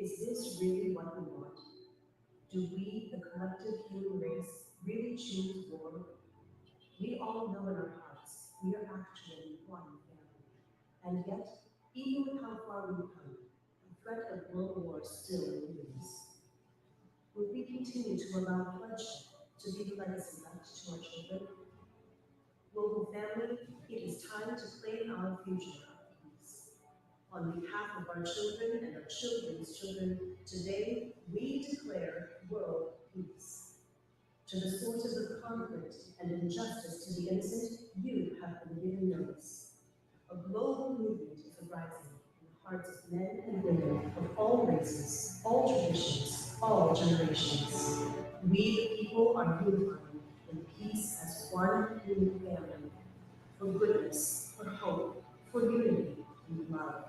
Is this really what we want? Do we, the collective human race, really choose war? We all know in our hearts we are actually one family. And yet, even with how far we've come, the threat of world war still looms. Will we continue to allow bloodshed to be the legacy left to our children? Global family, it is time to claim our future of peace. On behalf of our children and our children's children, today we declare world peace. To the sources of conflict and injustice to the innocent, you have been given notice. A global movement is arising in the hearts of men and women of all races, all traditions, all generations. We, the people, are unifying in peace as one new family, for goodness, for hope, for unity, and love.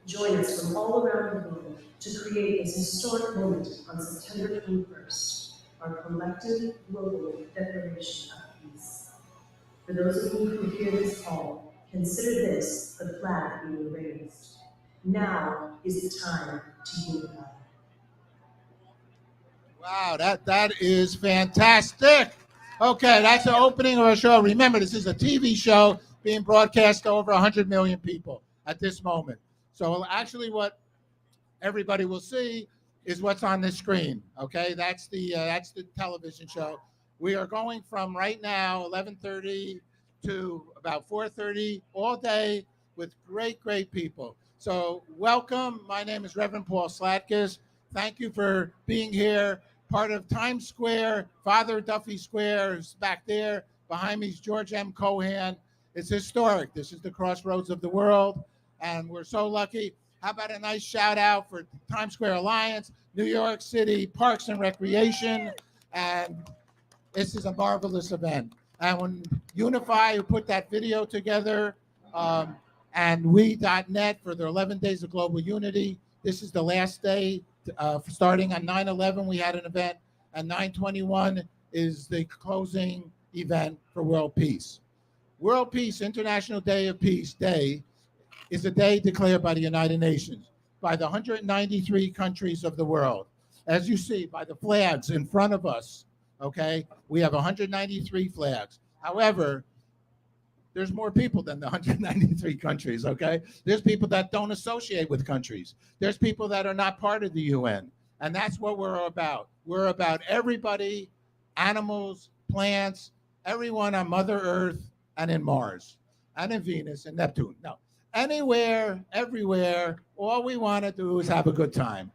Join us from all around the world to create this historic moment on September 21st, our collective global declaration of peace. For those of you who hear this call, consider this the flag being raised. Now is the time to unify. Wow, that is fantastic. Okay, that's the opening of our show. Remember, this is a TV show being broadcast to over 100 million people at this moment. So actually what everybody will see is what's on the screen. Okay, that's the television show. We are going from right now 11:30 to about 4:30 all day with great people. So welcome. My name is Reverend Paul Sladkus. Thank you for being here. Part of Times Square, Father Duffy Square is back there. Behind me is George M. Cohan. It's historic. This is the crossroads of the world, and we're so lucky. How about a nice shout out for Times Square Alliance, New York City Parks and Recreation, and this is a marvelous event. And when Unify, who put that video together, and we.net for their 11 Days of Global Unity, this is the last day. Starting on 9/11, we had an event, and 9/21 is the closing event for World Peace. World Peace, International Day of Peace Day, is a day declared by the United Nations, by the 193 countries of the world. As you see by the flags in front of us, okay, we have 193 flags. However, there's more people than the 193 countries, okay? There's people that don't associate with countries. There's people that are not part of the UN. And that's what we're about. We're about everybody, animals, plants, everyone on Mother Earth and in Mars and in Venus and Neptune. No, anywhere, everywhere, all we want to do is have a good time.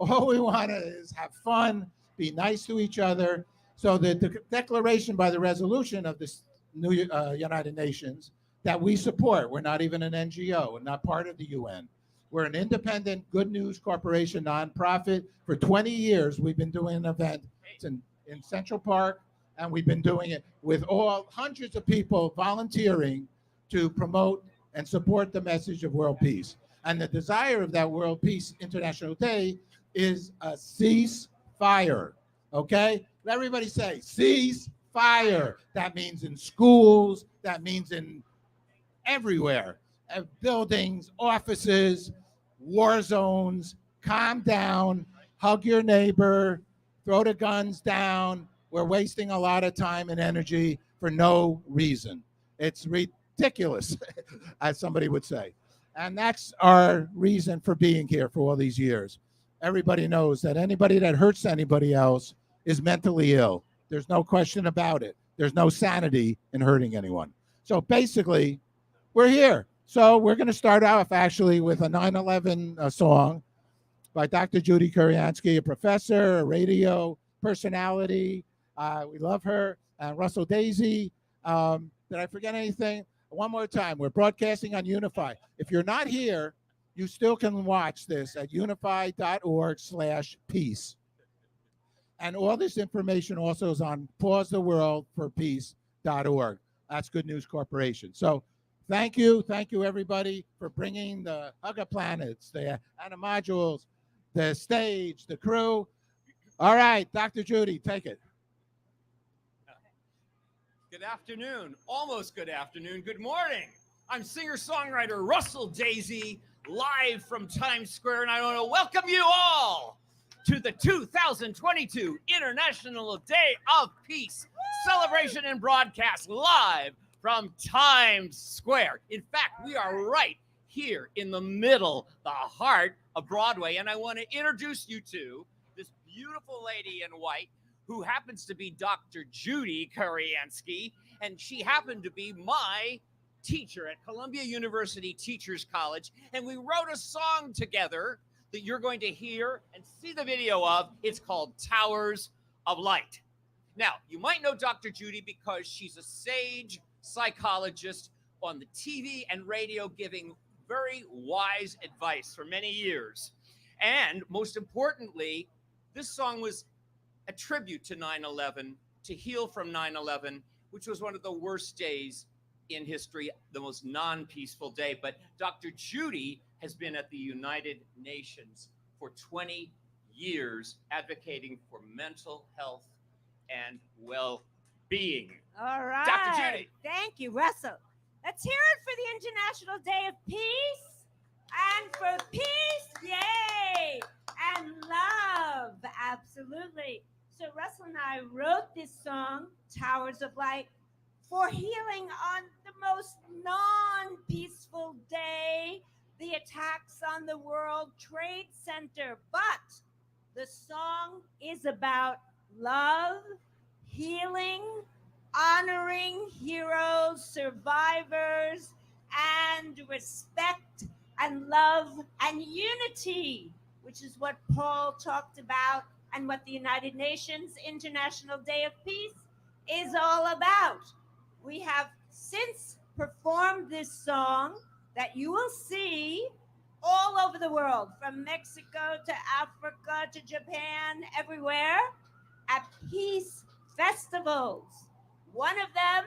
All we want to is have fun, be nice to each other. So that the declaration by the resolution of this new United Nations that we support. We're not even an NGO. We're not part of the UN. We're an independent Good News Corporation nonprofit. For 20 years, we've been doing an event in Central Park, and we've been doing it with hundreds of people volunteering to promote and support the message of world peace. And the desire of that World Peace International Day is a ceasefire. Okay? Let everybody say, cease fire. That means in schools, that means in everywhere, buildings, offices, war zones. Calm down, hug your neighbor, throw the guns down. We're wasting a lot of time and energy for no reason. It's ridiculous, as somebody would say. And that's our reason for being here for all these years. Everybody knows that anybody that hurts anybody else is mentally ill. There's no question about it. There's no sanity in hurting anyone. So basically, we're here. So we're going to start off actually with a 9/11 song by Dr. Judy Kuriansky, a professor, a radio personality. We love her. Russell Daisey. Did I forget anything? One more time. We're broadcasting on Unify. If you're not here, you still can watch this at unify.org/peace. And all this information also is on pausetheworldforpeace.org. That's Good News Corporation. So thank you, everybody, for bringing the Hugger Planets, the Animodules, the stage, the crew. All right, Dr. Judy, take it. Good afternoon, almost good afternoon, good morning. I'm singer-songwriter Russell Daisey, live from Times Square, and I want to welcome you all to the 2022 International Day of Peace celebration and broadcast live from Times Square. In fact, we are right here in the middle, the heart of Broadway, and I want to introduce you to this beautiful lady in white who happens to be Dr. Judy Kuriansky, and she happened to be my teacher at Columbia University Teachers College, and we wrote a song together that you're going to hear and see the video of. It's called Towers of Light. Now, you might know Dr. Judy because she's a sage psychologist on the TV and radio giving very wise advice for many years. And most importantly, this song was a tribute to 9/11, to heal from 9/11, which was one of the worst days in history, the most non-peaceful day. But Dr. Judy has been at the United Nations for 20 years advocating for mental health and well-being. All right. Dr. Judy. Thank you, Russell. Let's hear it for the International Day of Peace. And for peace, yay! And love, absolutely. So Russell and I wrote this song, Towers of Light, for healing on the most non-peaceful day, the attacks on the World Trade Center. But the song is about love, healing, honoring heroes, survivors, and respect and love and unity, which is what Paul talked about and what the United Nations International Day of Peace is all about. We have since performed this song that you will see all over the world, from Mexico to Africa to Japan, everywhere, at peace festivals. One of them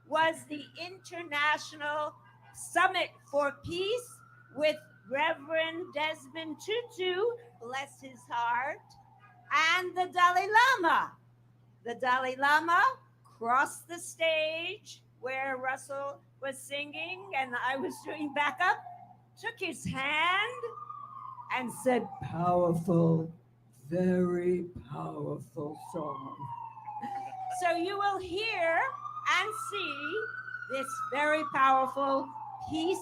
was the International Summit for Peace with Reverend Desmond Tutu, bless his heart, and the Dalai Lama. The Dalai Lama crossed the stage where Russell was singing and I was doing backup, took his hand and said, "Powerful, very powerful song." So you will hear and see this very powerful peace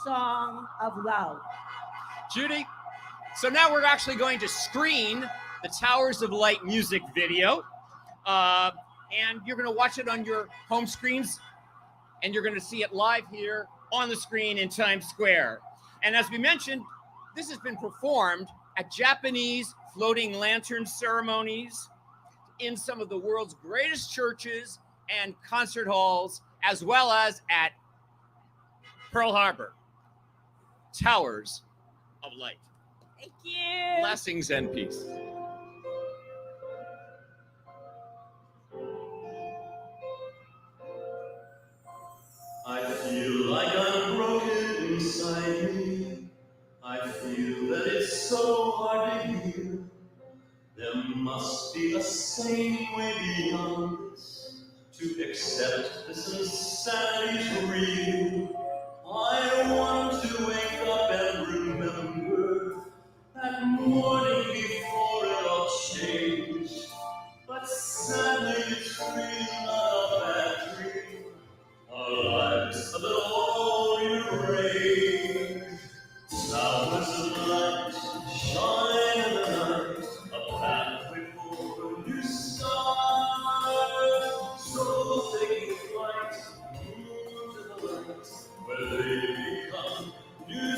song of love. Judy, so now we're actually going to screen the Towers of Light music video. And you're going to watch it on your home screens, and you're going to see it live here on the screen in Times Square. And as we mentioned, this has been performed at Japanese floating lantern ceremonies, in some of the world's greatest churches and concert halls, as well as at Pearl Harbor. Towers of Light. Thank you. Blessings and peace. I feel like I'm broken inside me. I feel that it's so hard to hear. There must be a sane way beyond this, to accept this insanity's real. I want to wake up and remember that morning before it all changed. But sadly it's really not a bad dream. Our lives a little all erased. Towers of light shine in the night, a pathway for a new start. Souls taking flight, move to the light, where they become new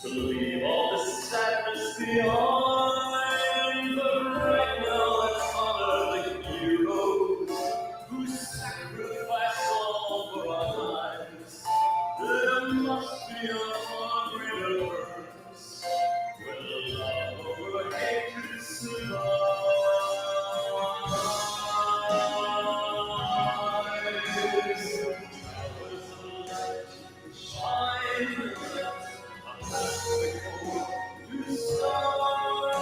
to leave all the sadness behind. But right now, let's honor the heroes who sacrifice all for our lives. There must be a far greater purpose where love over hatred survives. Shine to stars,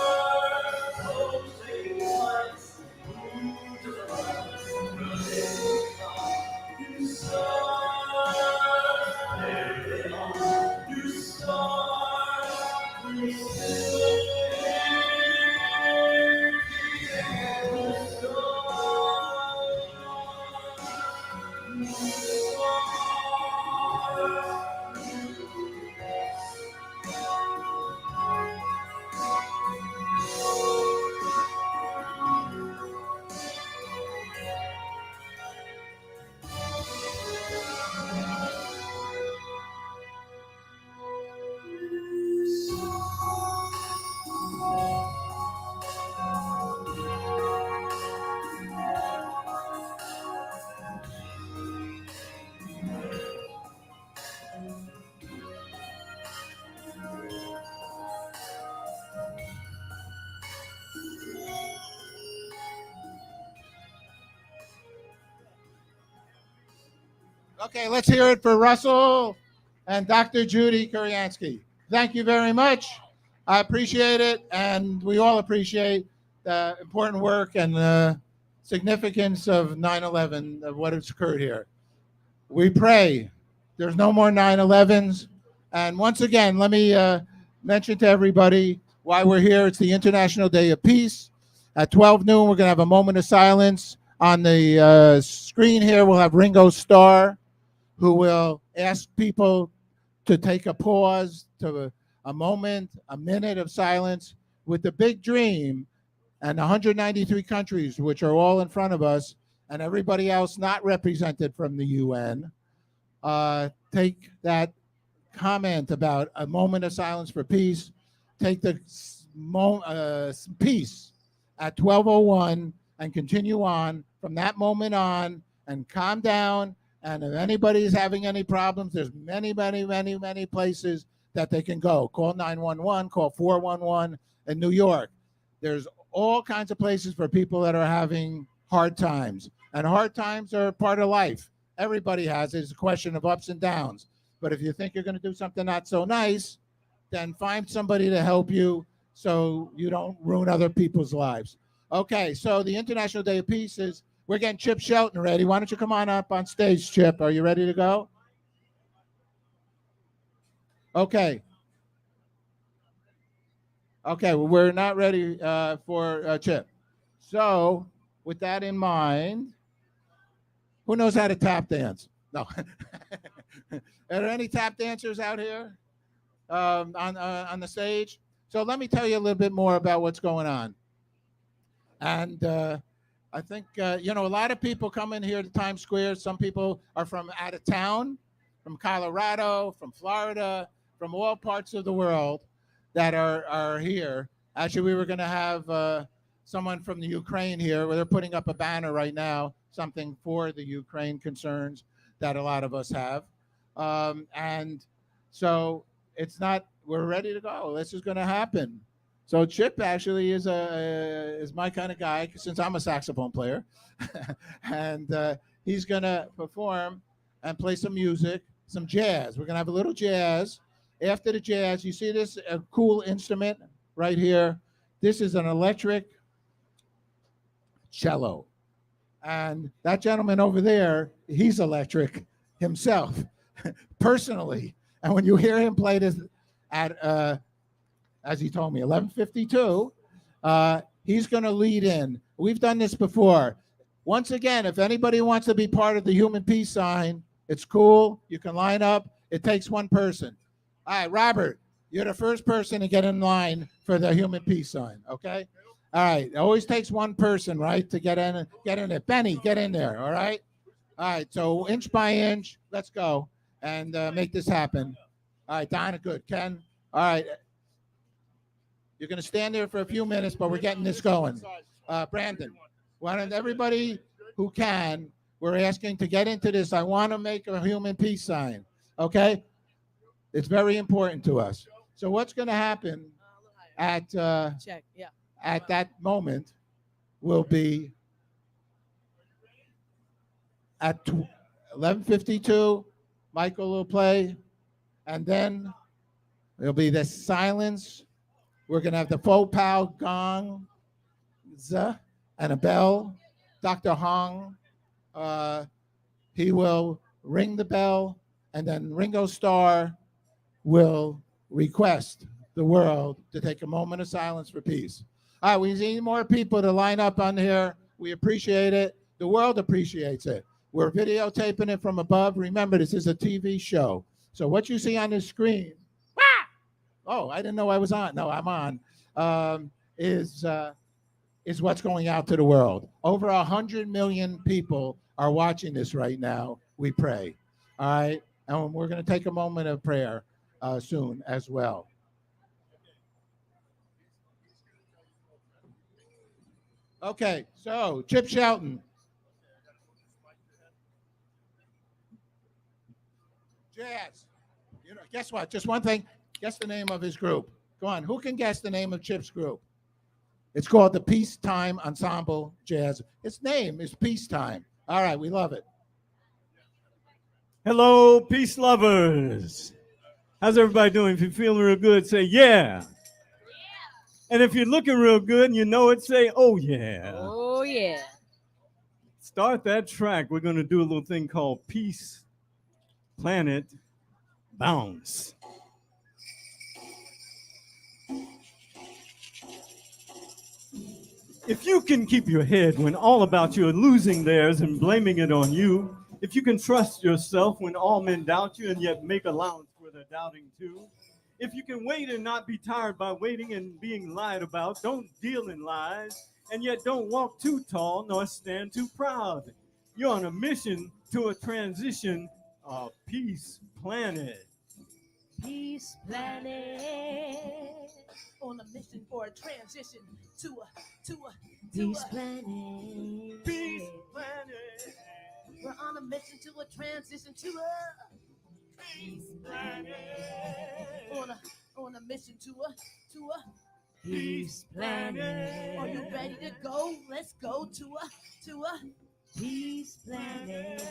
closing lights, move to the right, you stars, there they are, you stars, we still Okay, let's hear it for Russell and Dr. Judy Kuriansky. Thank you very much. I appreciate it, and we all appreciate the important work and the significance of 9/11, of what has occurred here. We pray there's no more 9/11s. And once again, let me mention to everybody why we're here. It's the International Day of Peace. At 12 noon, we're going to have a moment of silence. On the screen here, we'll have Ringo Starr, who will ask people to take a pause, to a moment, a minute of silence with the big dream and 193 countries, which are all in front of us, and everybody else not represented from the UN. Take that comment about a moment of silence for peace. Take the peace at 12:01 and continue on from that moment on, and calm down. And if anybody is having any problems, there's many, many, many, many places that they can go. Call 911, call 411 in New York. There's all kinds of places for people that are having hard times. And hard times are part of life. Everybody has it. It's a question of ups and downs. But if you think you're going to do something not so nice, then find somebody to help you so you don't ruin other people's lives. Okay, so the International Day of Peace is, we're getting Chip Shelton ready. Why don't you come on up on stage, Chip? Are you ready to go? Okay. Okay, well, we're not ready for Chip. So, with that in mind, who knows how to tap dance? No. Are there any tap dancers out here on the stage? So let me tell you a little bit more about what's going on. And I think, a lot of people come in here to Times Square. Some people are from out of town, from Colorado, from Florida, from all parts of the world that are here. Actually, we were going to have someone from the Ukraine here, where they're putting up a banner right now, something for the Ukraine concerns that a lot of us have. And so it's not, we're ready to go. This is going to happen. So Chip actually is my kind of guy, since I'm a saxophone player. And he's going to perform and play some music, some jazz. We're going to have a little jazz. After the jazz, you see this cool instrument right here? This is an electric cello. And that gentleman over there, he's electric himself, personally. And when you hear him play this at, as he told me, 11:52, he's going to lead in. We've done this before. Once again, if anybody wants to be part of the human peace sign, it's cool. You can line up. It takes one person. All right, Robert, you're the first person to get in line for the human peace sign, okay? All right, it always takes one person, right, to get in there. Benny, get in there, all right? All right, so inch by inch, let's go and make this happen. All right, Donna, good. Ken, All right. You're going to stand there for a few minutes, but we're getting this going. Brandon, why don't everybody who can, we're asking to get into this. I want to make a human peace sign, okay? It's very important to us. So what's going to happen at that moment will be at 11:52, Michael will play, and then there'll be this silence. We're going to have the faux pow gong and a bell. Dr. Hong, he will ring the bell, and then Ringo Starr will request the world to take a moment of silence for peace. All right, we need more people to line up on here. We appreciate it. The world appreciates it. We're videotaping it from above. Remember, this is a TV show. So what you see on the screen, oh, I didn't know I was on. No, I'm on, is what's going out to the world. Over 100 million people are watching this right now. We pray. All right, and we're going to take a moment of prayer soon as well. Okay, so Chip Shelton. Jazz. You know, guess what? Just one thing. Guess the name of his group. Go on. Who can guess the name of Chip's group? It's called the Peacetime Ensemble Jazz. Its name is Peacetime. All right, we love it. Hello, peace lovers. How's everybody doing? If you're feeling real good, say yeah. And if you're looking real good and you know it, say, oh, yeah. Oh, yeah. Start that track. We're going to do a little thing called Peace Planet Bounce. If you can keep your head when all about you are losing theirs and blaming it on you, if you can trust yourself when all men doubt you and yet make allowance for their doubting too, if you can wait and not be tired by waiting and being lied about, don't deal in lies, and yet don't walk too tall nor stand too proud. You're on a mission to a transition of Peace Planet. Peace Planet. On a mission for a transition to a Peace Planet. Peace Planet. We're on a mission to a transition to a Peace Planet. On a mission to a Peace Planet. Are you ready to go? Let's go to a Peace Planet.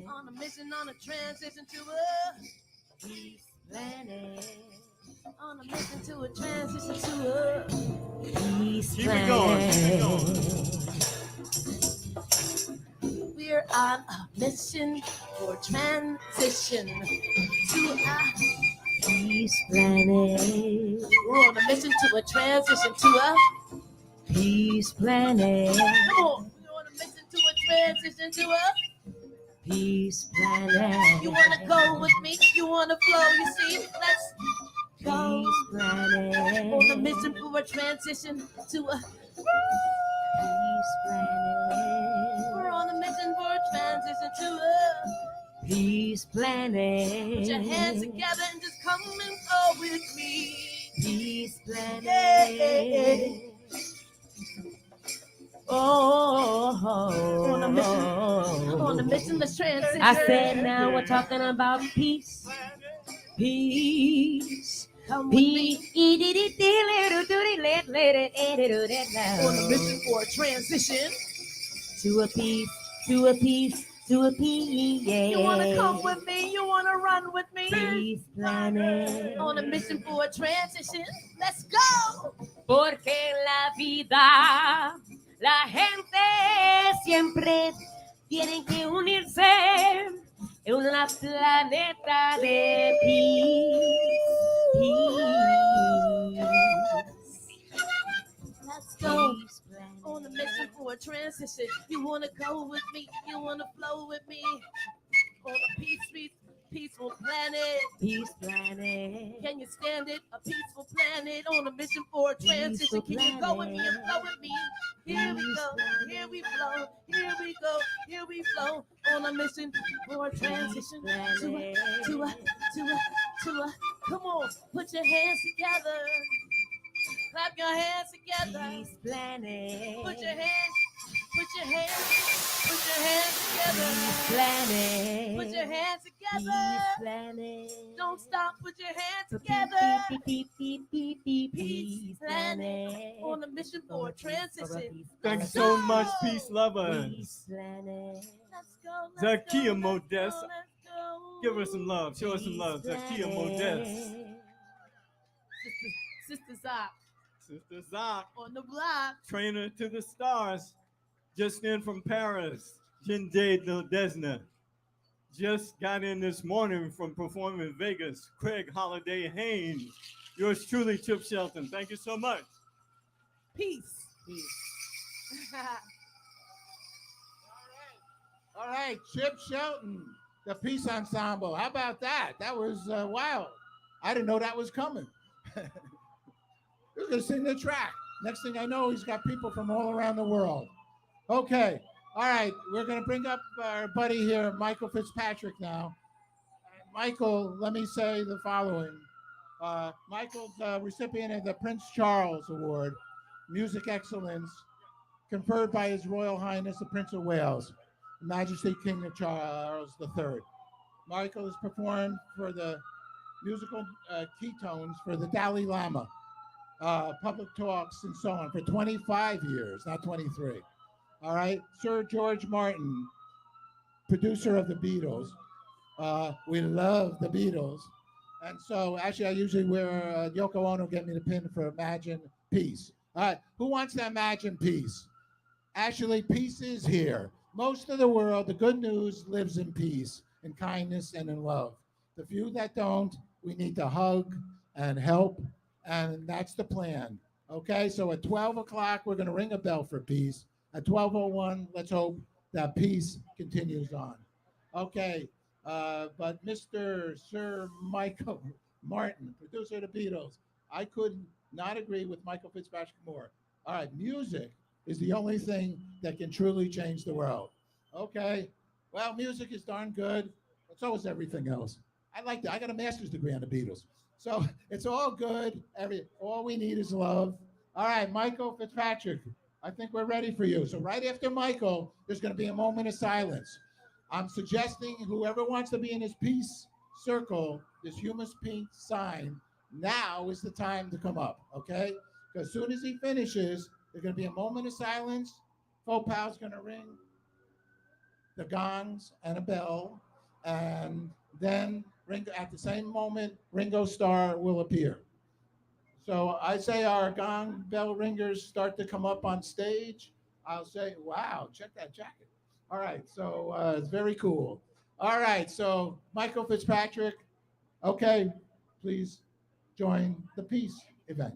On a mission, on a transition to a Peace Planet. On a mission to a transition to a Peace Keep it going, keep it going. We're on a mission for transition to a Peace Planet. We're on a mission to a transition to a Peace Planet. Come on, we're on a mission to a transition to a Peace Planet. You wanna go with me? You wanna flow? You see? Let's go. Peace Planet. On a mission for a transition to a Peace Planet. We're on a mission for a transition to a Peace Planet. Put your hands together and just come and go with me. Peace Planet. Yeah. Oh, on a mission, let's transition. I said now we're talking about peace. Peace. Come with me. On a mission for a transition to a peace, to a peace, to a peace. Yeah. You wanna come with me? You wanna run with me? Peace Planet. On a mission for a transition. Let's go. Porque la vida, la gente siempre tienen que unirse en una planeta de peace. Let's go. On a mission for a transition. You wanna go with me? You wanna flow with me? On a peaceful planet. Peace Planet. Can you stand it? A peaceful planet on a mission for a transition. Can you go with me and flow with me? Here we go, here we flow, here we go, here we flow on a mission for a transition to a to a, come on, put your hands together. Clap your hands together. Peace planet. Put your hands together. Peace planet. Put your hands together. Peace planet. Don't stop, put your hands together. Peace Peace planet. On a mission for a transition. Thank you Let's so go. much, peace lovers. Peace planet. Let's go. Zakia Modest. Let's go. Give her some love. Show her some love. Zakia Modest. Sister Zach Sister Zach, on the block. trainer to the stars. Just in from Paris. Jinde Desna. Just got in this morning from performing in Vegas. Craig Holiday Haynes. Yours truly, Chip Shelton. Thank you so much. Peace. All right, Chip Shelton, the Peace Ensemble. How about that? That was wild. I didn't know that was coming. He was going to sing the track. Next thing I know, he's got people from all around the world. Okay. All right. We're going to bring up our buddy here, Michael Fitzpatrick now. Michael, let me say the following. Michael's recipient of the Prince Charles Award, Music Excellence, conferred by His Royal Highness the Prince of Wales, Majesty King Charles III. Michael has performed for the musical keytones for the Dalai Lama, public talks and so on for 25 years, not 23. All right. Sir George Martin, producer of the Beatles. We love the Beatles. And so actually I usually wear Yoko Ono get me the pin for Imagine Peace. All right. Who wants to imagine peace? Actually, peace is here. Most of the world, the good news lives in peace, in kindness, and in love. The few that don't, we need to hug and help, and that's the plan. Okay, so at 12 o'clock, we're going to ring a bell for peace. At 12:01, let's hope that peace continues on. Okay, but Mr. Sir Michael Martin, producer of the Beatles, I could not agree with Michael Fitzpatrick more. All right, music is the only thing that can truly change the world. Okay, well, music is darn good, but so is everything else. I like that. I got a master's degree on the Beatles. So it's all good. All we need is love. All right, Michael Fitzpatrick, I think we're ready for you. So right after Michael, there's going to be a moment of silence. I'm suggesting whoever wants to be in this peace circle, this humus pink sign, now is the time to come up, okay? Because as soon as he finishes, there's going to be a moment of silence. Faux Pal's going to ring the gongs and a bell, and then at the same moment, Ringo Starr will appear. So I say our gong bell ringers start to come up on stage. I'll say, wow, check that jacket. All right, so it's very cool. All right, so Michael Fitzpatrick, okay, please join the peace event.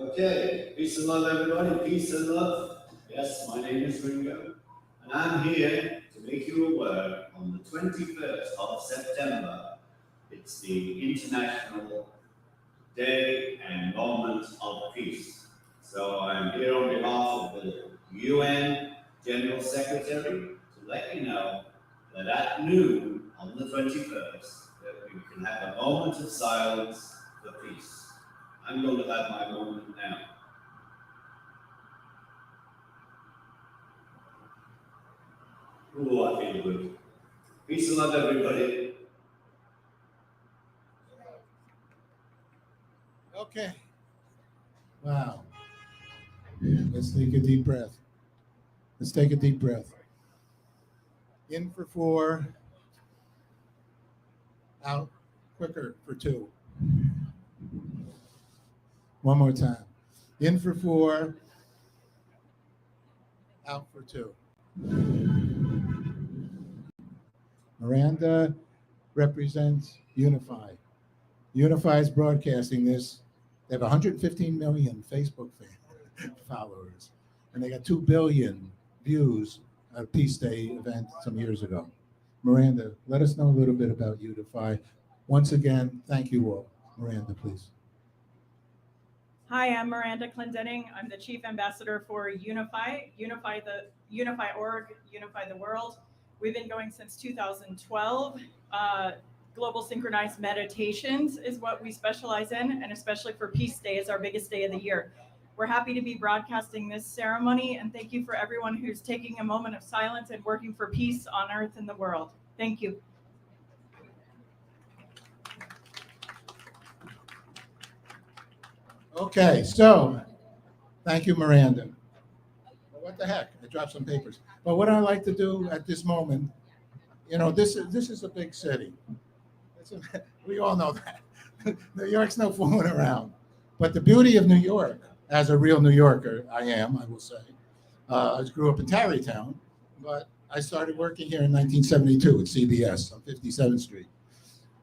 Okay, peace and love, everybody. Peace and love. Yes, my name is Ringo, and I'm here to make you aware on the 21st of September. It's the International Day and Moment of Peace. So I'm here on behalf of the UN General Secretary to let you know that at noon on the 21st, that we can have a moment of silence for peace. I'm going to have my moment now. Oh, I feel good. Peace and love, everybody. Okay. Wow. Let's take a deep breath. Let's take a deep breath. In for 4. Out quicker for 2. One more time. In for 4. Out for 2. Miranda represents Unify. Unify is broadcasting this. They have 115 million Facebook followers, and they got 2 billion views at a Peace Day event some years ago. Miranda, let us know a little bit about Unify. Once again, thank you all. Miranda, please. Hi, I'm Miranda Clendenning. I'm the Chief Ambassador for Unify org, Unify the World. We've been going since 2012. Global Synchronized Meditations is what we specialize in, and especially for Peace Day, it's our biggest day of the year. We're happy to be broadcasting this ceremony, and thank you for everyone who's taking a moment of silence and working for peace on earth and the world. Thank you. Okay, so thank you, Miranda. Well, what the heck? I dropped some papers. But what I like to do at this moment, this is a big city. We all know that. New York's no fooling around. But the beauty of New York, as a real New Yorker, I will say. I grew up in Tarrytown, but I started working here in 1972 at CBS on 57th Street.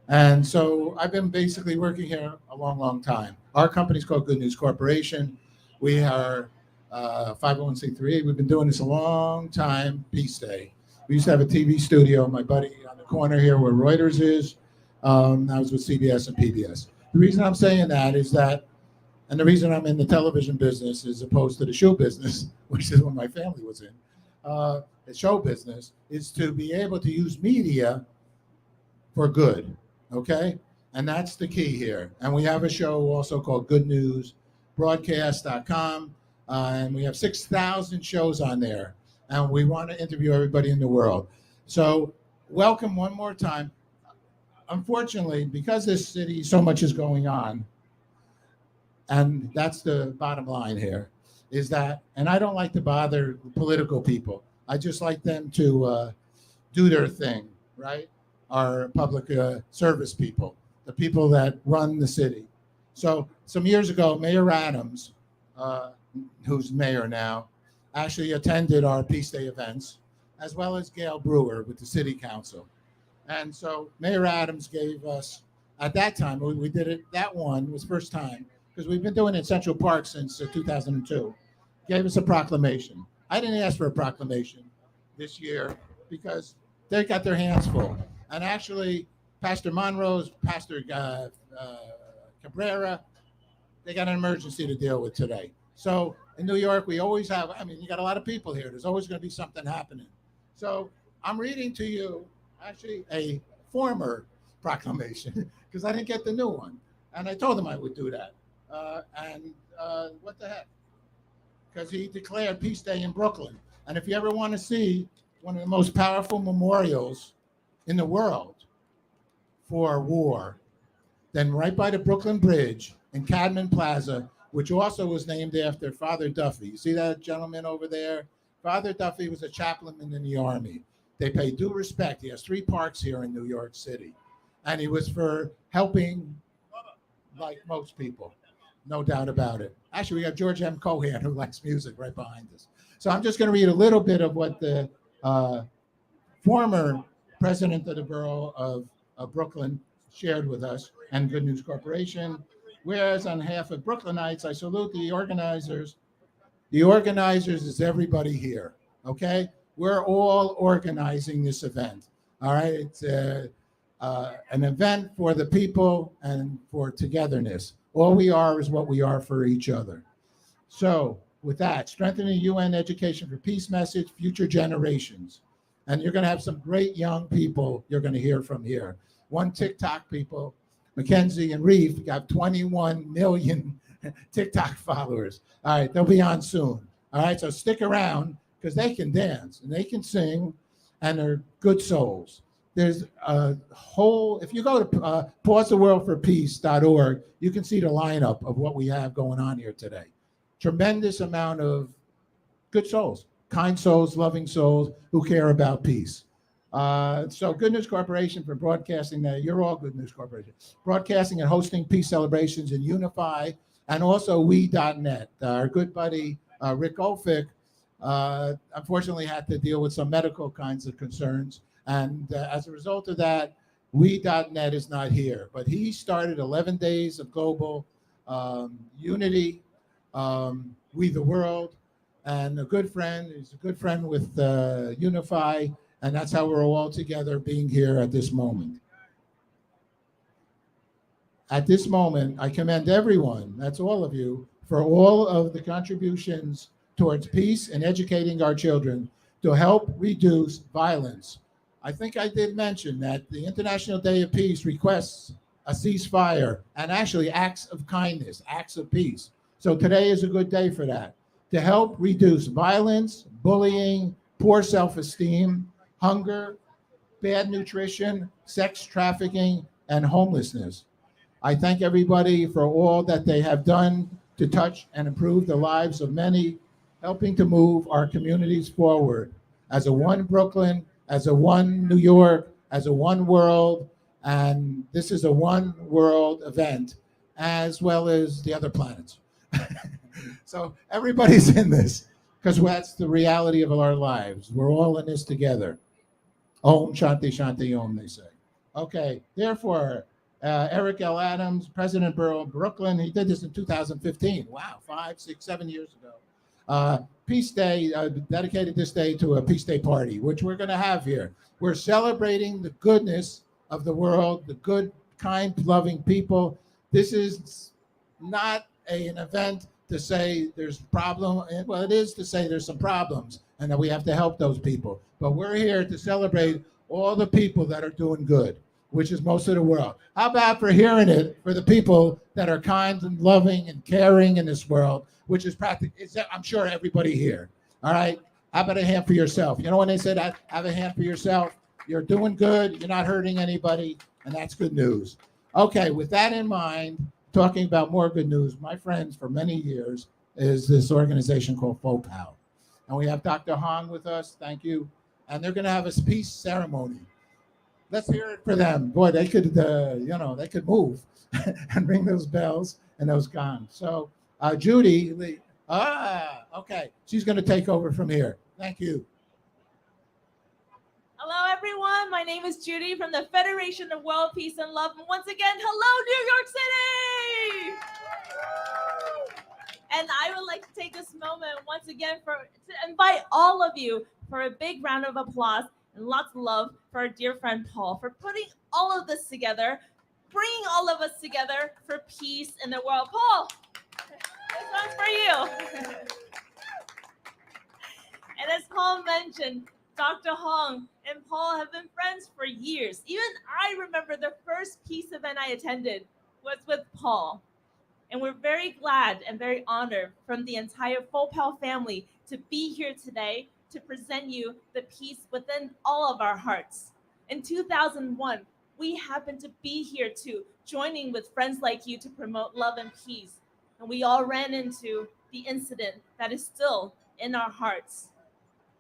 And so I've been basically working here a long, long time. Our company's called Good News Corporation. We are 501c3. We've been doing this a long time, Peace Day. We used to have a TV studio, my buddy on the corner here where Reuters is. I was with CBS and PBS. The reason I'm saying that is that, and the reason I'm in the television business as opposed to the show business, which is what my family was in, the show business, is to be able to use media for good, okay? And that's the key here. And we have a show also called goodnewsbroadcast.com, and we have 6,000 shows on there. And we want to interview everybody in the world. So welcome one more time. Unfortunately, because this city, so much is going on, and that's the bottom line here, is that, and I don't like to bother political people. I just like them to do their thing, right? Our public service people, the people that run the city. So some years ago, Mayor Adams, who's mayor now, actually attended our Peace Day events, as well as Gail Brewer with the city council. And so Mayor Adams gave us, at that time, we did it, that one was first time, because we've been doing it in Central Park since 2002, gave us a proclamation. I didn't ask for a proclamation this year because they got their hands full. And actually, Pastor Monroe's, Pastor Cabrera, they got an emergency to deal with today. So in New York, we always have, you got a lot of people here. There's always going to be something happening. So I'm reading to you actually a former proclamation because I didn't get the new one. And I told him I would do that. What the heck? Because he declared Peace Day in Brooklyn. And if you ever want to see one of the most powerful memorials in the world for war, then right by the Brooklyn Bridge in Cadman Plaza, which also was named after Father Duffy. You see that gentleman over there? Father Duffy was a chaplain in the Army. They pay due respect. He has 3 parks here in New York City. And he was for helping, like most people, no doubt about it. Actually, we got George M. Cohan, who likes music, right behind us. So I'm just going to read a little bit of what the former president of the borough of Brooklyn shared with us and Good News Corporation. Whereas on behalf of Brooklynites, I salute the organizers. The organizers is everybody here, okay? We're all organizing this event, all right? It's an event for the people and for togetherness. All we are is what we are for each other. So with that, strengthening UN education for peace message, future generations. And you're going to have some great young people you're going to hear from here. one TikTok people. Mackenzie and Reef got 21 million TikTok followers. All right, they'll be on soon. All right, so stick around because they can dance and they can sing and they're good souls. There's a whole, if you go to pausetheworldforpeace.org, you can see the lineup of what we have going on here today. Tremendous amount of good souls, kind souls, loving souls who care about peace. So Good News Corporation for broadcasting that. You're all Good News Corporation. Broadcasting and hosting peace celebrations in Unify and also we.net. Our good buddy Rick Olfick unfortunately had to deal with some medical kinds of concerns. And as a result of that, we.net is not here. But he started 11 days of global unity, We the World, and a good friend. He's a good friend with Unify. And that's how we're all together being here at this moment. At this moment, I commend everyone, that's all of you, for all of the contributions towards peace and educating our children to help reduce violence. I think I did mention that the International Day of Peace requests a ceasefire and actually acts of kindness, acts of peace. So today is a good day for that, to help reduce violence, bullying, poor self-esteem, hunger, bad nutrition, sex trafficking, and homelessness. I thank everybody for all that they have done to touch and improve the lives of many, helping to move our communities forward as a one Brooklyn, as a one New York, as a one world, and this is a one world event, as well as the other planets. So everybody's in this, because that's the reality of our lives. We're all in this together. Om Shanti Shanti Om, they say. Okay, therefore, Eric L. Adams, President Borough of Brooklyn, he did this in 2015. Wow, 5, 6, 7 years ago. Peace Day, dedicated this day to a Peace Day party, which we're going to have here. We're celebrating the goodness of the world, the good, kind, loving people. This is not an event to say there's problem. Well, it is to say there's some problems and that we have to help those people. But we're here to celebrate all the people that are doing good, which is most of the world. How about for hearing it for the people that are kind and loving and caring in this world, which is practically, I'm sure everybody here. All right. How about a hand for yourself? You know when they say that, have a hand for yourself. You're doing good. You're not hurting anybody. And that's good news. Okay. With that in mind, talking about more good news, my friends for many years is this organization called FOPAL. And we have Dr. Hong with us. Thank you. And they're going to have a peace ceremony. Let's hear it for them. Boy, they could, they could move and ring those bells and those gongs. So Judy, okay. She's going to take over from here. Thank you. Hello, everyone. My name is Judy from the Federation of World Peace and Love. And once again, hello, New York City! And I would like to take this moment once again to invite all of you for a big round of applause and lots of love for our dear friend Paul for putting all of this together, bringing all of us together for peace in the world. Paul, this one's for you. And as Paul mentioned, Dr. Hong and Paul have been friends for years. Even I remember the first peace event I attended was with Paul. And we're very glad and very honored from the entire FOPAL family to be here today to present you the peace within all of our hearts. In 2001, we happened to be here too, joining with friends like you to promote love and peace. And we all ran into the incident that is still in our hearts.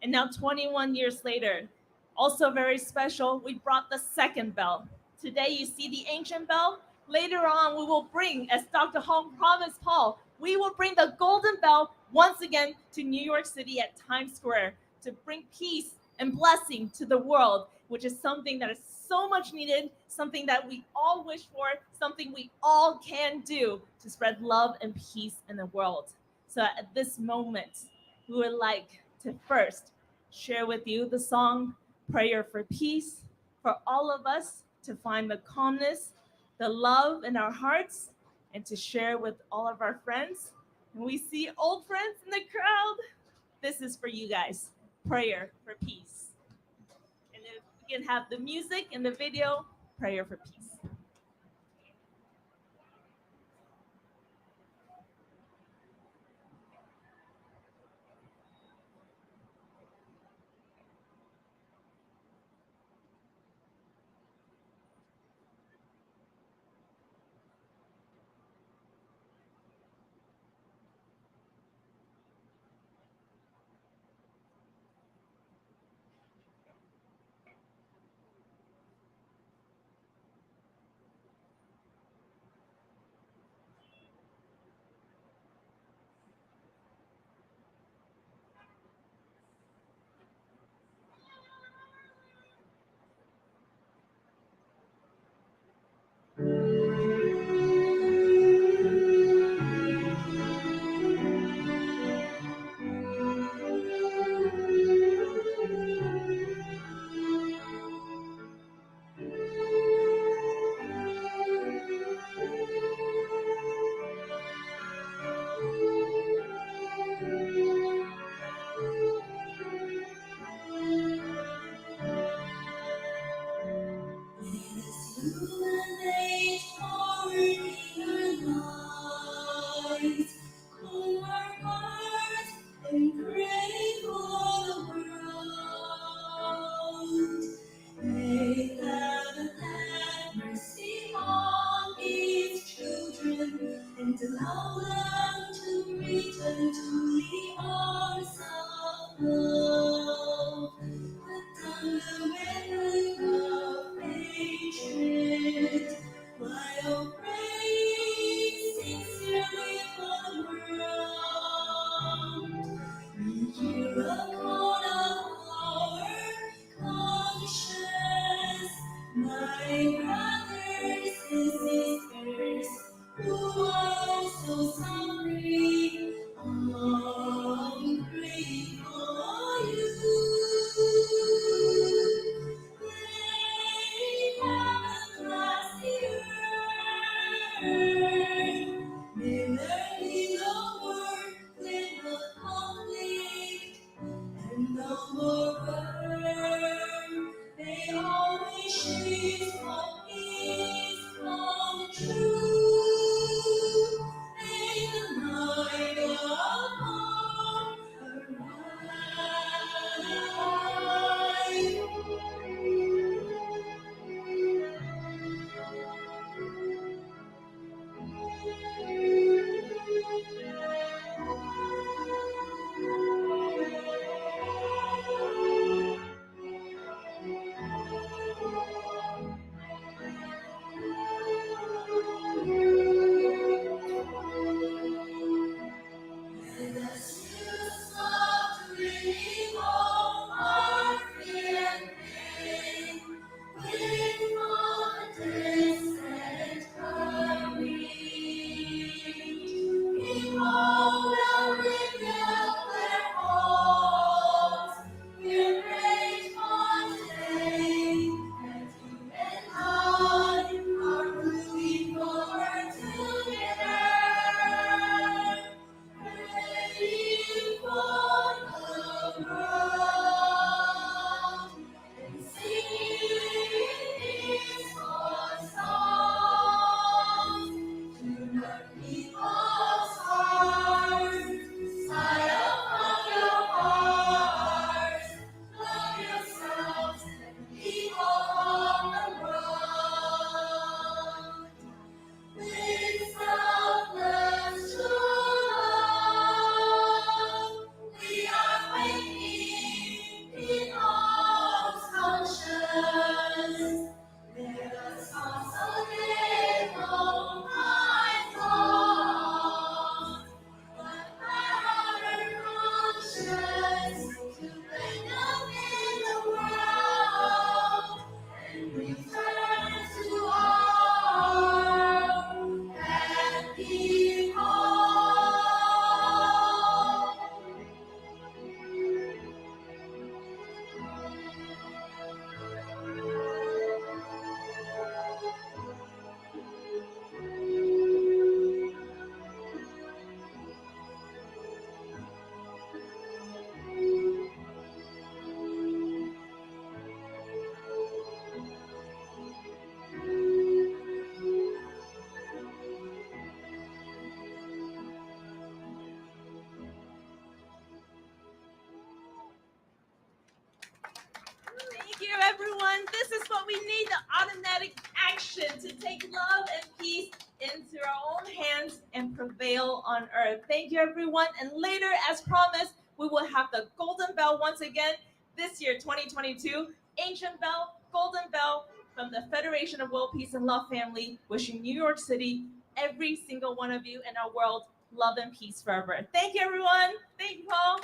And now 21 years later, also very special, we brought the second bell. Today you see the ancient bell. Later on, we will bring, as Dr. Hong promised Paul, we will bring the golden bell once again to New York City at Times Square to bring peace and blessing to the world, which is something that is so much needed, something that we all wish for, something we all can do to spread love and peace in the world. So at this moment, we would like to first share with you the song Prayer for Peace, for all of us to find the calmness, the love in our hearts, and to share with all of our friends. And we see old friends in the crowd. This is for you guys. Prayer for Peace. And if we can have the music and the video prayer for peace. Illuminate our inner light, calm our hearts, and pray for the world. May heaven have mercy on its children and allow them to return to the arms of love. Put down the weapon of hatred while praying sincerely for the world. Hear the call of our conscience, my brothers and sisters who are also suffering. I'm praying for you. May heaven bless the earth. May there be no war, with no conflict, and no more burn. May all wishes of peace come true. May the but we need the automatic action to take love and peace into our own hands and prevail on earth. Thank you, everyone. And later, as promised, we will have the Golden Bell once again this year, 2022. Ancient Bell, Golden Bell from the Federation of World Peace and Love family, wishing New York City, every single one of you in our world, love and peace forever. Thank you, everyone. Thank you, Paul.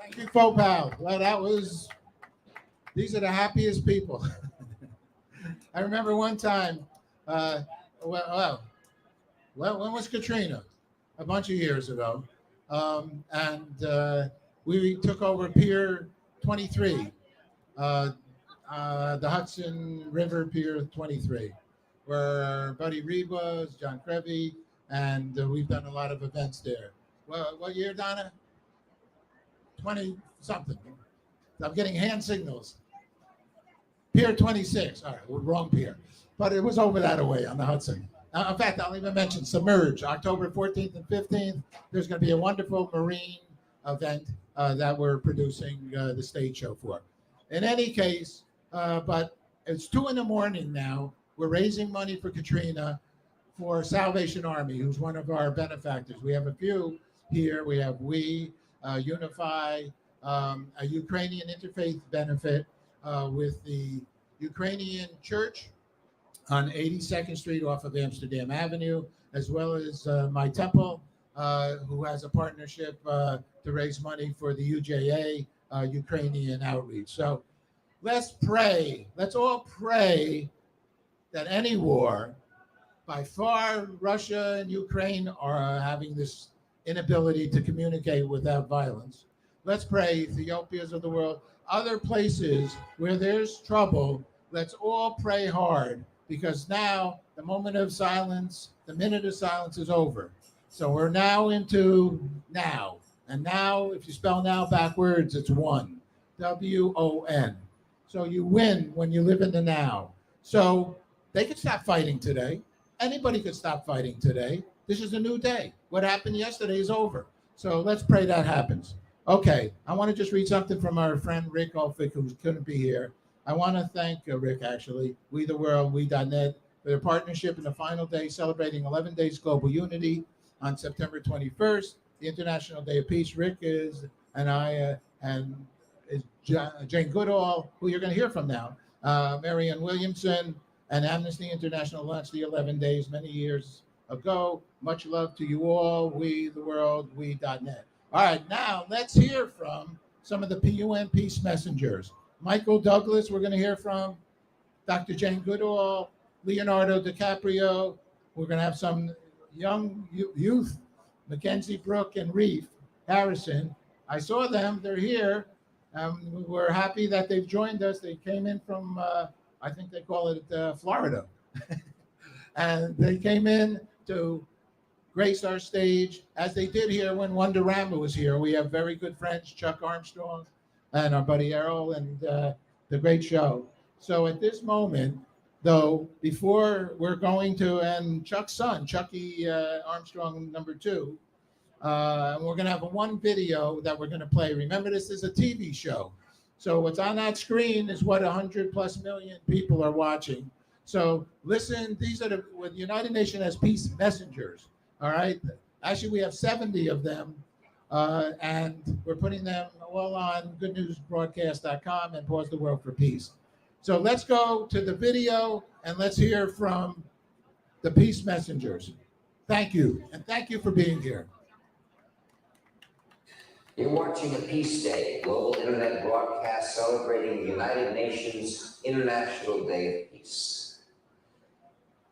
Thank you, Fopal. Well, these are the happiest people. I remember one time, when was Katrina? A bunch of years ago. And we took over Pier 23, the Hudson River Pier 23, where our buddy Reed was, John Krevy, and we've done a lot of events there. Well, what year, Donna? 20 something. I'm getting hand signals. Pier 26. All right, we're wrong pier. But it was over that away on the Hudson. In fact, I'll even mention Submerge, October 14th and 15th. There's going to be a wonderful marine event that we're producing the stage show for. In any case, but it's 2 a.m. now. We're raising money for Katrina for Salvation Army, who's one of our benefactors. We have a few here. We have Unify, a Ukrainian interfaith benefit with the Ukrainian Church on 82nd Street off of Amsterdam Avenue, as well as My Temple, who has a partnership to raise money for the UJA, Ukrainian outreach. So let's pray. Let's all pray that any war, by far Russia and Ukraine are having this inability to communicate without violence. Let's pray, Ethiopia's of the world, other places where there's trouble, let's all pray hard, because now the moment of silence, the minute of silence is over. So we're now into now. And now, if you spell now backwards, it's one, W-O-N. So you win when you live in the now. So they could stop fighting today. Anybody could stop fighting today. This is a new day. What happened yesterday is over. So let's pray that happens. Okay, I want to just read something from our friend Rick Olfick, who couldn't be here. I want to thank Rick, actually, We the World, We.net, for their partnership in the final day celebrating 11 Days Global Unity on September 21st, the International Day of Peace. Rick is, and I, and is Jane Goodall, who you're going to hear from now, Marianne Williamson, and Amnesty International launched the 11 days many years ago. Much love to you all. We the World, We.net. All right, now let's hear from some of the PUN peace messengers. Michael Douglas, we're going to hear from. Dr. Jane Goodall, Leonardo DiCaprio. We're going to have some young youth, Mackenzie Brook and Reef Harrison. I saw them. They're here. We're happy that they've joined us. They came in from, I think they call it Florida. And they came in to grace our stage, as they did here when Wonderama was here. We have very good friends, Chuck Armstrong and our buddy Errol, and the great show. So at this moment, though, before we're going to, and Chuck's son, Chucky Armstrong, number 2, and we're going to have one video that we're going to play. Remember, this is a TV show. So what's on that screen is what 100+ million people are watching. So listen, these are the United Nations has peace messengers. All right. Actually, we have 70 of them, and we're putting them all on goodnewsbroadcast.com and Pause the World for Peace. So let's go to the video and let's hear from the peace messengers. Thank you, and thank you for being here. You're watching a Peace Day, global internet broadcast celebrating the United Nations International Day of Peace.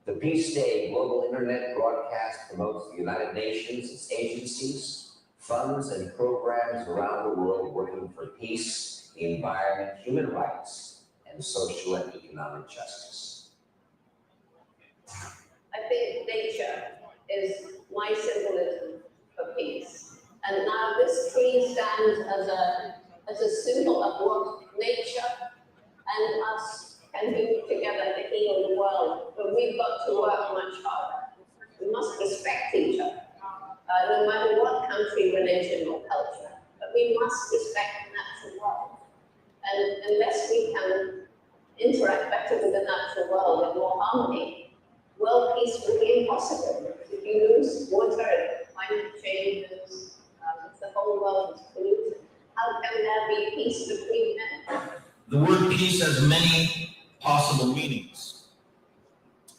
The Peace Day global internet broadcast promotes the United Nations, its agencies, funds, and programs around the world working for peace, the environment, human rights, and social and economic justice. I think nature is my symbolism for peace. And now this tree stands as a symbol of what nature and us can do together to heal the world. But we've got to work much harder. We must respect each other, no matter what country, religion, or culture. But we must respect the natural world. And world and more harmony, world peace will be impossible. If you lose water, climate change, the whole world is polluted. How can there be peace between men? The word peace has many possible meanings,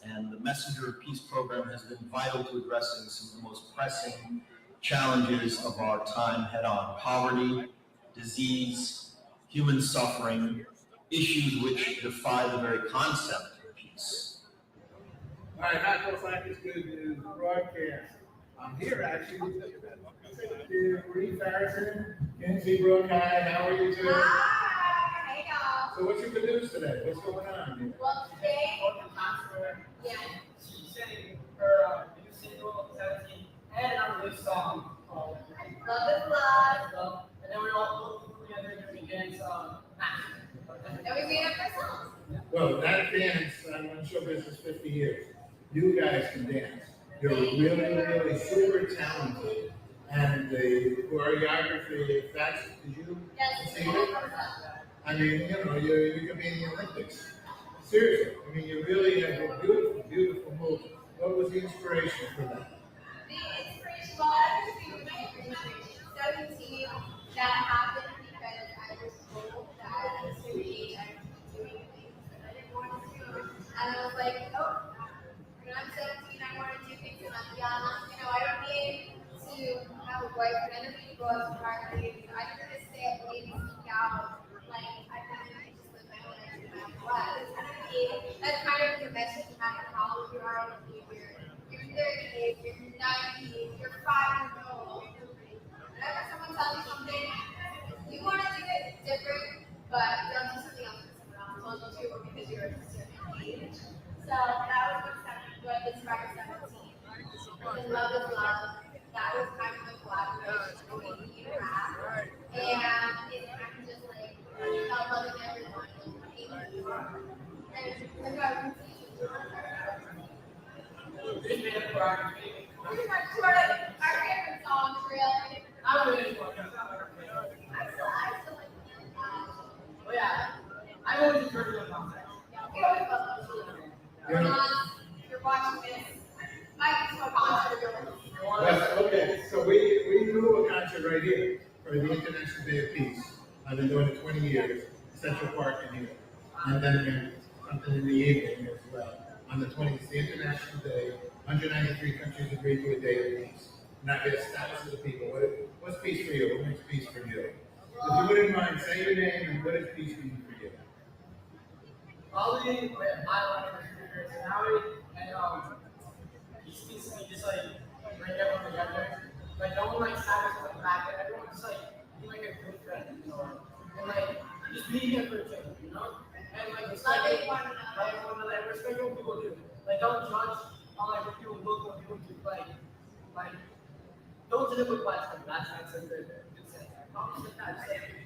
and the Messenger of Peace program has been vital to addressing some of the most pressing challenges of our time head on: poverty, disease, human suffering, issues which defy the very concept of peace. All right, Michael, Sladkus, good news broadcast. I'm here actually with Bree Farrison, Kenzie Brooke. Hi, how are you two? Hi, hey y'all. So what's your good news today? What's going on here? Well, today, yeah. She's singing her new single, 17, and our new song called Love is Love. And then we all put together to begin some And we made up our songs. Well, that dance, I'm on show business 50 years. You guys can dance. You're really super talented. And the choreography, if that's, did you see it? I mean, you know, you could be in the Olympics. Seriously, I mean, you really have a beautiful, beautiful move. What was the inspiration for that? The inspiration, well, everything was my inspiration. 17, that happened because I was told that at a certain age I was doing things that I didn't want to do. And I was like, oh, when I'm 17, I want to do things and I'm young. You know, I don't need to have a boyfriend. I don't need to go out to parties. I don't need to stay up late and sneak out. Like, I kind of just live my own life no matter what. That's kind of the message, no matter how old you are, you're 30, you're 90, you're 5 years old. Whenever someone tells you something, you want to do it different, but don't do something else that someone else told you to because you're a certain age. So that was what inspired 17. And Love is Love. That was kind of a collaboration between me and Rap. And it's kind of just like about loving everyone and being who you are. And about pretty much sort of our favorite songs, really. I'm really fun. I still like Oh yeah, I always heard of the concert. we always love those. You're watching this. I just want concert. Well, okay, so we do a concert right here for the International Day of Peace. I've been doing it 20 years, Central Park in here. And then something in the evening as well. On the 20th, the International Day, 193 countries agreed to a Day of Peace. Not get a status of the people. What's peace for you? What makes peace for you? If you wouldn't mind, say your name and what does peace mean for you? Probably my life is personality and he speaks to me just like bring everyone together. Like no one like status on the back, and everyone just like be like a good friend, you know? And like just be here for each other, you know? And like respect one another, respect what people do. Like don't judge on like what people look, what people do, like don't judge with blasphemy. That's a good thing. Obviously not saying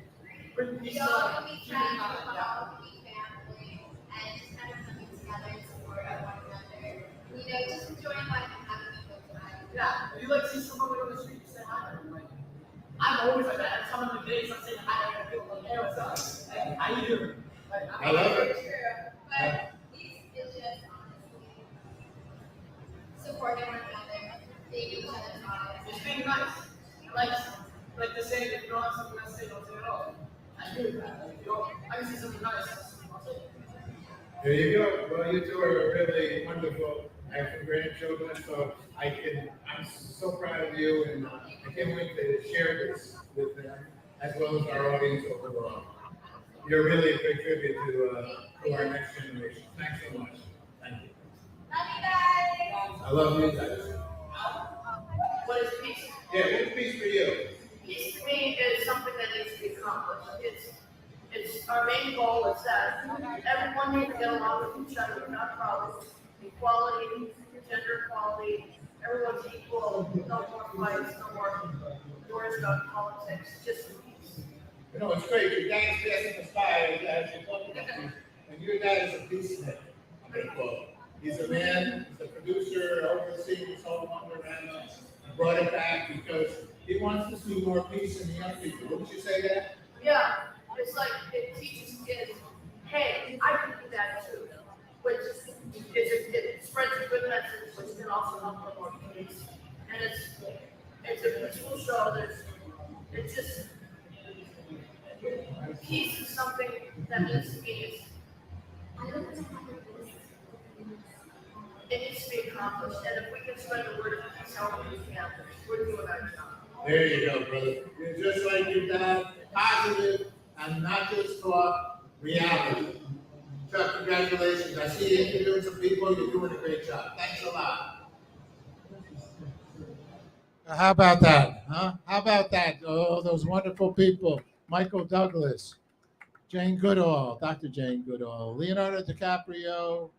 bring peace We to all like can be friends, we all can be family, and just kind of coming together and supporting one another. You know, just enjoying life and having a good time. Yeah, if you like see someone like on the street, you say hi to them. Like, I'm always like that. Every time I'm in the days, I'm saying hi to people. Like, hey, what's up? Hey, how you doing? Like, I love it. True, but it's just honestly supporting one another, being each other's eyes. Just being nice. Like the saying, if you don't have something nice to say, don't say it at all. I agree with that. Like, if you don't, I can see something nice, I'll say it. There you go. Well, you two are really wonderful. I have some grandchildren, so I'm so proud of you, and I can't wait to share this with them, as well as our audience overall. You're really a big tribute to our next generation. Thanks so much. Thank you. Love you guys. I love you guys. What is peace? Yeah, what's peace for you? Peace for me is something that needs to be accomplished. It's our main goal is that everyone needs to get along with each other without problems. Equality, gender equality, everyone's equal, no more fights, no more wars about politics, just peace. You know, it's great. Your dad is passing us by as you're talking about peace, and your dad is a peacemaker, I'm going to call him. He's a man, he's a producer, overseeing this whole panorama. He brought it back because he wants to see more peace in the young people. Wouldn't you say that? Yeah, it's like it teaches kids, hey, I can do that too. Which message which can also help promote peace. And it's a peaceful show. It's just peace is something that needs to be. It needs to be accomplished, and if we can spread the word of peace, however we can, we're doing our job. There you go, brother. You're just like your dad, positive and not just thought, reality. Chuck, congratulations. I see you interviewing some people. You're doing a great job. Thanks a lot. How about that? Huh? How about that? Oh, those wonderful people. Michael Douglas, Jane Goodall, Dr. Jane Goodall, Leonardo DiCaprio,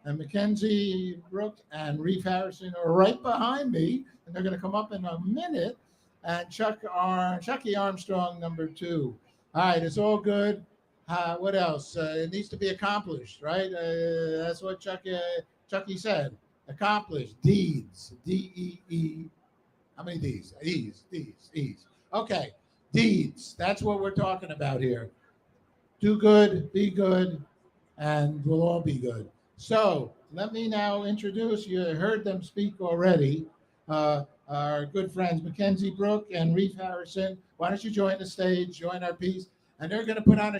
and Mackenzie Brooks and Reeve Harrison are right behind me, and they're going to come up in a minute. And Chucky Armstrong, number 2. All right, it's all good. What else? It needs to be accomplished, right? That's what Chucky said. Accomplished. Deeds. D-E-E. How many D's? E's. Okay, deeds. That's what we're talking about here. Do good, be good, and we'll all be good. So let me now introduce, you heard them speak already, our good friends Mackenzie Brooke and Reeve Harrison. Why don't you join the stage, join our piece, and they're going to put on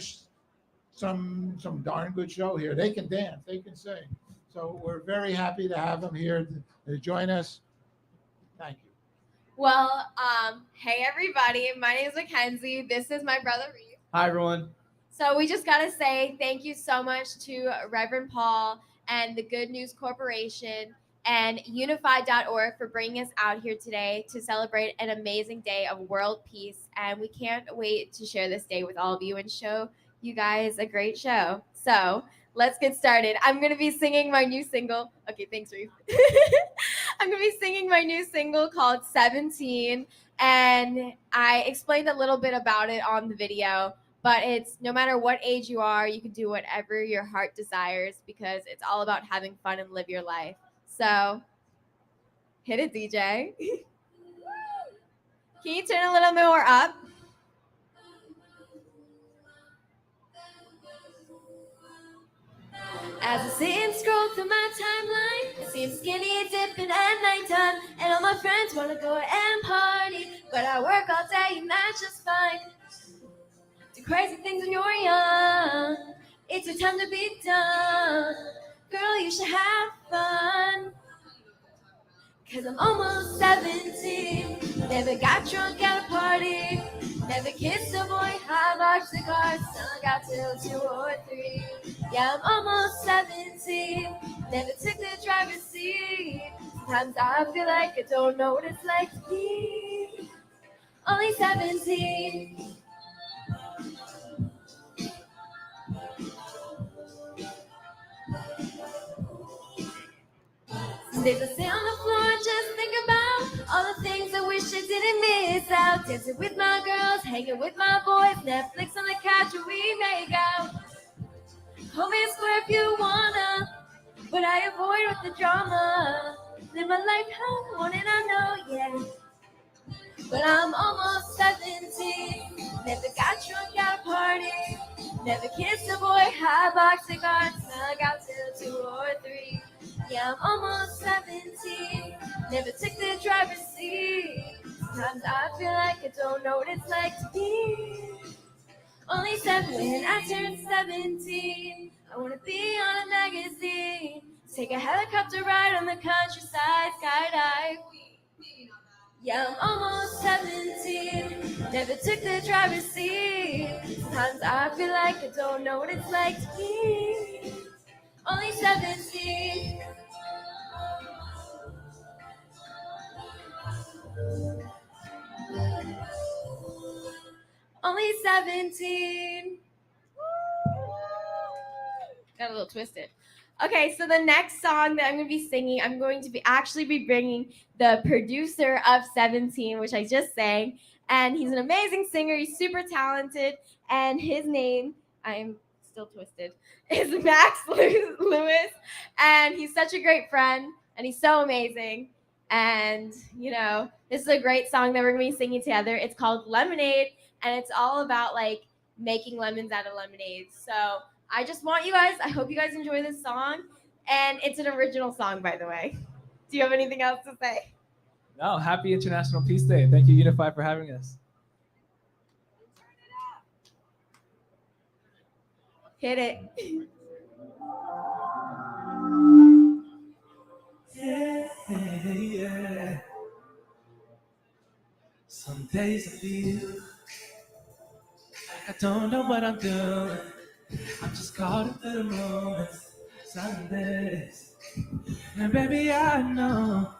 some darn good show here. They can dance, they can sing. So we're very happy to have them here to join us. Thank you. Well, hey everybody, my name is Mackenzie. This is my brother Reeve. Hi everyone. So we just got to say thank you so much to Reverend Paul and the Good News Corporation and Unified.org for bringing us out here today to celebrate an amazing day of world peace. And we can't wait to share this day with all of you and show you guys a great show. So let's get started. I'm going to be singing my new single. Okay, thanks, Reeve. I'm going to be singing my new single called 17. And I explained a little bit about it on the video. But it's no matter what age you are, you can do whatever your heart desires because it's all about having fun and live your life. So, hit it, DJ. Can you turn a little bit more up? As I sit and scroll through my timeline, I see him skinny dipping at nighttime, and all my friends want to go and party, but I work all day and that's just fine. Do crazy things when you're young. It's your time to be done. Girl, you should have fun. Cause I'm almost 17. Never got drunk at a party. Never kissed a boy, high box cigars. Sung out till 2 or 3. Yeah, I'm almost 17. Never took the driver's seat. Sometimes I feel like I don't know what it's like to be only 17. Some days I sit on the floor and just think about all the things I wish I didn't miss out. Dancing with my girls, hanging with my boys, Netflix on the couch where we make out. Hold me a square if you wanna, but I avoid with the drama. Live my life how I want it, I know, yeah. But I'm almost 17. Never got drunk at a party. Never kissed a boy, high box cigars, snuck out till 2 or 3. Yeah, I'm almost 17. Never took the driver's seat. Sometimes I feel like I don't know what it's like to be only 7. When I turn 17, I want to be on a magazine. Take a helicopter ride on the countryside, skydive. Yeah, I'm almost 17. Never took the driver's seat. Sometimes I feel like I don't know what it's like to be only 17. Only 17. Got a little twisted. Okay, so the next song that I'm going to be singing, I'm going to be bringing the producer of 17, which I just sang, and he's an amazing singer. He's super talented, and his name, I am still twisted, is Max Lewis, and he's such a great friend, and he's so amazing. And, you know, this is a great song that we're going to be singing together. It's called Lemonade, and it's all about, like, making lemons out of lemonade. So I just want you guys, I hope you guys enjoy this song. And it's an original song, by the way. Do you have anything else to say? No, happy International Peace Day. Thank you, Unify, for having us. Hit it. Yeah. Some days I feel like I don't know what I'm doing. I'm just caught up in the moments. Some days, and baby, I know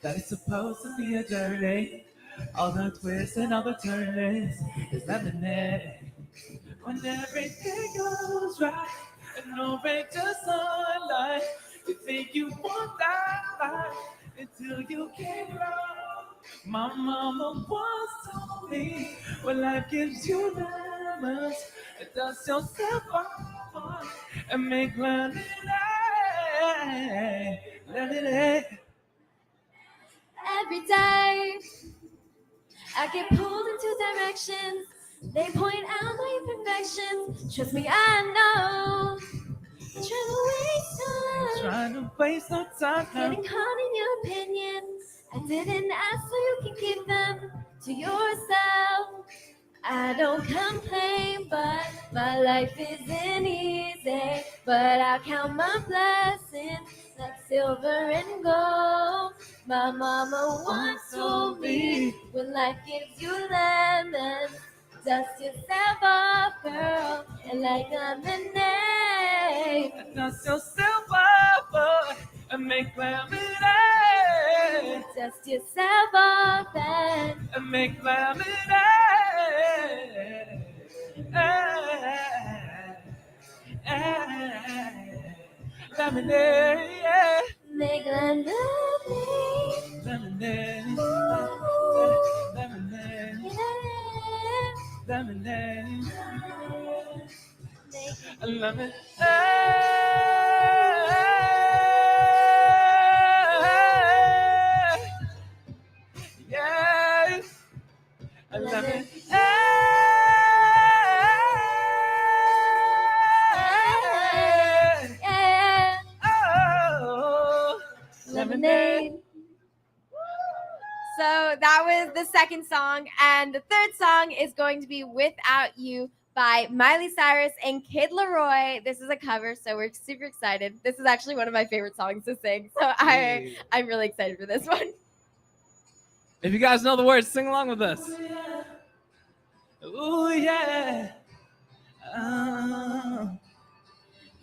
that it's supposed to be a journey. All the twists and all the turnings is lemonade. When everything goes right and no rain to sunlight, you think you want that life until you can't grow. My mama once told me when life gives you lemons, dust yourself off and make lemonade. Lemonade. Every day I get pulled into directions. They point out my imperfections. Trust me, I know. Trying to waste no time now. Getting caught in your opinions. I didn't ask so you can keep them to yourself. I don't complain, but my life isn't easy. But I count my blessings like silver and gold. My mama once told me when life gives you lemons, dust yourself off, girl, and like lemonade. Dust yourself off and make lemonade. Dust yourself off and make lemonade. Lemonade. Make lemonade. Lemonade. Lemonade. Lemonade. Lemonade. Yeah. Lemonade. Lemonade. So that was the second song, and the third song is going to be Without You by Miley Cyrus and Kid Laroi. This is a cover, so we're super excited. This is actually one of my favorite songs to sing, so I'm really excited for this one. If you guys know the words, sing along with us. Ooh, yeah.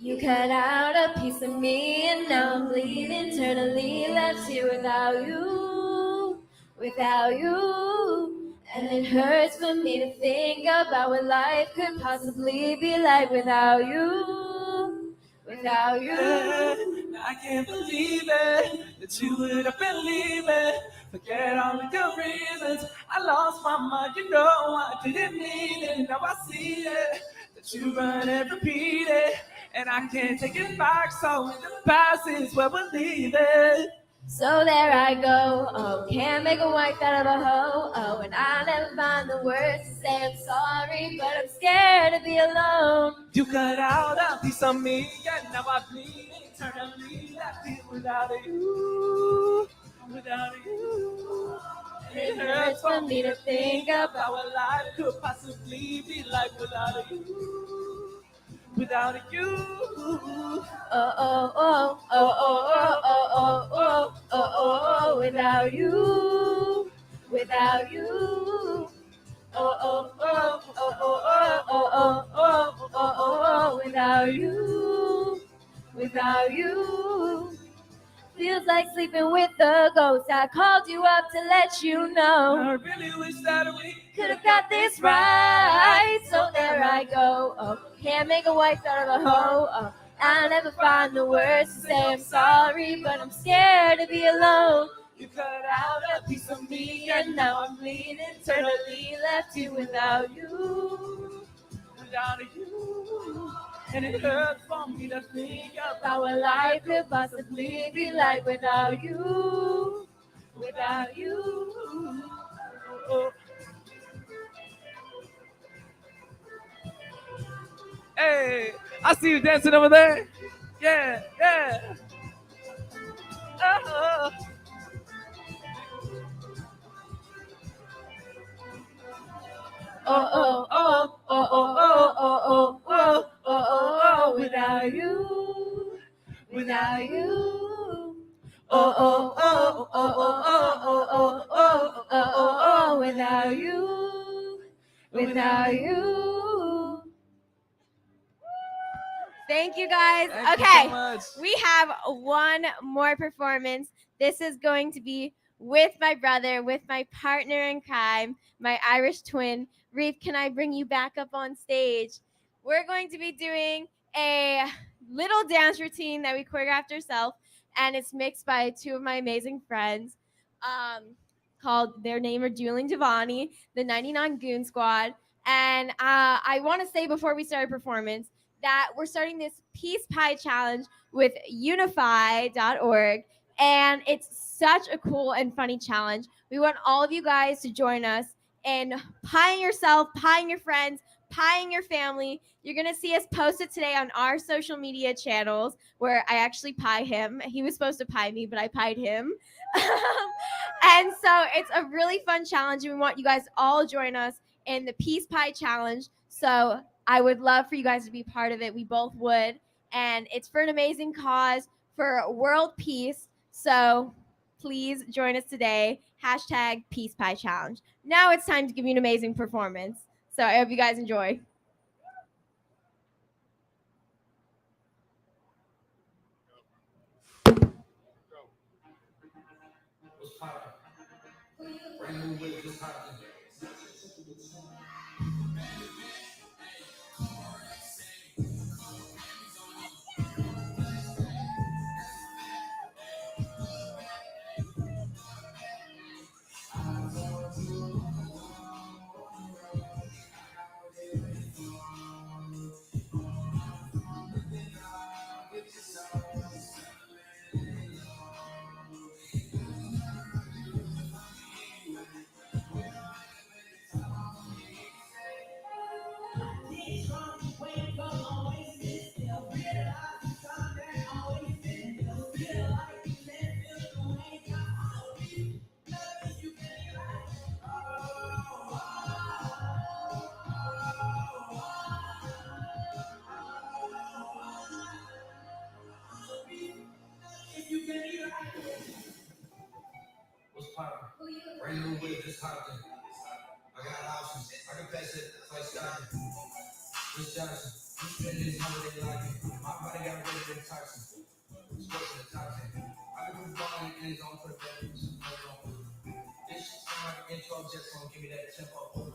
you cut out a piece of me, and now I'm bleeding internally, left here without you, without you. And it hurts for me to think about what life could possibly be like without you, without you. I can't believe it, that you would have been leaving. Forget all of your reasons. I lost my mind, you know I didn't mean it. Now I see it, that you run and repeat it. And I can't take it back, so in the past is where we're leaving. So there I go, oh, can't make a wife out of a hoe, oh, and I never find the words to say I'm sorry, but I'm scared to be alone. You cut out a piece of me, and now I bleed eternally, left here without you, without you. It hurts for me to think about what life could possibly be like without you, without you. Oh, oh, oh, oh, oh, oh, oh, oh, oh, oh, oh, without you, without you. Oh, oh, oh, oh, oh, oh, oh, oh, oh, oh, oh, without you, without you. Feels like sleeping with a ghost. I called you up to let you know. I really wish that we could have got this right. So there I go. Oh, can't make a wife out of a hoe. Oh, I never find the words to say I'm sorry, but I'm scared to be alone. You cut out a piece of me, And now I'm bleeding internally, left you without you, without you. And it hurts for me to think about what life could possibly be like without you, without you. Oh. Hey, I see you dancing over there. Yeah, yeah. Oh. Oh, oh, oh, oh, oh, oh, oh, oh, oh, oh, oh, without you, without you. Oh, oh, oh, oh, oh, oh, oh, oh, oh, oh, oh, without you, without you. Thank you guys. Thank you Okay, so much. we have one more performance. This is going to be with my brother, with my partner in crime, my Irish twin. Reef, can I bring you back up on stage? We're going to be doing a little dance routine that we choreographed ourselves, and it's mixed by two of my amazing friends. Called their name are Julie and Giovanni, the 99 Goon Squad. And I want to say before we start our performance that we're starting this Peace Pie Challenge with unify.org. And it's such a cool and funny challenge. We want all of you guys to join us in pieing yourself, pieing your friends, pieing your family. You're going to see us post it today on our social media channels where I actually pie him. He was supposed to pie me, but I pied him. And so it's a really fun challenge, and we want you guys all join us in the Peace Pie Challenge. So I would love for you guys to be part of it. We both would. And it's for an amazing cause, for world peace. So please join us today. Hashtag Peace Pie Challenge. Now it's time to give you an amazing performance. So I hope you guys enjoy. What's poppin'? Brand new whip, just hopped in. I got options. I can pass it like Stockton. Miss Johnson, you spend this money they like it. My body got rid of the toxins. Straight to the top 10. I can put ball in his own, put that in some money on. This shit sound like an intro, just gonna give me that tempo.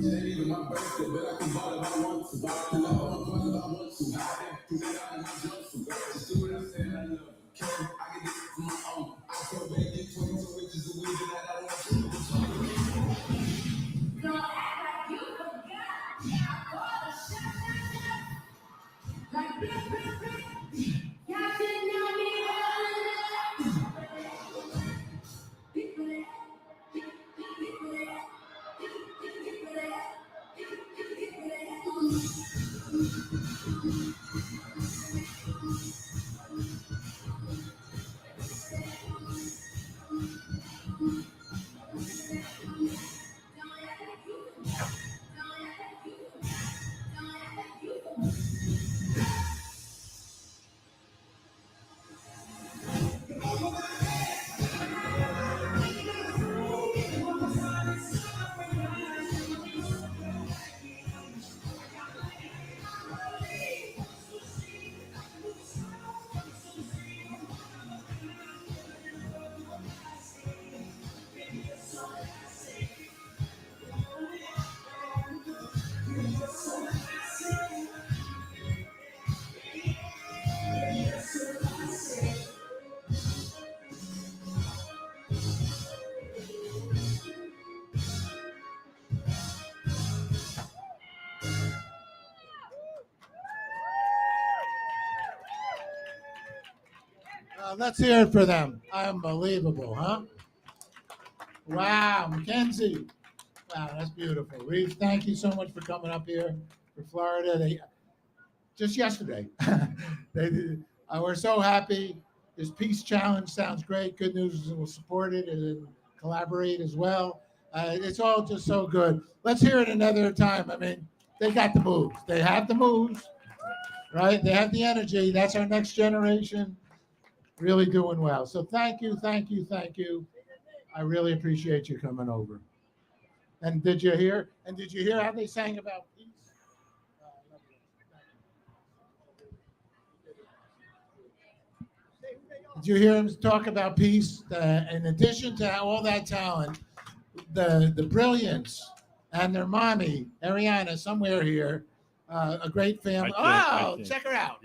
Today is my birthday, but I can ball if I want to. And I hold on if I want to. I can put it out in my jumpsuit. Just do what I said, I love you. I can get it from my own. I feel baby 22 inches of weed and I want to. Don't act like you forgot. I call a shot. Like this. Y'all should know me well. Let's hear it for them. Unbelievable, huh? Wow, Mackenzie. Wow, that's beautiful. Reeve, thank you so much for coming up here for Florida. Just yesterday, we're so happy. This Peace Challenge sounds great. Good News is we'll support it and collaborate as well. It's all just so good. Let's hear it another time. I mean, they got the moves. They have the moves, right? They have the energy. That's our next generation. Really doing well. So thank you. I really appreciate you coming over. And did you hear how they sang about peace? Did you hear him talk about peace? In addition to all that talent, the brilliance, and their mommy, Ariana, somewhere here, a great family. Oh, check her out.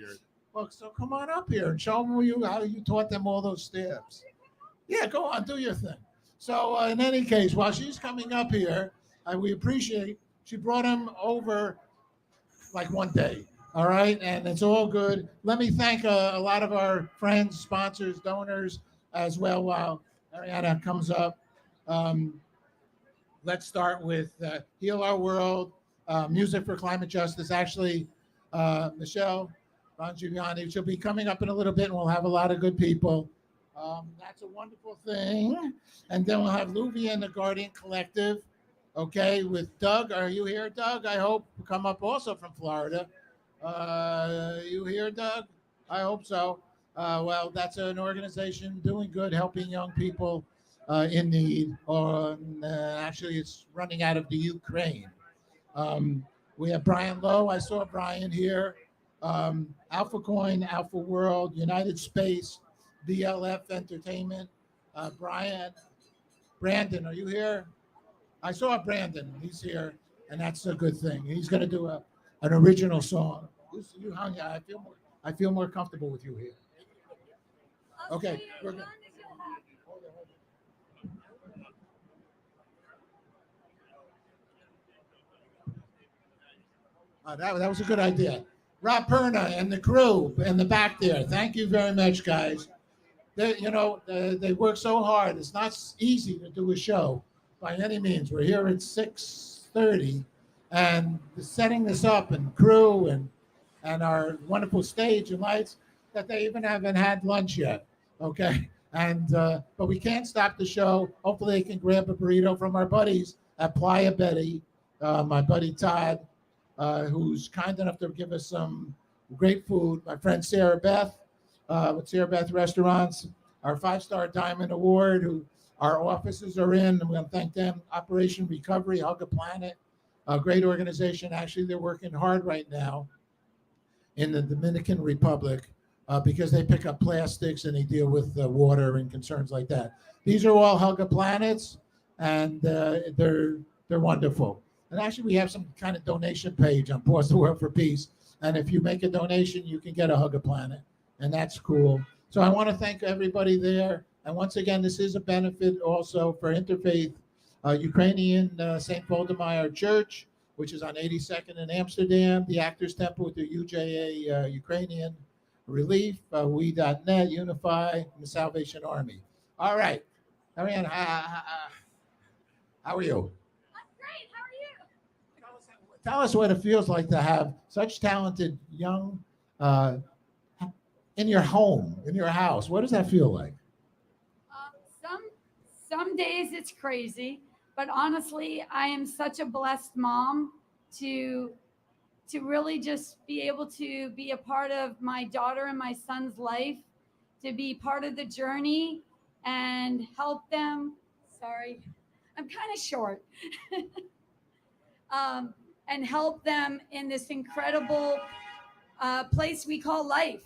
Well, so come on up here and show them how you taught them all those steps. Yeah, go on, do your thing. So in any case, while she's coming up here, we appreciate, she brought him over like one day. All right, and it's all good. Let me thank a lot of our friends, sponsors, donors as well while Ariana comes up. Let's start with Heal Our World, Music for Climate Justice. Actually, Michele Bongiovanni, she'll be coming up in a little bit, and we'll have a lot of good people. That's a wonderful thing. And then we'll have Luvien, the Guardian Collective, okay, with Doug. Are you here, Doug? I hope. Come up also from Florida. You here, Doug? I hope so. Well, that's an organization doing good, helping young people in need. Actually, it's running out of the Ukraine. We have Brian Lowe. I saw Brian here. Alpha Coin, Alpha World, United Space, BLF Entertainment. Brandon, are you here? I saw Brandon. He's here, and that's a good thing. He's going to do an original song. You hung out. I feel more comfortable with you here. Okay. We're good. That was a good idea. Rob Perna and the crew in the back there. Thank you very much, guys. They work so hard. It's not easy to do a show by any means. We're here at 6:30, and setting this up, and crew and our wonderful stage and lights, that they even haven't had lunch yet. Okay, but we can't stop the show. Hopefully, they can grab a burrito from our buddies at Playa Betty. My buddy Todd, who's kind enough to give us some great food. My friend Sarah Beth with Sarah Beth Restaurants, our 5-star Diamond Award, who our offices are in, and we want to thank them. Operation Recovery, Hug a Planet, a great organization. Actually, they're working hard right now in the Dominican Republic because they pick up plastics and they deal with water and concerns like that. These are all Hug a Planets, and they're wonderful. And actually, we have some kind of donation page on Pause the World for Peace. And if you make a donation, you can get a Hug a Planet. And that's cool. So I want to thank everybody there. And once again, this is a benefit also for Interfaith Ukrainian St. Voldemar Church, which is on 82nd in Amsterdam, the Actors Temple with the UJA Ukrainian Relief, We.net, Unify, and the Salvation Army. All right. Ariane, how are you? Tell us what it feels like to have such talented young in your home, in your house. What does that feel like? Some days it's crazy, but honestly, I am such a blessed mom to really just be able to be a part of my daughter and my son's life, to be part of the journey and help them. Sorry, I'm kind of short. And help them in this incredible place we call life.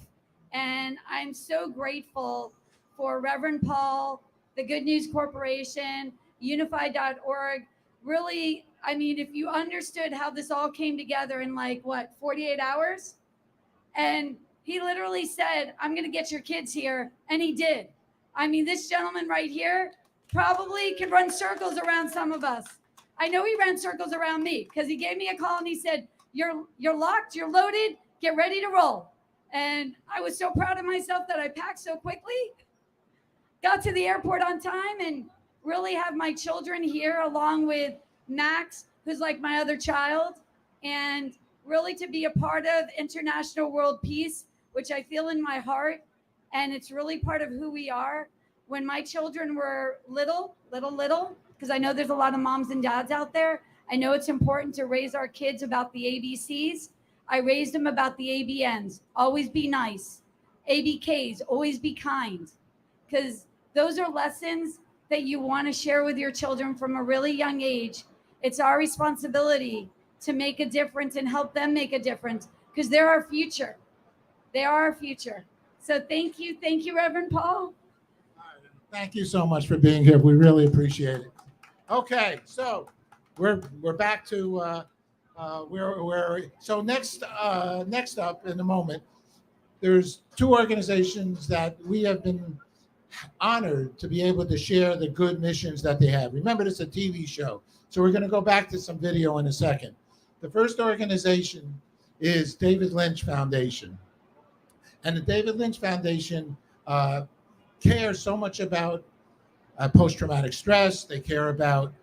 And I'm so grateful for Reverend Paul, the Good News Corporation, Unify.org. Really, I mean, if you understood how this all came together in 48 hours? And he literally said, I'm going to get your kids here. And he did. I mean, this gentleman right here probably could run circles around some of us. I know he ran circles around me because he gave me a call and he said, you're locked, you're loaded, get ready to roll. And I was so proud of myself that I packed so quickly, got to the airport on time, and really have my children here along with Max, who's like my other child, and really to be a part of international world peace, which I feel in my heart. And it's really part of who we are. When my children were little, because I know there's a lot of moms and dads out there, I know it's important to raise our kids about the ABCs. I raised them about the ABNs. Always be nice. ABKs, always be kind. Because those are lessons that you want to share with your children from a really young age. It's our responsibility to make a difference and help them make a difference, because they're our future. They are our future. So thank you, Reverend Paul. Thank you so much for being here. We really appreciate it. Okay, so we're back to so next up in a moment, there's two organizations that we have been honored to be able to share the good missions that they have. Remember, this is a TV show, so we're going to go back to some video in a second. The first organization is David Lynch Foundation. And the David Lynch Foundation cares so much about post-traumatic stress. They care about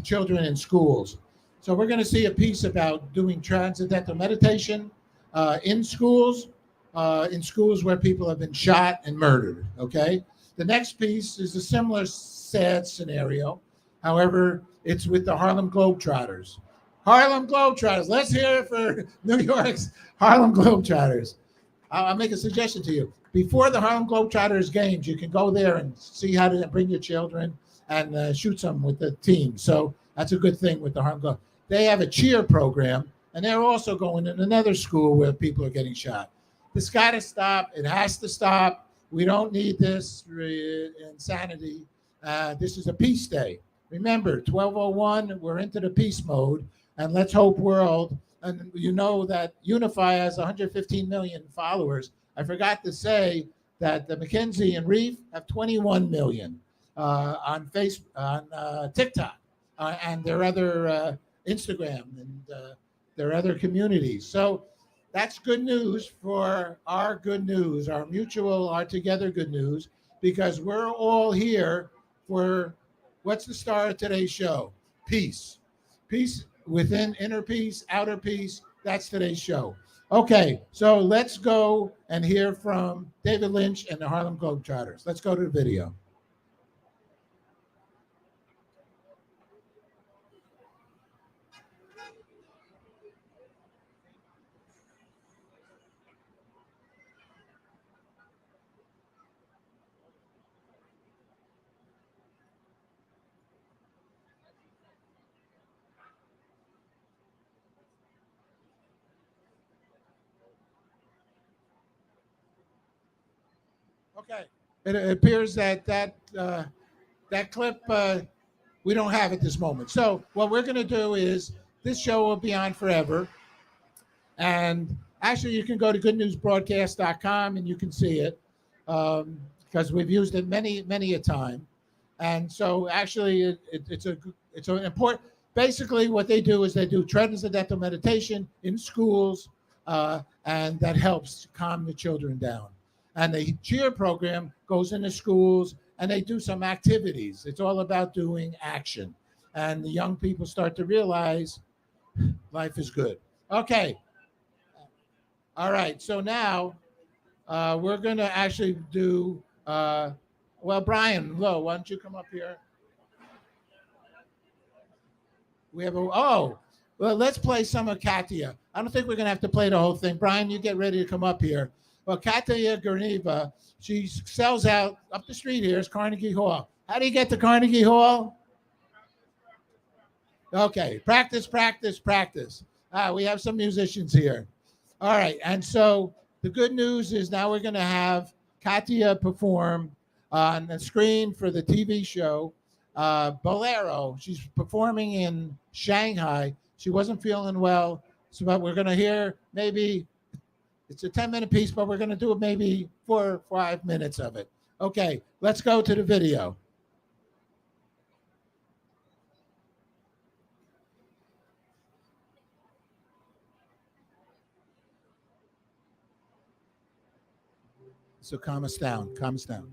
children in schools. So we're going to see a piece about doing transcendental meditation in schools where people have been shot and murdered, okay? The next piece is a similar sad scenario. However, it's with the Harlem Globetrotters. Harlem Globetrotters. Let's hear it for New York's Harlem Globetrotters. I'll make a suggestion to you. Before the Harlem Globetrotters games, you can go there and see how to bring your children and shoot some with the team. So that's a good thing with the Harlem Globetrotters. They have a cheer program, and they're also going in another school where people are getting shot. This got to stop. It has to stop. We don't need this insanity. This is a peace day. Remember, 1201, we're into the peace mode, and let's hope world. And you know that Unify has 115 million followers. I forgot to say that the McKinsey and Reef have 21 million on TikTok and their other Instagram and their other communities. So that's good news for our good news, our mutual, our together good news, because we're all here for what's the star of today's show? Peace. Peace within, inner peace, outer peace. That's today's show. Okay, so let's go and hear from David Lynch and the Harlem Globetrotters. Let's go to the video. Okay, it appears that clip we don't have at this moment. So what we're going to do is this show will be on forever, and actually you can go to goodnewsbroadcast.com and you can see it because we've used it many a time, and so actually it's an important. Basically, what they do is they do transcendental meditation in schools, and that helps calm the children down. And the cheer program goes into schools and they do some activities. It's all about doing action. And the young people start to realize life is good. Okay. All right. So now we're going to actually do, Brian Lowe, why don't you come up here? We have let's play some of Katia. I don't think we're going to have to play the whole thing. Brian, you get ready to come up here. Well, Katia Gurniva, she sells out up the street here is Carnegie Hall. How do you get to Carnegie Hall? Okay, practice. We have some musicians here. All right, and so the good news is now we're going to have Katia perform on the screen for the TV show Bolero. She's performing in Shanghai. She wasn't feeling well, so but we're going to hear maybe. It's a 10-minute piece, but we're going to do maybe 4 or 5 minutes of it. Okay, let's go to the video. So calm us down. Calm us down.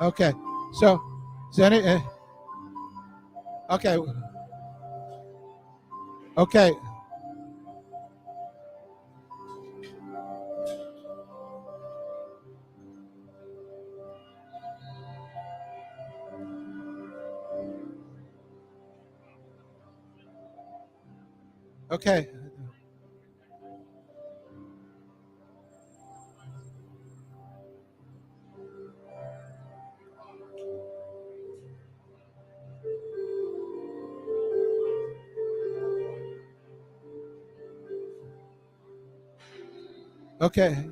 Okay. So, is any? Okay. Okay. Okay. Okay.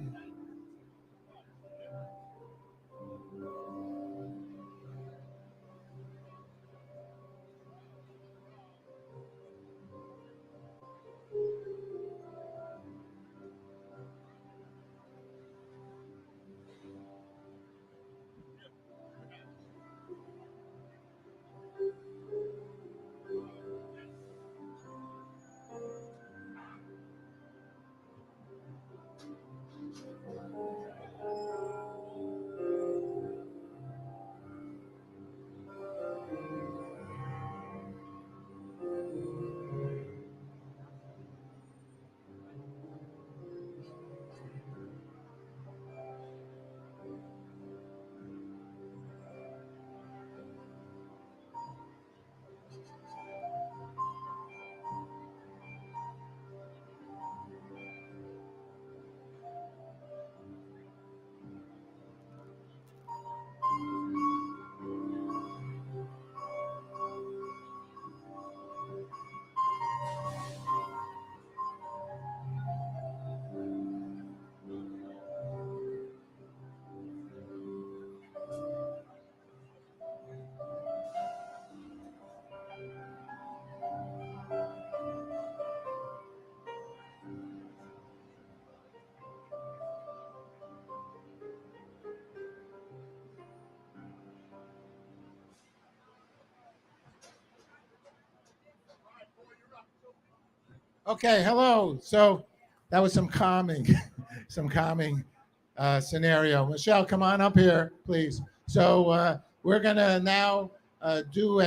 Okay, hello. So that was some calming, some calming scenario. Michele, come on up here, please. So we're gonna now do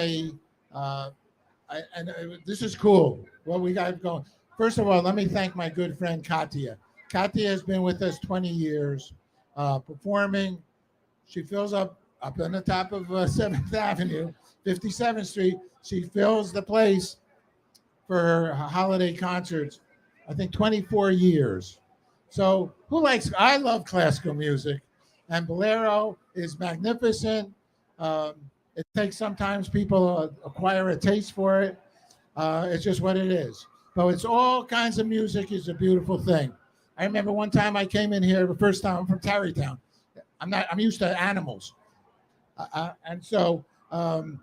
this is cool. What we got going. First of all, let me thank my good friend Katia. Katia has been with us 20 years, performing. She fills up on the top of 7th Avenue, 57th Street. She fills the place for her holiday concerts, I think 24 years. So I love classical music, and Bolero is magnificent. It takes sometimes people acquire a taste for it. It's just what it is. But it's all kinds of music is a beautiful thing. I remember one time I came in here the first time, I'm from Tarrytown. I'm used to animals. And so, and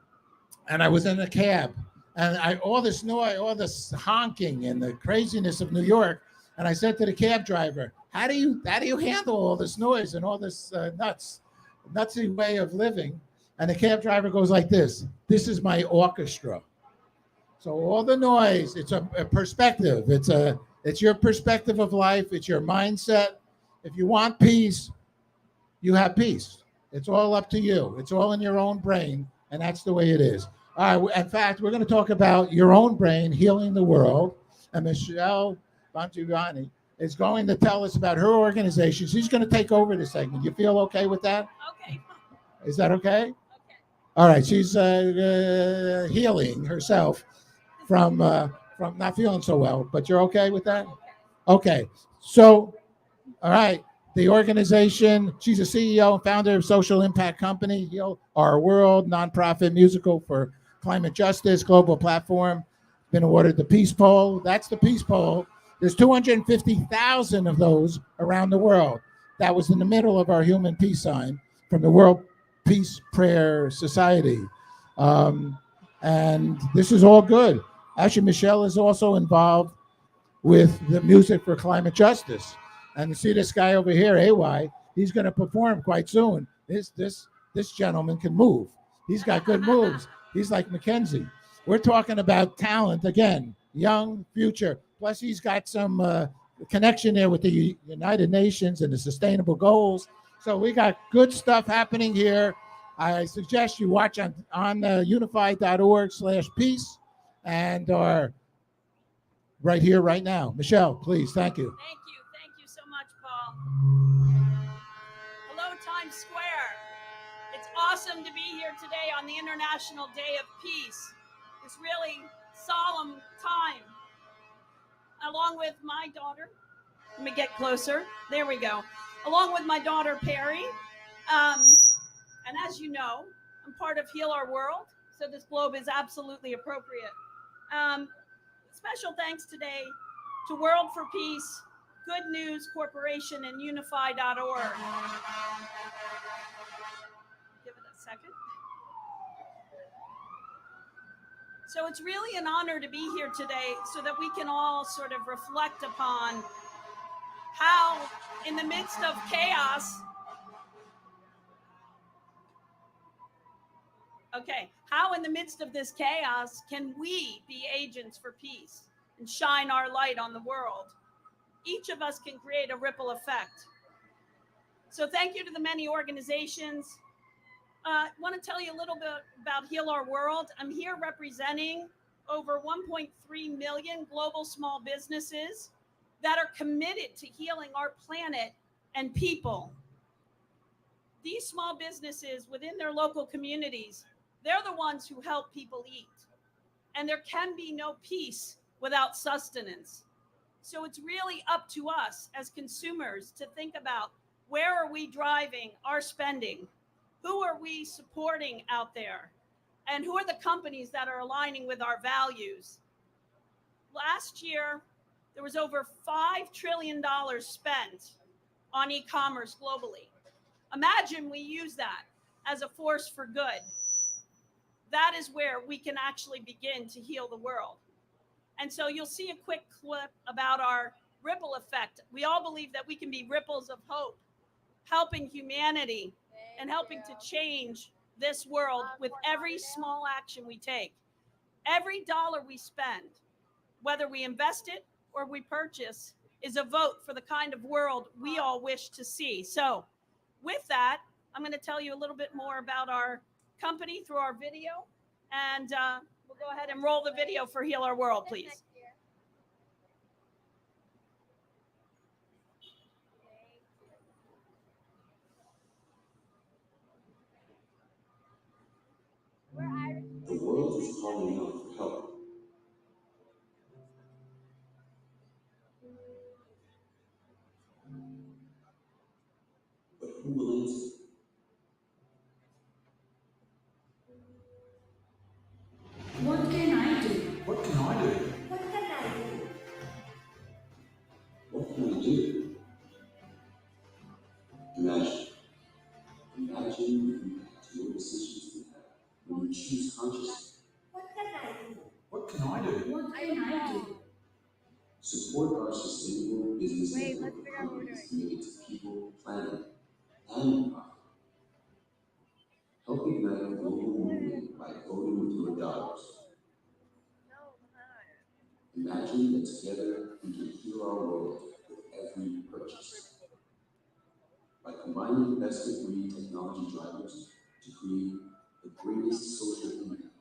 I was in a cab, and all this noise, all this honking and the craziness of New York. And I said to the cab driver, how do you handle all this noise and all this nutsy way of living? And the cab driver goes like this is my orchestra. So all the noise, it's a perspective. It's your perspective of life. It's your mindset. If you want peace, you have peace. It's all up to you. It's all in your own brain, and that's the way it is. All right. In fact, we're going to talk about your own brain healing the world, and Michele Bongiovanni is going to tell us about her organization. She's going to take over the segment. You feel okay with that? Okay. Is that okay? Okay. All right. She's healing herself from not feeling so well, but you're okay with that? Okay. So, all right. The organization, she's a CEO and founder of social impact company, Heal Our World, nonprofit musical for climate justice, global platform, been awarded the Peace Pole. That's the Peace Pole. There's 250,000 of those around the world. That was in the middle of our human peace sign from the World Peace Prayer Society. And this is all good. Actually, Michele is also involved with the Music for Climate Justice. And you see this guy over here, AY, he's going to perform quite soon. This gentleman can move. He's got good moves. He's like Mackenzie. We're talking about talent again, young, future. Plus, he's got some connection there with the United Nations and the Sustainable Goals. So we got good stuff happening here. I suggest you watch on unified.org/peace and are right here, right now. Michele, please. Thank you. Thank you so much, Paul. Hello, Times Square. It's awesome to be here today on the International Day of Peace. This really solemn time. Along with my daughter, let me get closer. There we go. Along with my daughter, Perry. And as you know, I'm part of Heal Our World, so this globe is absolutely appropriate. Special thanks today to World for Peace, Good News Corporation, and Unify.org. Give it a second. So it's really an honor to be here today so that we can all sort of reflect upon how, in the midst of chaos, how in the midst of this chaos can we be agents for peace and shine our light on the world? Each of us can create a ripple effect. So thank you to the many organizations. I want to tell you a little bit about Heal Our World. I'm here representing over 1.3 million global small businesses that are committed to healing our planet and people. These small businesses within their local communities, they're the ones who help people eat. And there can be no peace without sustenance. So it's really up to us as consumers to think about, where are we driving our spending? Who are we supporting out there? And who are the companies that are aligning with our values? Last year, there was over $5 trillion spent on e-commerce globally. Imagine we use that as a force for good. That is where we can actually begin to heal the world. And so you'll see a quick clip about our ripple effect. We all believe that we can be ripples of hope, helping humanity and helping to change this world with every small action we take. Every dollar we spend, whether we invest it or we purchase, is a vote for the kind of world we all wish to see. So with that, I'm going to tell you a little bit more about our company through our video, and we'll go ahead and roll the video for Heal Our World, please. The world is calling out for help. But who will answer? What can I do? What can I do? What can I do? What can I do? Imagine Imagine the impact your decisions will have when you choose consciously. What can I do? What can I do? What can I do? Support our sustainable business network of companies committed to people, planet, and profit. Help ignite the global movement by voting with your dollars. Imagine that together we can heal our world with every purchase. By combining best-of-breed technology drivers to create the greatest social impact,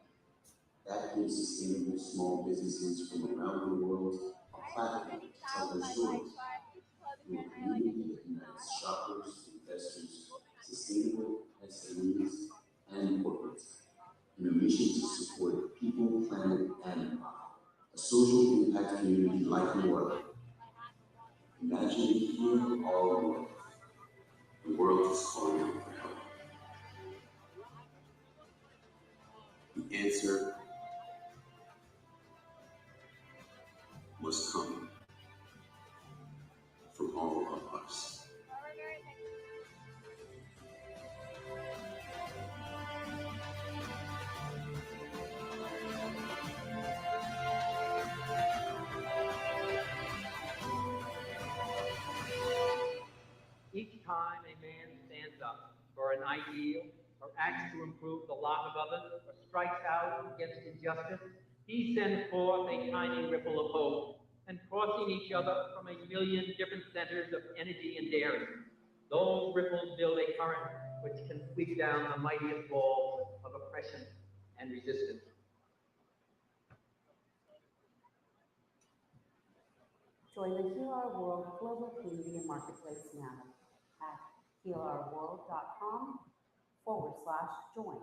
that gives sustainable small businesses from around the world a platform to tell their stories. Through a community that unites shoppers, investors, sustainable SMEs, and corporates in a mission to support people, planet, and profit. A social impact community like no other. Imagine healing all the world. The world is calling out for help. The answer must come from all of us. Each time a man stands up for an ideal or acts to improve the lot of others or strikes out against injustice, he sends forth a tiny ripple of hope and crossing each other from a million different centers of energy and daring. Those ripples build a current which can sweep down the mightiest walls of oppression and resistance. Join the Heal Our World Global Community and Marketplace now at healourworld.com/join.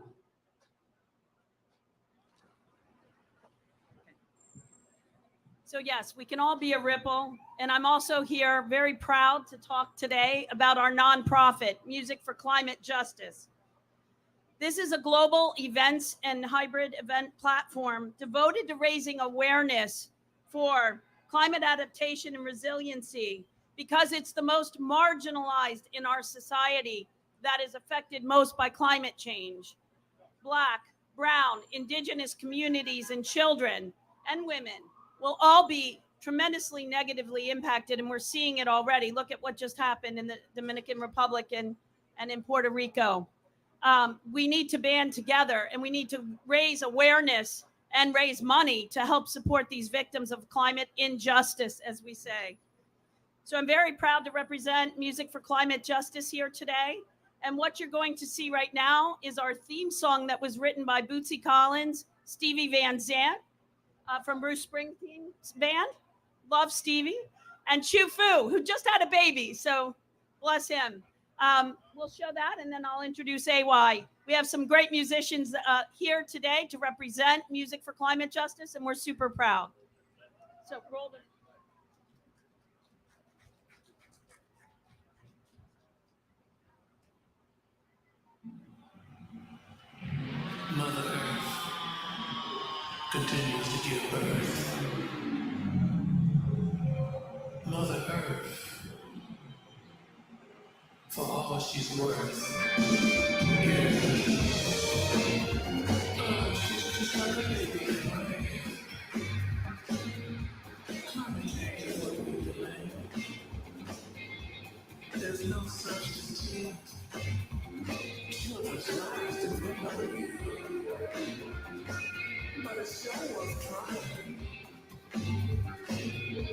So yes, we can all be a ripple. And I'm also here very proud to talk today about our nonprofit, Music for Climate Justice. This is a global events and hybrid event platform devoted to raising awareness for climate adaptation and resiliency because it's the most marginalized in our society that is affected most by climate change. Black, brown, indigenous communities and children and women will all be tremendously negatively impacted, and we're seeing it already. Look at what just happened in the Dominican Republic and in Puerto Rico. We need to band together, and we need to raise awareness and raise money to help support these victims of climate injustice, as we say. So I'm very proud to represent Music for Climate Justice here today. And what you're going to see right now is our theme song that was written by Bootsy Collins, Stevie Van Zandt, from Bruce Springsteen's band. Love Stevie. And Chu Fu, who just had a baby, so bless him. We'll show that, and then I'll introduce AY. We have some great musicians here today to represent Music for Climate Justice, and we're super proud. So roll the... Mother Earth continues to give birth. Mother Earth, for all she's worth. Yeah. She's just like a baby in my hand. Climate change is what we delay. There's no substitute. Children's lives to remember you. But it's so worth trying.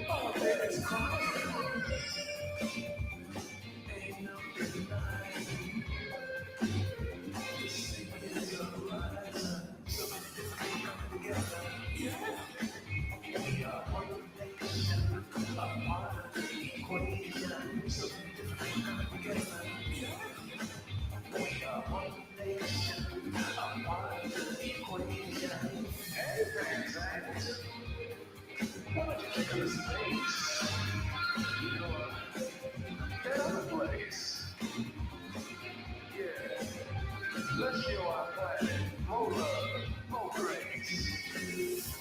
Oh, baby's crying. Ain't no denying. This thing is a horizon. So many different things coming together. Yeah. We are one nation, a part of the equation. So many different things coming together. Yeah. We are one nation, a part of the equation. Hey, Reverend. What would you think of this place? You know, that other place. Yeah. Let's show our planet more love, more grace.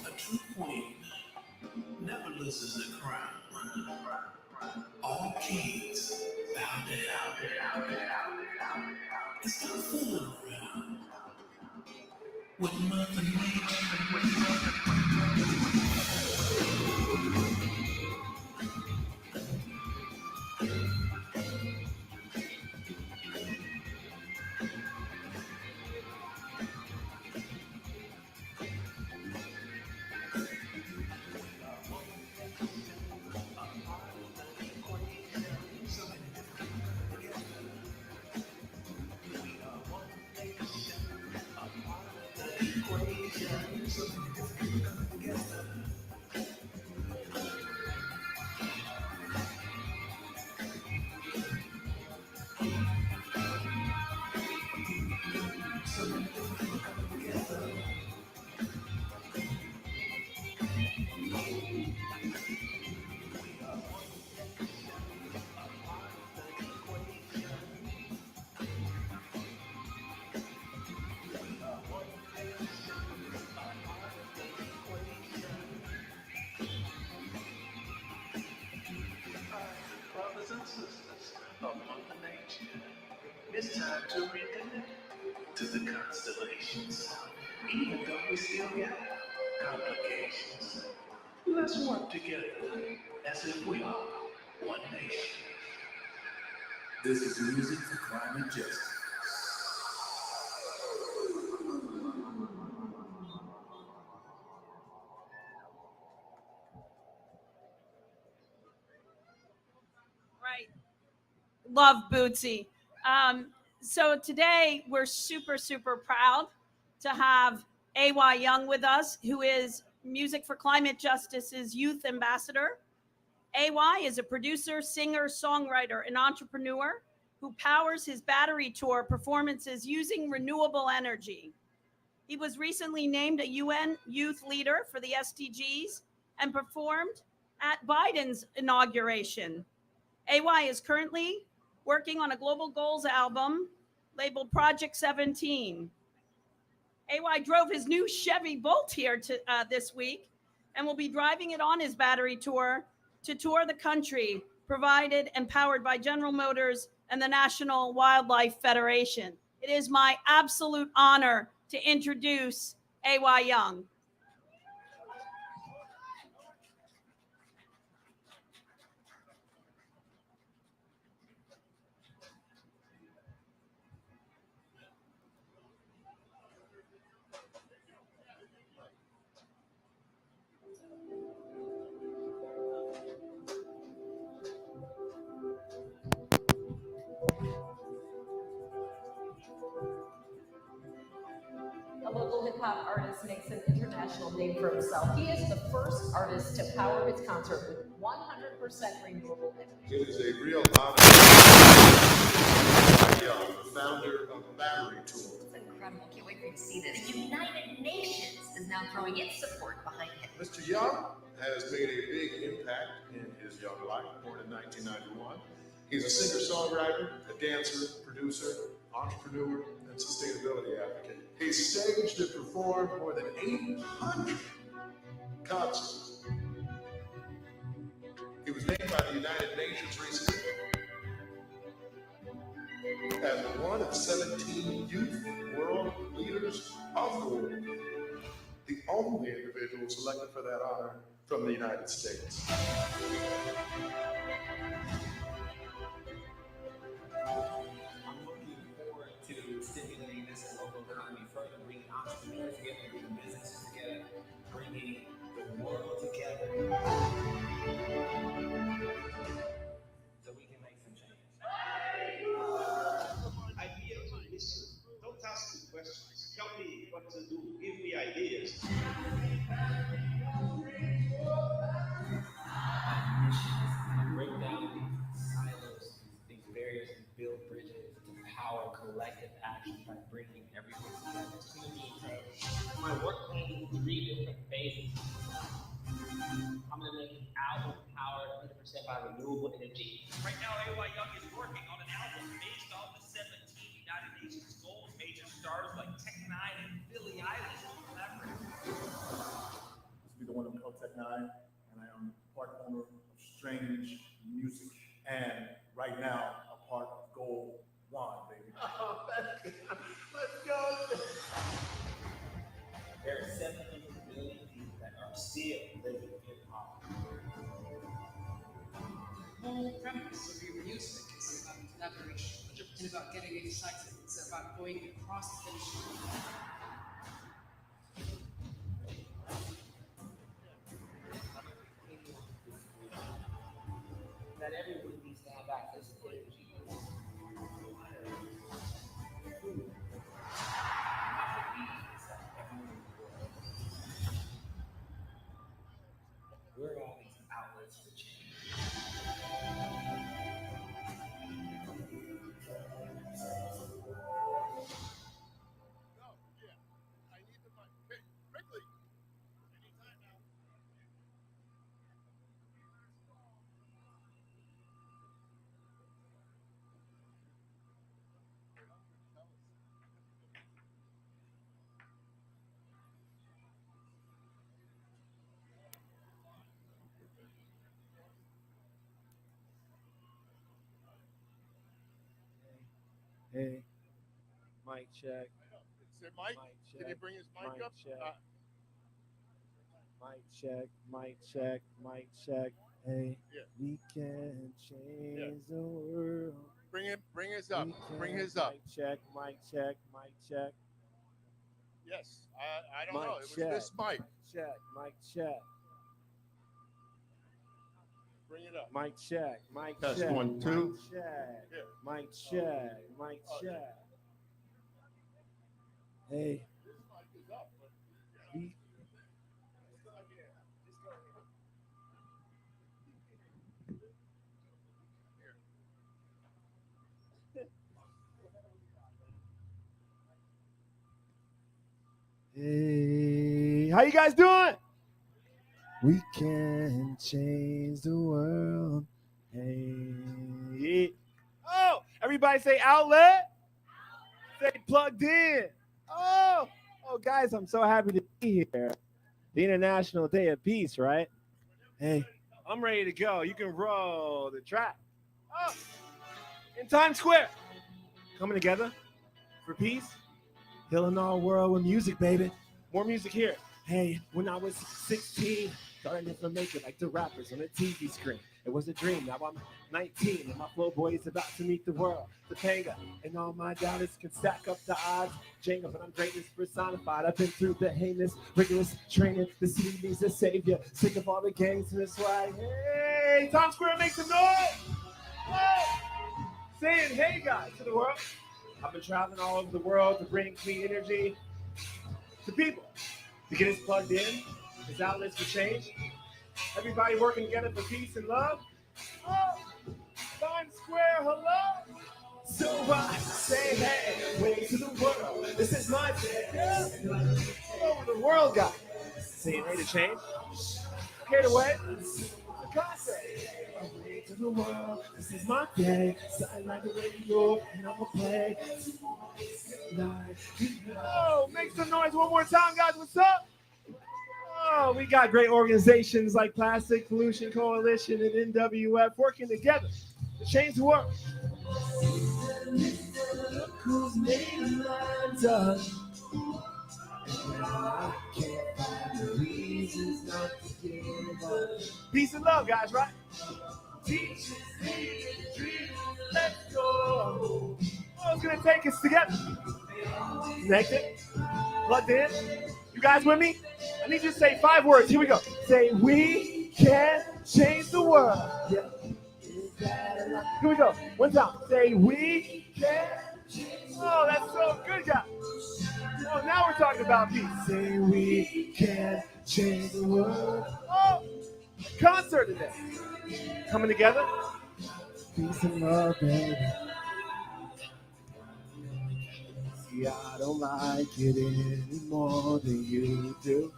A true queen never loses a crown. All kings bow down. Stop fooling around with Mother Nature. Brothers and sisters of Mother Nature, it's time to reconnect to the constellations. Even though we still got complications, let's work together as if we are one nation. This is music for climate justice. Right. Love Bootsy. So today we're super, super proud to have A.Y. Young with us, who is Music for Climate Justice's youth ambassador. A.Y. is a producer, singer, songwriter, and entrepreneur who powers his battery tour performances using renewable energy. He was recently named a UN youth leader for the SDGs and performed at Biden's inauguration. A.Y. is currently working on a Global Goals album labeled Project 17. A.Y. drove his new Chevy Bolt here this week and will be driving it on his battery tour to tour the country, provided and powered by General Motors and the National Wildlife Federation. It is my absolute honor to introduce A.Y. Young. A local hip-hop artist makes an international name for himself. He is the first artist to power his concert with 100% renewable energy. It is a real honor. Young, the founder of Battery Tour. It's incredible. Can't wait for you to see this. The United Nations is now throwing its support behind him. Mr. Young has made a big impact in his young life, born in 1991. He's a singer-songwriter, a dancer, producer, entrepreneur, and sustainability advocate. He staged and performed more than 800 concerts. He was named by the United Nations recently as one of 17 youth world leaders of the world. The only individual selected for that honor from the United States. I'm looking forward to stimulating this local economy further, bringing entrepreneurs together, bringing businesses together, bringing the world together, so we can make some change. Ideas to listen. Don't ask me questions. Tell me what to do. Give me ideas. My mission is to break down these silos, these barriers, and build bridges to power collective action by bringing everyone together. It's going to be incredible. My work plan is 3 different phases. I'm going to make an album powered 100% by renewable energy. Right now, A.Y. Young is working on an album based on the 17 United Nations goals. Major stars like Tech9 and Billie Eilish will collaborate. This will be the one of called Tech9, and I am part owner of Strange Music, and right now a part of Gold One, baby. Oh, Let's go. There are 700 million people that are still living in poverty. The whole premise of your music is about collaboration and about getting excited. It's about going across the finish line. That everyone needs to have access to energy. We're all these outlets for change. Hey, mic check. Say, Mike, can you bring his mic up? Mic check, mic check, mic check. Hey, we can change the world. Bring his up. Bring his up. Mic check, mic check, mic check. Yes, I don't Mic know. It was check, this mic. Check, mic check. Bring it up. Mic check, mic Test check. 1, 2. Mic check, Here. mic check, mic check. Hey, This mic is up. we Hey, how you guys doing? We can change the world. Hey. Oh, everybody say outlet. Say plugged in. Oh, guys, I'm so happy to be here. The International Day of Peace, right? Hey, I'm ready to go. You can roll the track. Oh, in Times Square. Coming together for peace. Healing our world with music, baby. More music here. Hey, when I was 16, starting to make it like the rappers on the TV screen. It was a dream. Now I'm 19, and my flow boy is about to meet the world. The panga, and all my doubters can stack up the odds. Jenga, but I'm greatness personified. I've been through the heinous, rigorous training. The city needs a savior. Sick of all the gangs and the swag. Hey, Times Square, make some noise! Whoa! Saying hey, guys, to the world. I've been traveling all over the world to bring clean energy to people, to get us plugged in, as outlets for change. Everybody working together for peace and love. Oh, Times Square, hello. So I say hey, way to the world. This is my day. All over the world, guys. Saying hey to change. Here to way. The concept. Way to the world. This is my day. Something like the radio, and I'ma play. Oh, make some noise one more time, guys. What's up? Oh, we got great organizations like Plastic Pollution Coalition and NWF working together to change the world. Look who's made a mind up. I can't find the reasons not to give up. Peace and love, guys, right? Teachers need a dream. Let's go. Oh, it's gonna take us together. Connected, plugged in. You guys with me? I need you to say 5 words. Here we go. Say, we can change the world. Yeah. Here we go. One time. Say, we can. Oh, that's so good, guys. Oh, now we're talking about peace. Say, we can change the world. Oh, concert today. Coming together. Peace and love, baby. See, I don't like it any more than you do.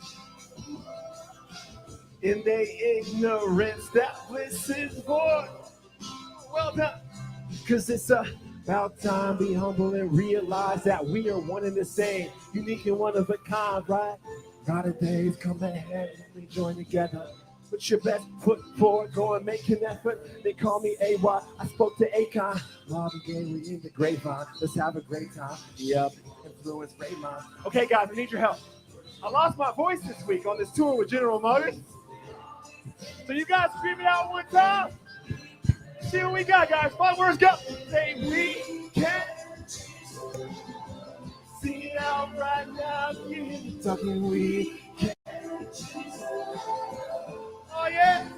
In their ignorance, that bliss is born. Well done. Cause it's about time be humble and realize that we are one and the same. Unique and one of a kind, right? Brighter days come ahead and we join together. Put your best foot forward, go and make an effort. They call me AY. I spoke to Akon. Marvin Gaye, we in the grapevine. Let's have a great time. Yep, influence Raymond. Okay, guys, I need your help. I lost my voice this week on this tour with General Motors. So you guys scream it out one time. See what we got, guys. 5 words, go. Say we can. Sing it out right now. You talking we can. Oh yeah.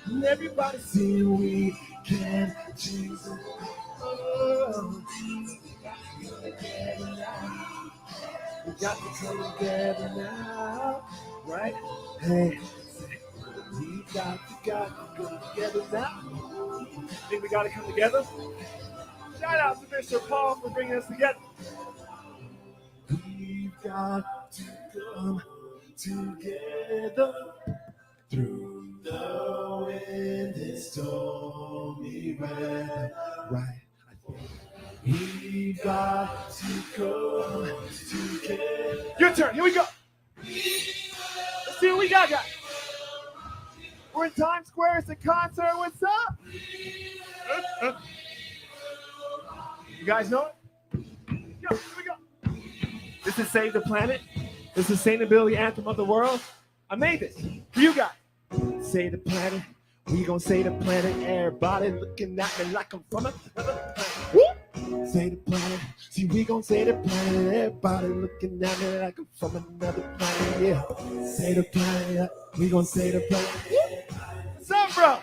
And everybody sing we can. Jesus. Oh. We got to come together now. Right? Hey. We got to come together now. Think we got to come together? Shout out to Mr. Paul for bringing us together. We've got to come together through the wind and stormy weather. Right. We've got to come together. Your turn. Here we go. Let's see what we got, guys. We're in Times Square. It's a concert. What's up? You guys know it? Yo, here we go. This is Save the Planet. The sustainability anthem of the world. I made this for you guys. Save the planet. We gon' save the planet. Everybody looking at me like I'm from another planet. Woo! Save the planet. See, we gon' save the planet. Everybody looking at me like I'm from another planet. Yeah. Save the planet. We gon' save the planet. Woo! What's up, bro?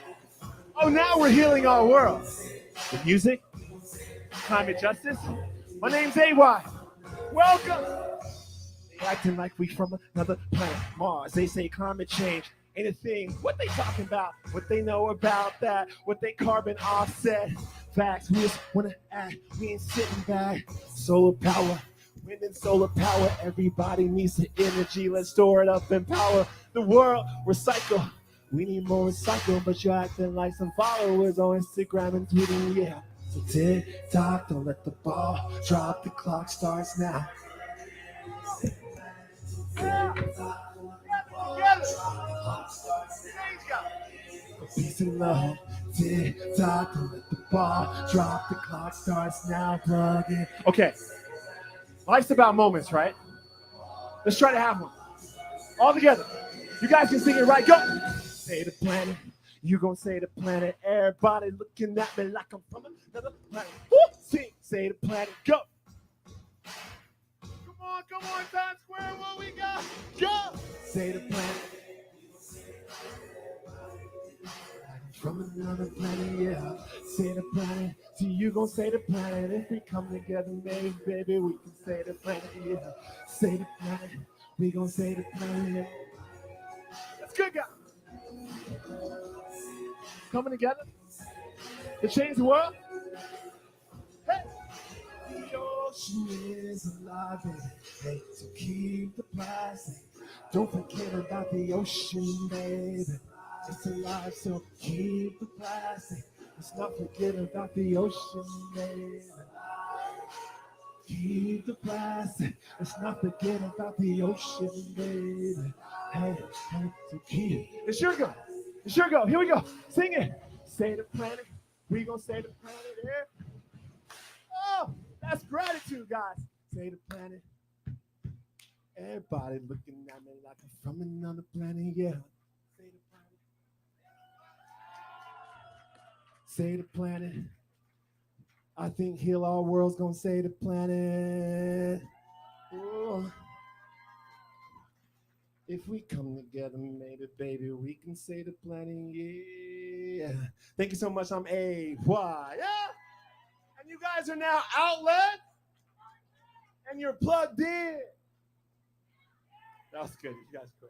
Oh, now we're healing our world. With music, climate justice. My name's AY. Welcome. They acting like we from another planet, Mars. They say climate change ain't a thing. What they talking about? What they know about that? What they carbon offset? Facts, we just wanna act. We ain't sitting back. Solar power, wind and solar power. Everybody needs the energy. Let's store it up and power the world. Recycle. We need more recycle, but you're acting like some followers on Instagram and tweeting, yeah. So tick tock, don't let the ball drop. The clock starts now. Peace and love. Tick tock, don't let the ball drop. The clock starts now. Plug in. Okay. Life's about moments, right? Let's try to have one. All together. You guys can sing it right. Go. Save the planet. You gon' save the planet. Everybody looking at me like I'm from another planet. Woo! Sing, save the planet. Go. Come on, Times Square. What we got? Go. Save the planet. From another planet, yeah. Save the planet. See, you gon' save the planet. If we come together, maybe, baby, we can save the planet, yeah. Save the planet. We gon' save the planet, yeah. That's good, guys. Coming together to change the world. Hey. The ocean is alive, baby. Hey, so keep the plastic. Don't forget about the ocean, baby. It's alive, so keep the plastic. Let's not forget about the ocean, baby. Keep the plastic. Let's not forget about the ocean, baby. Hey, so keep. It's your go. It's your go. Here we go. Sing it. Save the planet. We gonna save the planet here. Oh, that's gratitude, guys. Save the planet. Everybody looking at me like I'm from another planet, yeah. Save the planet. Save the planet. I think Heal Our World's gonna save the planet. Ooh. If we come together, maybe, baby, we can save the planet, yeah. Thank you so much. I'm AY, yeah. And you guys are now Outlet, and you're plugged in. That was good. You guys are good.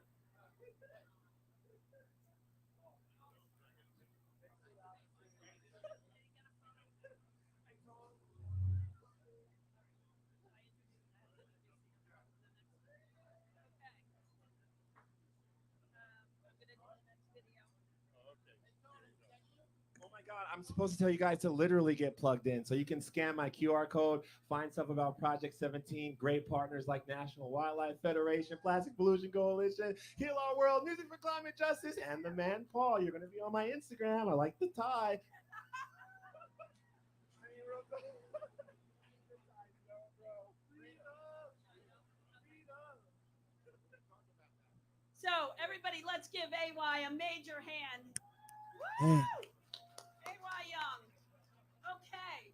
Oh my God, I'm supposed to tell you guys to literally get plugged in. So you can scan my QR code, find stuff about Project 17, great partners like National Wildlife Federation, Plastic Pollution Coalition, Heal Our World, Music for Climate Justice, and the man Paul. You're going to be on my Instagram. I like the tie. So everybody, let's give AY a major hand. Woo! AY Young. Okay.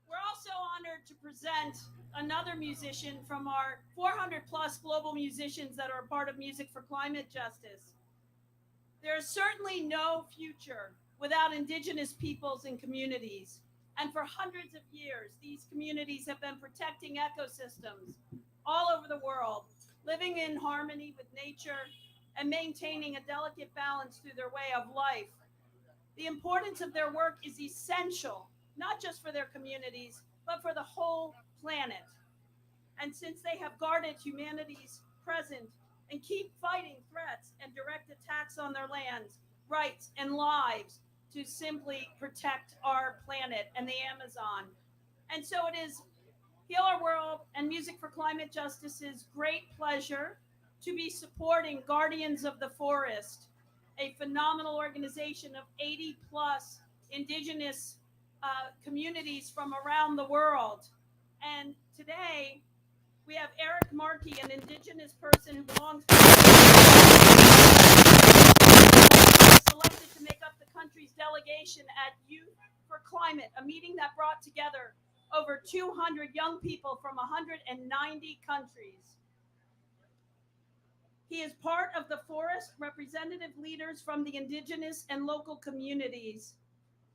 We're also honored to present another musician from our 400 plus global musicians that are a part of Music for Climate Justice. There is certainly no future without Indigenous peoples and communities. And for hundreds of years, these communities have been protecting ecosystems all over the world, living in harmony with nature and maintaining a delicate balance through their way of life. The importance of their work is essential, not just for their communities, but for the whole planet. And since they have guarded humanity's present and keep fighting threats and direct attacks on their lands, rights, and lives to simply protect our planet and the Amazon. And so it is Heal Our World and Music for Climate Justice's great pleasure to be supporting Guardians of the Forest, a phenomenal organization of 80 plus Indigenous communities from around the world. And today we have Eric Markey, an Indigenous person who belongs to selected to make up the country's delegation at Youth for Climate, a meeting that brought together over 200 young people from 190 countries. He is part of the forest representative leaders from the Indigenous and local communities.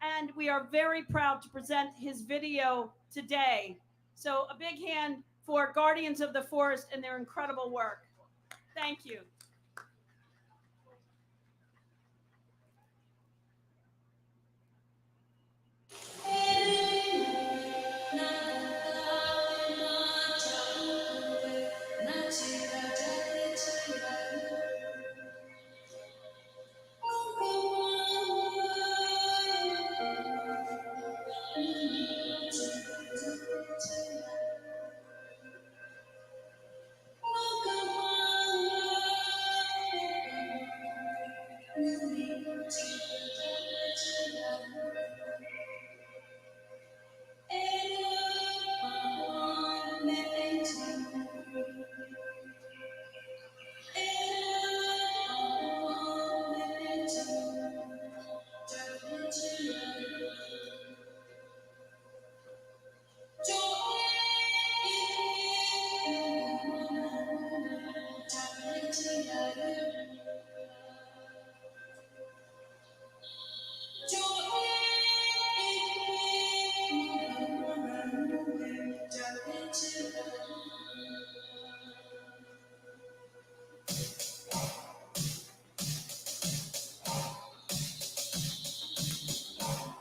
And we are very proud to present his video today. So a big hand for Guardians of the Forest and their incredible work. Thank you.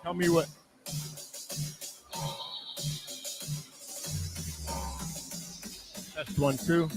Tell me what. That's 1, 2.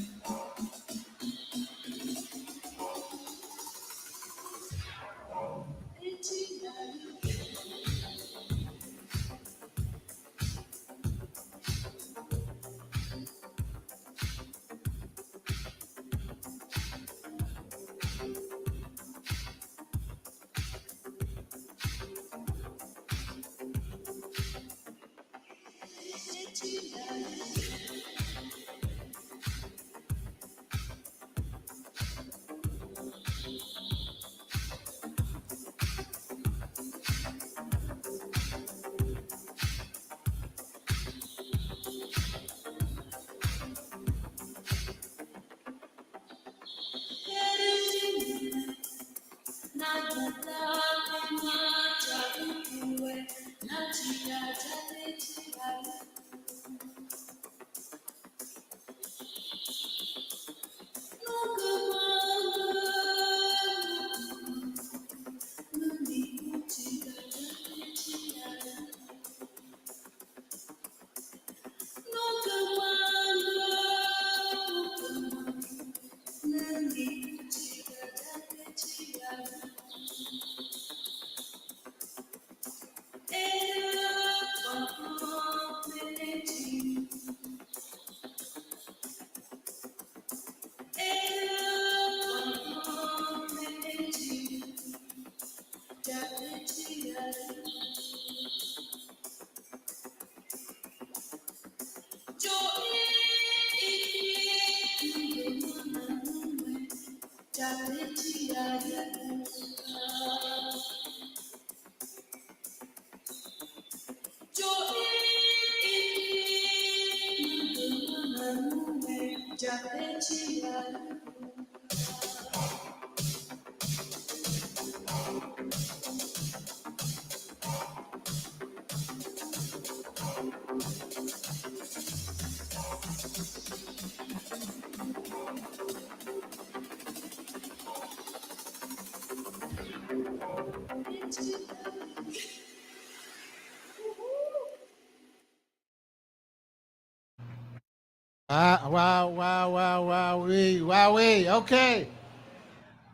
Wowee. Okay.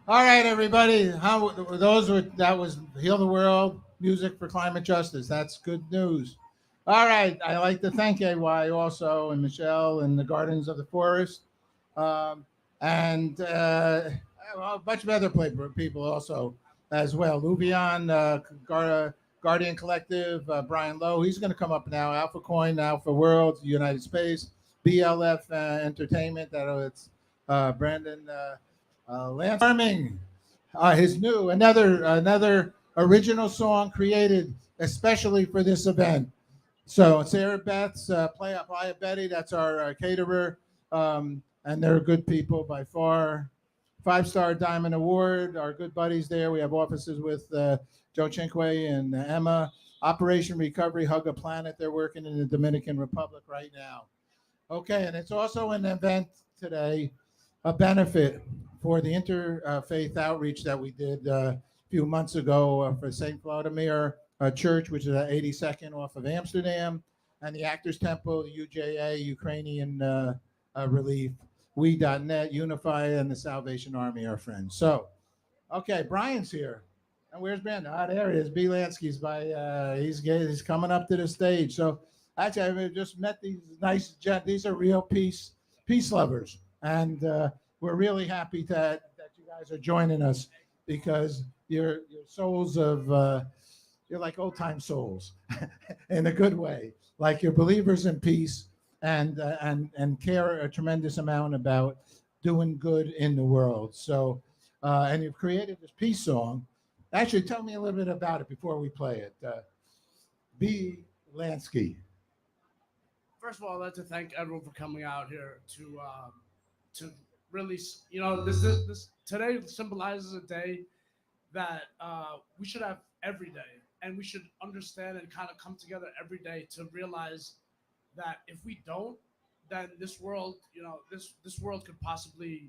All right, everybody. That was Heal the World, music for climate justice. That's good news. All right. I'd like to thank AY also and Michele and the Gardens of the Forest. And a bunch of other people also as well. Luvien, Guardian Collective, Brian Lowe. He's going to come up now. Alpha Coin, Alpha World, United Space, BLF Entertainment. It's Brandon Lance Farming. His new another original song created especially for this event. So Sarah Beth's Play Up Betty. That's our caterer. And they're good people by far. 5-star Diamond Award, our good buddies there. We have offices with Joe Chinque and Emma. Operation Recovery, Hug a Planet. They're working in the Dominican Republic right now. Okay, and it's also an event today, a benefit for the interfaith outreach that we did a few months ago for St. Vladimir Church, which is at 82nd off of Amsterdam, and the Actors Temple, the UJA, Ukrainian Relief, We.net, Unify, and the Salvation Army, our friends. So, okay, Brian's here. And where's Brandon? There he is. B. Lansky's he's coming up to the stage. So, actually, I just met these these are real peace lovers. And we're really happy that you guys are joining us because you're souls of, you're like old time souls in a good way. Like you're believers in peace and care a tremendous amount about doing good in the world. So, and you've created this peace song. Actually, tell me a little bit about it before we play it. B. Lansky. First of all, I'd like to thank everyone for coming out here to really, this today symbolizes a day that we should have every day, and we should understand and kind of come together every day to realize that if we don't, then this world, this world could possibly,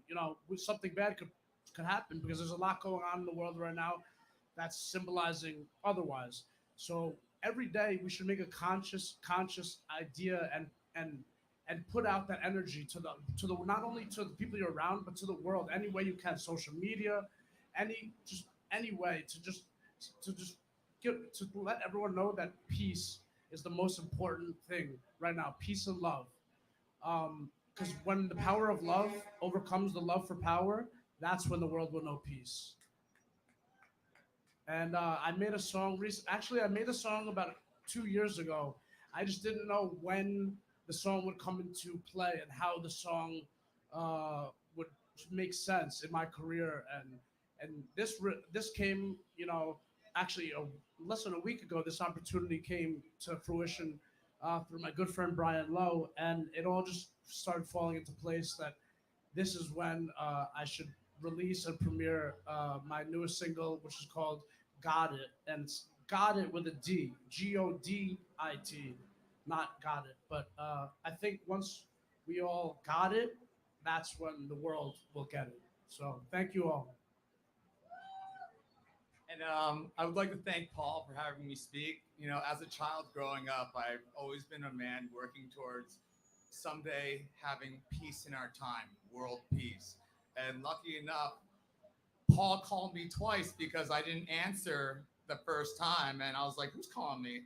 something bad could happen because there's a lot going on in the world right now that's symbolizing otherwise. So every day we should make a conscious idea and put out that energy to the not only to the people you're around, but to the world any way you can. Social media, any way to let everyone know that peace is the most important thing right now. Peace and love. Because when the power of love overcomes the love for power, that's when the world will know peace. And I made a song Actually, I made a song about 2 years ago. I just didn't know when the song would come into play and how the song would make sense in my career. And this came, actually less than a week ago. This opportunity came to fruition through my good friend Brian Lowe, and it all just started falling into place that this is when I should release and premiere my newest single, which is called Got It. And it's Got It with a D, Godit, not got it. But I think once we all got it, that's when the world will get it. So thank you all. And I would like to thank Paul for having me speak. As a child growing up, I've always been a man working towards someday having peace in our time, world peace. And lucky enough, Paul called me twice because I didn't answer the first time. And I was like, who's calling me?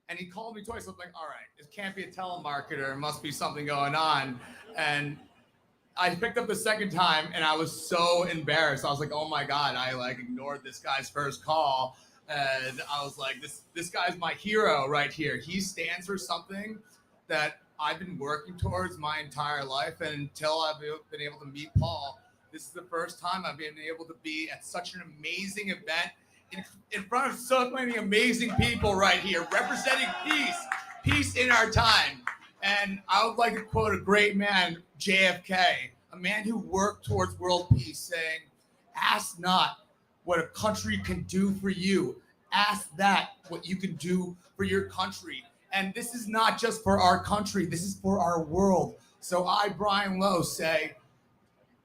And he called me twice. I was like, all right, it can't be a telemarketer. It must be something going on. And I picked up the second time and I was so embarrassed. I was like, oh my God, I ignored this guy's first call. And I was like, this guy's my hero right here. He stands for something that I've been working towards my entire life. And until I've been able to meet Paul, This is the first time I've been able to be at such an amazing event in front of so many amazing people right here, representing peace in our time. And I would like to quote a great man, JFK, a man who worked towards world peace, saying, "Ask not what a country can do for you. Ask that what you can do for your country." And this is not just for our country, this is for our world. So I, Brian Lowe, say,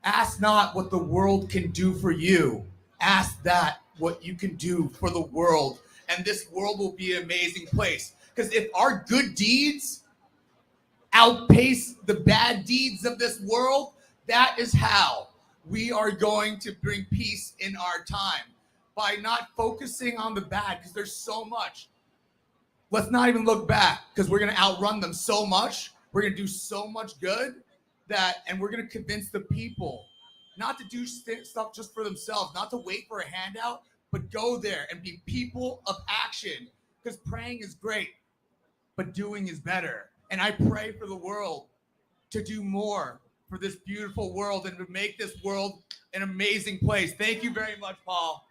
ask not what the world can do for you. Ask that what you can do for the world. And this world will be an amazing place. Because if our good deeds outpace the bad deeds of this world, that is how we are going to bring peace in our time. By not focusing on the bad, because there's so much. Let's not even look back, because we're going to outrun them so much. We're going to do so much good and we're going to convince the people not to do stuff just for themselves, not to wait for a handout, but go there and be people of action. Because praying is great, but doing is better. And I pray for the world to do more for this beautiful world and to make this world an amazing place. Thank you very much, Paul.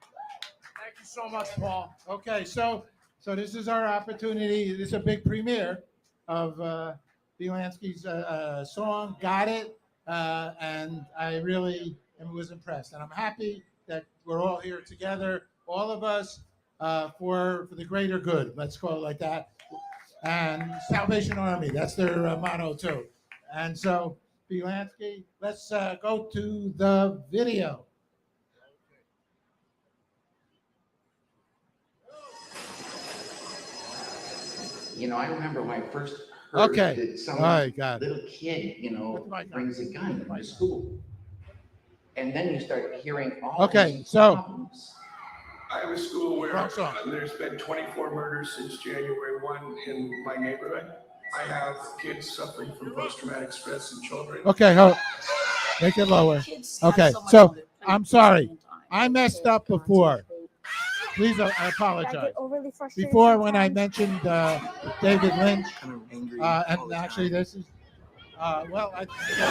Thank you so much, Paul. Okay, so this is our opportunity. This is a big premiere of Kuriansky's song, Got It, and I really was impressed. And I'm happy that we're all here together, all of us, for the greater good. Let's call it like that. And Salvation Army, that's their motto too. And so, Kuriansky, let's go to the video. You know, I remember when I first heard that some little kid, brings a gun to school. And then you start hearing all these problems. I have a school where there's been 24 murders since January 1 in my neighborhood. I have kids suffering from post-traumatic stress and children. Okay, make it lower. Okay, so I'm sorry. I messed up before. Please, I apologize. Before, when I mentioned David Lynch, and actually this is,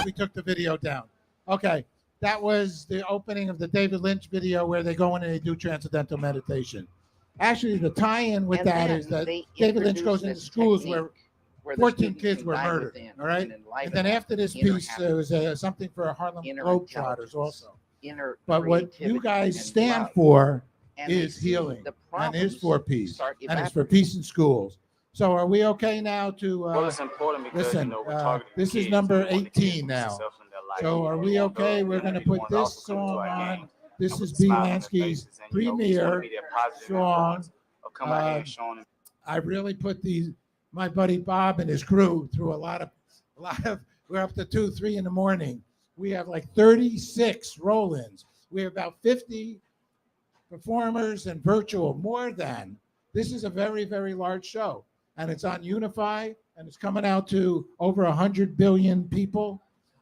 we took the video down. Okay, that was the opening of the David Lynch video where they go in and they do transcendental meditation. Actually, the tie-in with that is that David Lynch goes into schools where 14 kids were murdered, all right? And then after this piece, there was something for Harlem Globetrotters also. But what you guys stand for is healing and is for peace and it's for peace in schools. So are we okay now to listen? This is number 18 now. So are we okay? We're going to put this song on. This is Kuriansky's premiere song. I really put my buddy Bob and his crew through a lot of. We're up to 2, 3 in the morning. We have like 36 roll-ins. We have about 50 performers and virtual, more than. This is a very, very large show. And it's on Unify, and it's coming out to over 100 billion people.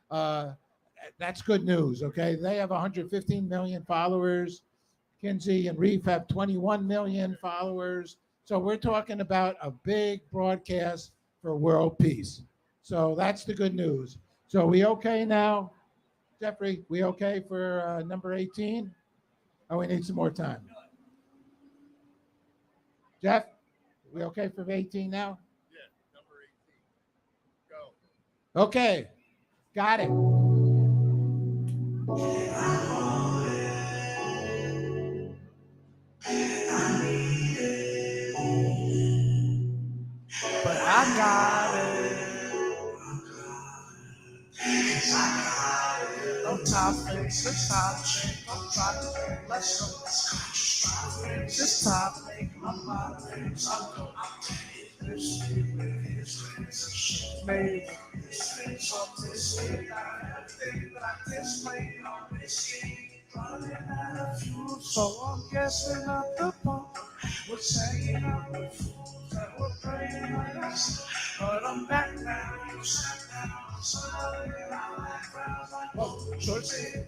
That's good news, okay? They have 115 million followers. Kinsey and Reef have 21 million followers. So we're talking about a big broadcast for world peace. So that's the good news. So we okay now? Jeffrey, we okay for number 18? Oh, we need some more time. Jeff, we okay for 18 now? Yeah, number 18. Go. Okay, got it. But I got it. No topic, this topic, no topic, let's go. This topic, I'm not I'm this maybe something that I displayed on this game. Running out of fuel, so I'm guessing at the pump. We're hanging out with fools that were praying on us. But I'm back now, you sat down, smiling around like crowds like, whoa, shorty,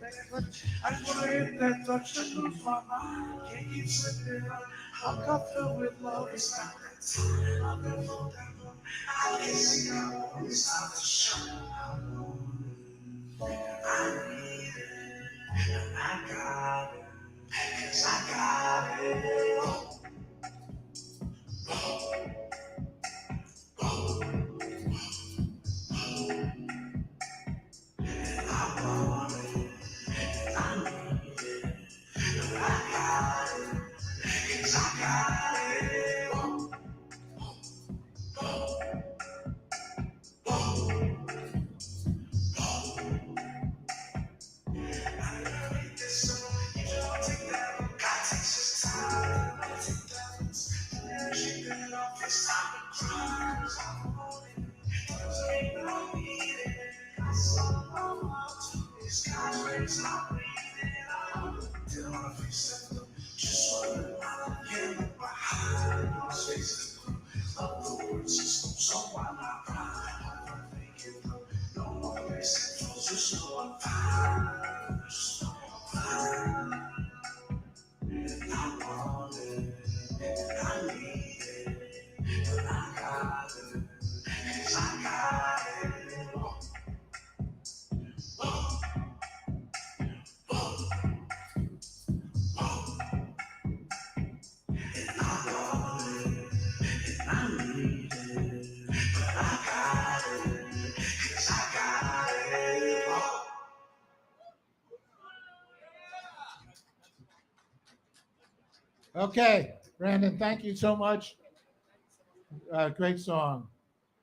I wanna hit that touch and lose my mind. Can't keep slipping up. I'm comfortable with love, it's not that time. I've been for that long. I can't see how it's time to shine. I need it. Okay, Brandon, thank you so much. Great song.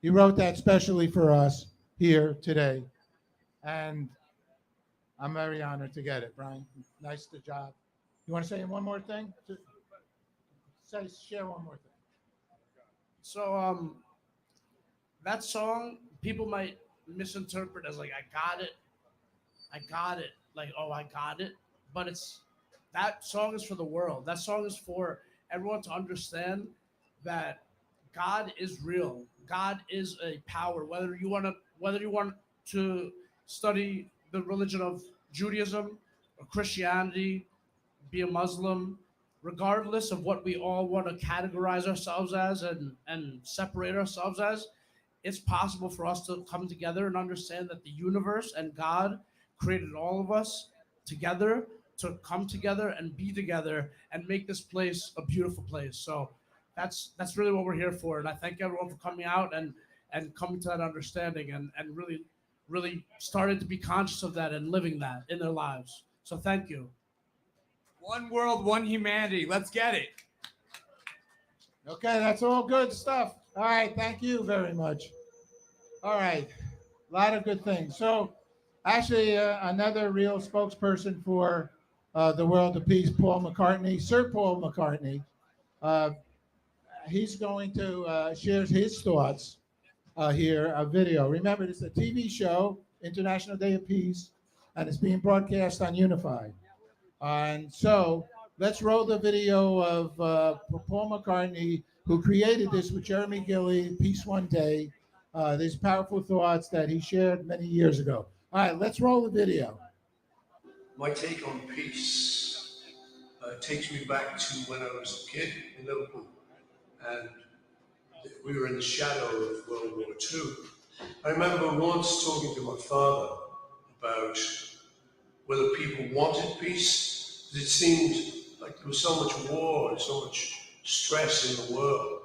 You wrote that specially for us here today, and I'm very honored to get it, Brian. Nice job. You want to say one more thing? Share one more thing. So that song people might misinterpret as like I got it, like oh I got it, but that song is for the world. That song is for everyone to understand that God is real. God is a power. Whether you want to study the religion of Judaism or Christianity, be a Muslim, regardless of what we all want to categorize ourselves as and separate ourselves as, it's possible for us to come together and understand that the universe and God created all of us together to come together and be together and make this place a beautiful place. So that's really what we're here for. And I thank everyone for coming out and coming to that understanding and really starting to be conscious of that and living that in their lives. So thank you. One world, one humanity. Let's get it. Okay, that's all good stuff. All right, thank you very much. All right, a lot of good things. So actually, another real spokesperson for the World of Peace, Paul McCartney, Sir Paul McCartney, he's going to share his thoughts here, a video. Remember, this is a TV show, International Day of Peace, and it's being broadcast on Unified. And so let's roll the video of Paul McCartney, who created this with Jeremy Gilley, Peace One Day, these powerful thoughts that he shared many years ago. All right, let's roll the video. My take on peace takes me back to when I was a kid in Liverpool, and we were in the shadow of World War II. I remember once talking to my father about whether people wanted peace, because it seemed like there was so much war and so much stress in the world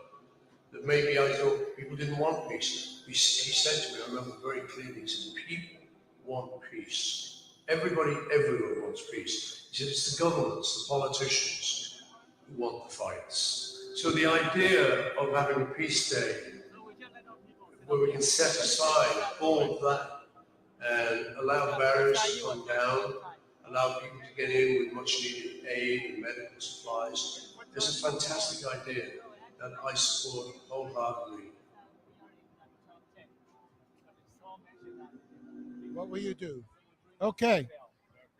that maybe I thought people didn't want peace. He said to me, I remember very clearly, he said, people want peace. Everybody everywhere wants peace. He said, it's the governments, the politicians who want the fights. So the idea of having a peace day where we can set aside all of that and allow barriers to come down, allow people to get in with much needed aid and medical supplies, is a fantastic idea that I support wholeheartedly. What will you do? Okay.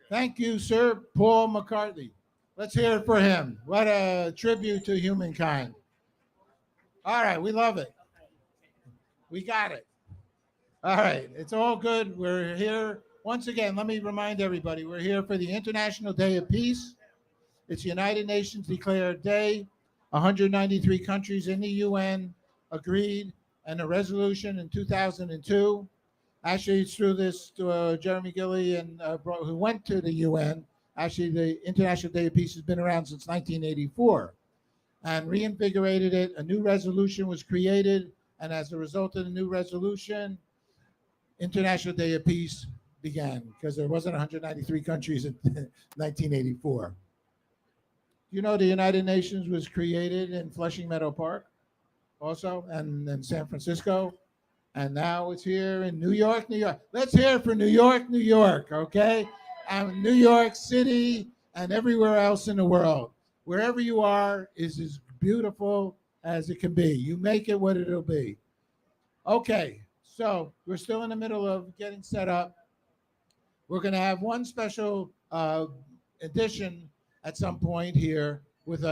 Thank you, Sir Paul McCartney. Let's hear it for him. What a tribute to humankind. All right, we love it. We got it. All right, it's all good. We're here. Once again, let me remind everybody, we're here for the International Day of Peace. It's United Nations declared day. 193 countries in the UN agreed, and a resolution in 2002. Actually, it's through this Jeremy Gilley and who went to the UN. Actually, the International Day of Peace has been around since 1984 and reinvigorated it. A new resolution was created, and as a result of the new resolution, International Day of Peace began because there wasn't 193 countries in 1984. You know, the United Nations was created in Flushing Meadow Park also, and in San Francisco. And now it's here in New York, New York. Let's hear it for New York, New York, okay? And New York City and everywhere else in the world. Wherever you are is as beautiful as it can be. You make it what it'll be. Okay, so we're still in the middle of getting set up. we're going to have one special edition at some point here with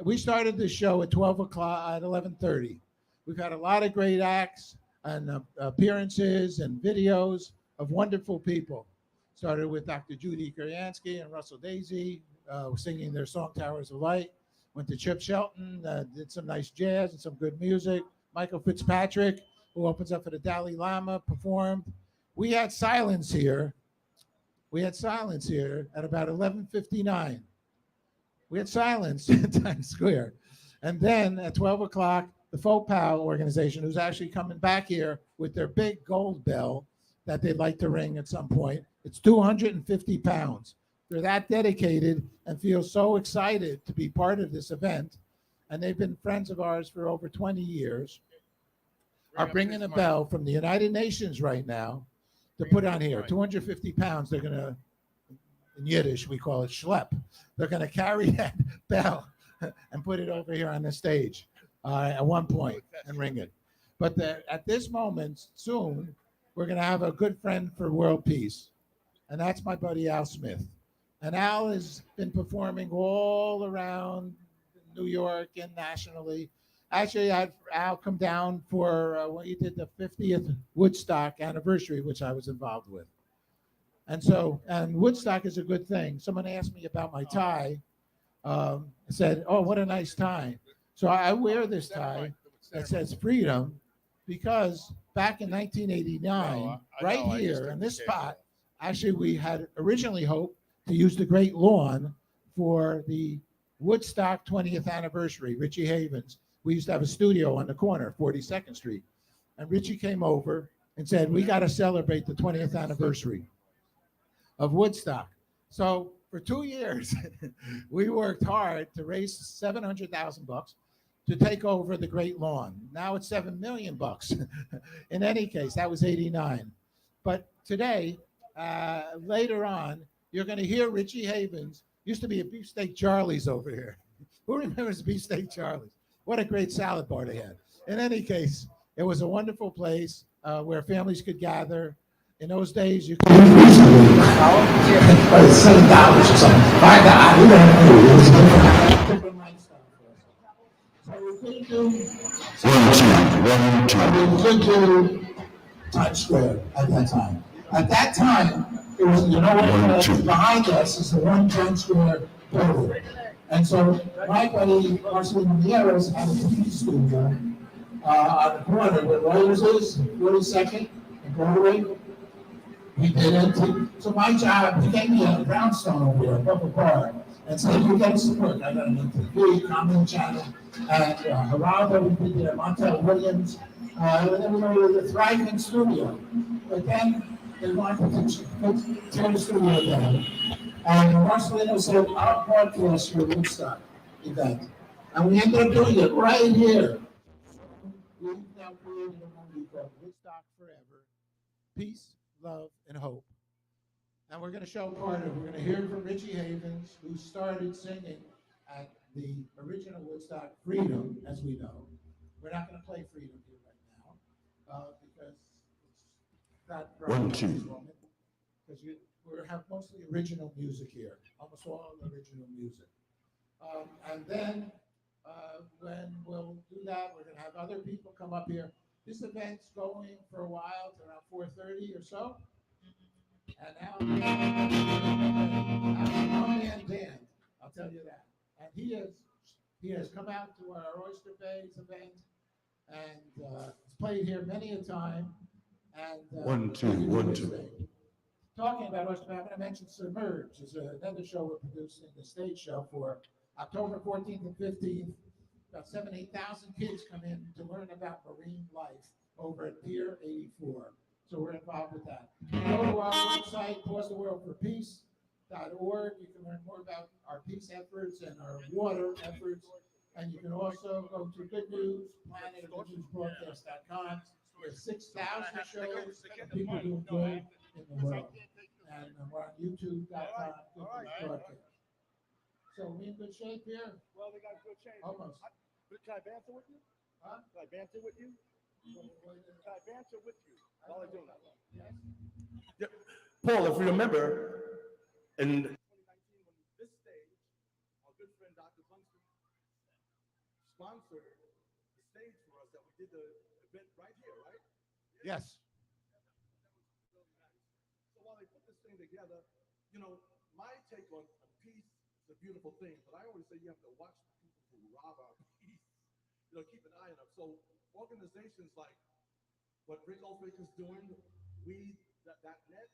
we started this show at 12 o'clock, at 11:30. We've had a lot of great acts and appearances and videos of wonderful people. Started with Dr. Judy Kuriansky and Russell Daisey singing their song Towers of Light. Went to Chip Shelton, did some nice jazz and some good music. Michael Fitzpatrick, who opens up for the Dalai Lama, performed. We had silence here. We had silence here at about 11:59. We had silence in Times Square. And then at 12 o'clock, the Faux Pow organization, who's actually coming back here with their big gold bell that they'd like to ring at some point. It's 250 pounds. They're that dedicated and feel so excited to be part of this event. And they've been friends of ours for over 20 years. Are bringing a bell from the United Nations right now to put on here. 250 pounds. They're going to, in Yiddish, we call it schlep. They're going to carry that bell and put it over here on the stage at one point and ring it. But at this moment, soon, we're going to have a good friend for world peace. And that's my buddy Al Smith. And Al has been performing all around New York and nationally. Actually, I had Al come down for when he did the 50th Woodstock anniversary, which I was involved with. And Woodstock is a good thing. Someone asked me about my tie. I said, oh, what a nice tie. So I wear this tie that says freedom because back in 1989, right here in this spot, actually we had originally hoped to use the Great Lawn for the Woodstock 20th anniversary. Richie Havens, we used to have a studio on the corner, 42nd Street. And Richie came over and said, we got to celebrate the 20th anniversary of Woodstock. So for 2 years, we worked hard to raise $700,000 to take over the Great Lawn. Now it's $7 million. In any case, that was 89. But today, later on, you're going to hear Richie Havens. Used to be a Beefsteak Charlie's over here. Who remembers Beefsteak Charlie's? What a great salad bar they had. In any case, it was a wonderful place where families could gather. In those days, you could $7 or something. $5. We could do Times Square at that time. At that time, it was, you know what, behind us is the one Times Square building. And so my buddy, Marcelino Mieres, had a TV studio on the corner where Rose is, 42nd and Broadway. We did it. So my job, he gave me a brownstone over there, Rappaport, and said, you got to support. I got an TV, Comedy Channel, and Geraldo, we did there, Montel Williams, and then we were the thriving studio. But then they wanted to tear the studio down. And Marcelino said, I'll broadcast your Woodstock event. And we ended up doing it right here. We've now created a movie called Woodstock Forever, Peace, Love, and Hope. And we're going to show part of it. We're going to hear from Richie Havens, who started singing at the original Woodstock, Freedom, as we know. We're not going to play Freedom here right now because it's not right at this moment. Because we have mostly original music here, almost all original music. And then when we'll do that, we're going to have other people come up here. This event's going for a while to around 4:30 or so. And now, one-man band, I'll tell you that. And he has come out to our Oyster Bay's event and has played here many a time. And 1, 2, 1, 2. Talking about Oyster Bay, I'm going to mention Submerge. It's another show we're producing, the stage show for October 14th and 15th. About 7,000-8,000 kids come in to learn about marine life over at Pier 84. So we're involved with that. Go to our website, pausetheworldforpeace.org. You can learn more about our peace efforts and our water efforts. And you can also go to Good News, planetofgoodnewsbroadcast.com. There's 6,000 shows of people doing good in the world. And we're on YouTube.com. Good News Broadcast. So we in good shape here? Well, we got good shape. Almost. Can I banter with you? Huh? Can I banter with you? Can I banter with you? While I do that. Yes. Paul, if you remember, in 2019, when this stage, our good friend Dr. Bunsen sponsored the stage for us that we did the event right here, right? Yes. So while they put this thing together, you know, my take on peace is a beautiful thing, but I always say you have to watch people who rob our peace. You know, keep an eye on them. So organizations like what Rick Olfik is doing, We.net,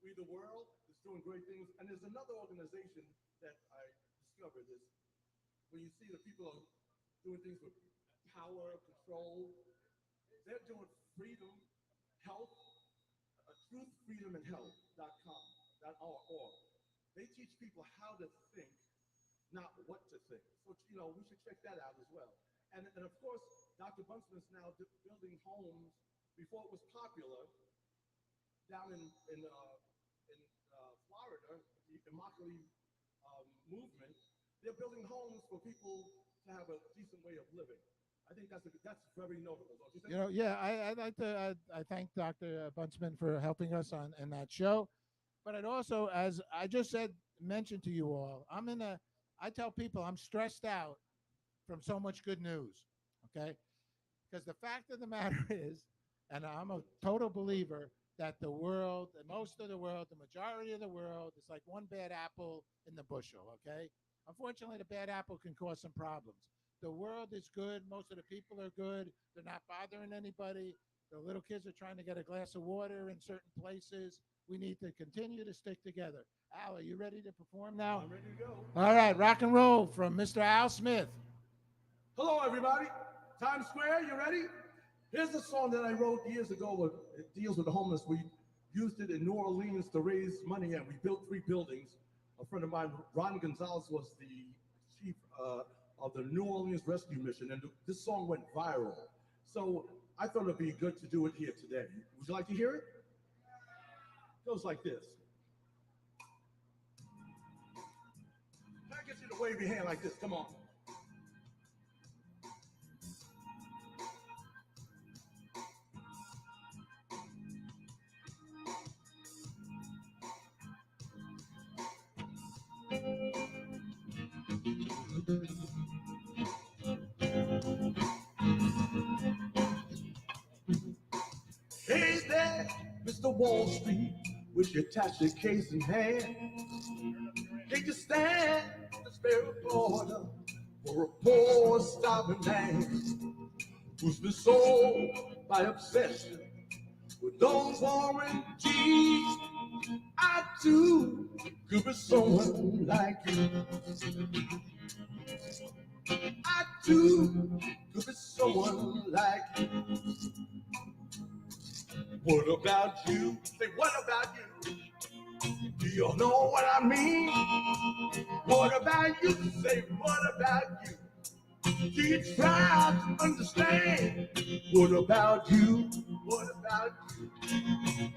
We the World is doing great things. And there's another organization that I discovered is when you see the people are doing things with power, control, they're doing freedom, health, truthfreedomandhealth.com.org. They teach people how to think, not what to think. So, you know, we should check that out as well. And of course, Dr. Bunsen is now building homes. Before it was popular, down in Florida, the Immokalee movement, they're building homes for people to have a decent way of living. I think that's very notable, don't you think? You know, yeah, I'd like to I thank Dr. Buntsman for helping us in that show. But I'd also, as I just mentioned to you all, I tell people I'm stressed out from so much good news, okay? Because the fact of the matter is, and I'm a total believer that the world, most of the world, the majority of the world is like one bad apple in the bushel, okay? Unfortunately, the bad apple can cause some problems. The world is good. Most of the people are good. They're not bothering anybody. The little kids are trying to get a glass of water in certain places. We need to continue to stick together. Al, are you ready to perform now? I'm ready to go. All right, rock and roll from Mr. Al Smith. Hello, everybody. Times Square, you ready? Here's a song that I wrote years ago. It deals with the homeless. We used it in New Orleans to raise money, and we built 3 buildings. A friend of mine, Ron Gonzalez, was the chief of the New Orleans Rescue Mission, and this song went viral. So I thought it'd be good to do it here today. Would you like to hear it? It goes like this. Can I get you to wave your hand like this? Come on. Hey there, Mr. Wall Street, with your tax case in hand. Take a stand at the spare border for a poor starving man who's been sold by obsession with those warranties. I too could be someone like you. I too could be someone like you. What about you? Say, what about you? Do you know what I mean? What about you? Say, what about you? Do you try to understand? What about you? What about you?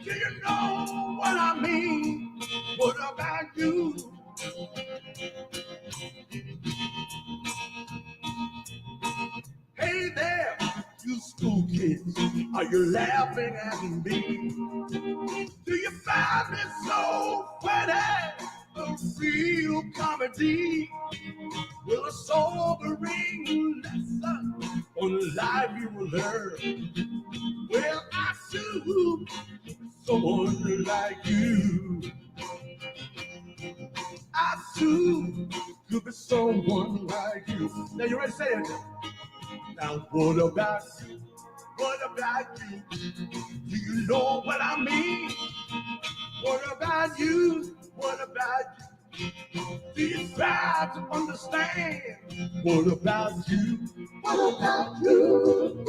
Do you know what I mean? What about you? Hey there, you school kids, are you laughing at me? Do you find it so funny? A real comedy with a sobering lesson on life you will learn. Well, I too, someone like you. I too could be someone like you. Now you ready to say it? Now what about you? What about you? Do you know what I mean? What about you? What about you? Do you try to understand? What about you? What about you?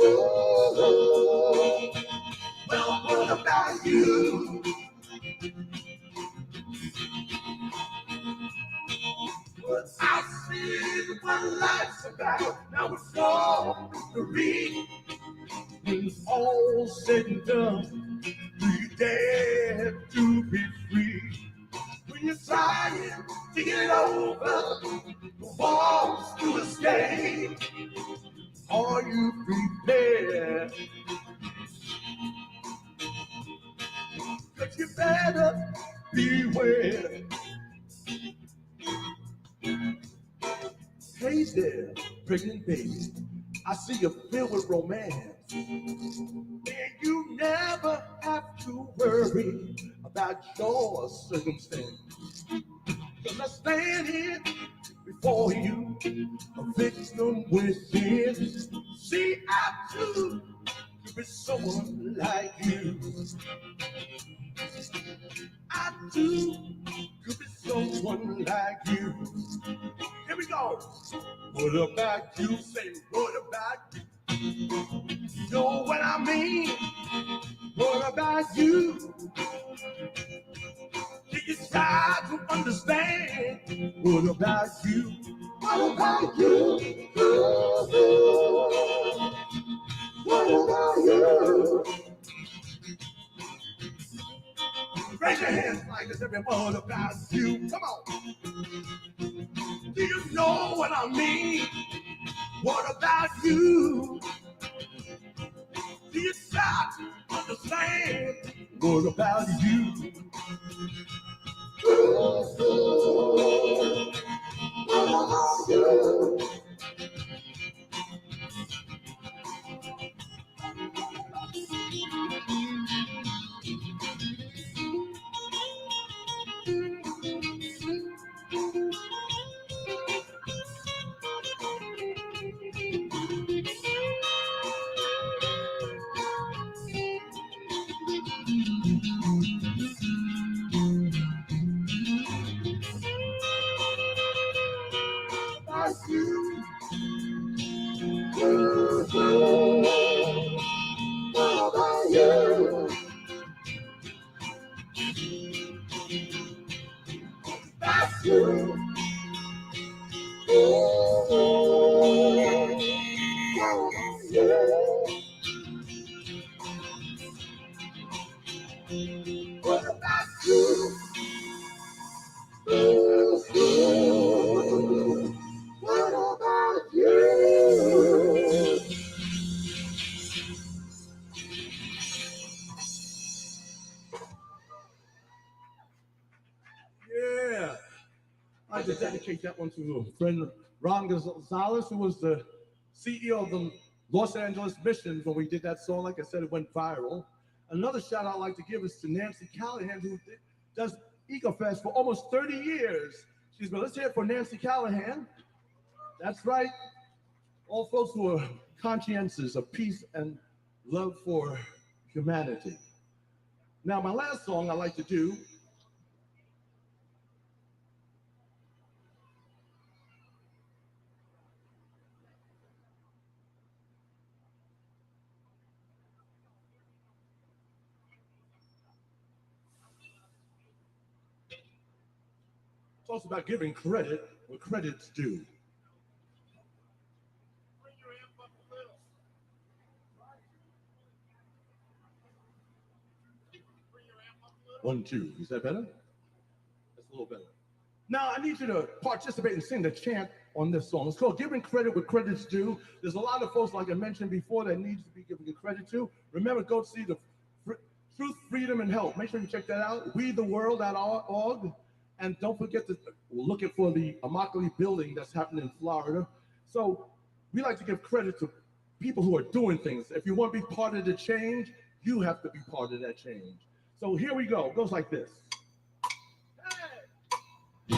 Well, what about you? I see what life's about. Now it's all victory. When it's all said and done, do you dare to be free? When you're trying to get over the walls to escape, are you prepared? Could you better beware. Hey there, pregnant baby, I see you filled with romance. And you never have to worry about your circumstance. Cause I stand here before you, a victim within. See, I too could be someone like you. I too could be someone like you. Here we go. What about you? Say, what about you? Know what I mean? What about you? Do you try to understand? What about you? What about you? What about you? Raise your hands like this, everyone. What about you? Come on. Do you know what I mean? What about you? Do you try to understand? What about you? What about you? Yeah, I'd like to dedicate that one to friend Ron Gonzalez, who was the CEO of the Los Angeles Missions when we did that song. Like I said, it went viral. Another shout out I'd like to give is to Nancy Callahan, who does EcoFest for almost 30 years. She's been, let's hear it for Nancy Callahan. That's right. All folks who are conscientious of peace and love for humanity. Now, my last song I like to do talks about giving credit where credit's due. One, two. Is that better? That's a little better. Now, I need you to participate and sing the chant on this song. It's called Giving Credit Where Credit's Due. There's a lot of folks, like I mentioned before, that needs to be given credit to. Remember, go see the Truth, Freedom, and Help. Make sure you check that out. WeTheWorld.org. And don't forget to look for the Immokalee building that's happening in Florida. So we like to give credit to people who are doing things. If you want to be part of the change, you have to be part of that change. So here we go. It goes like this. Hey. You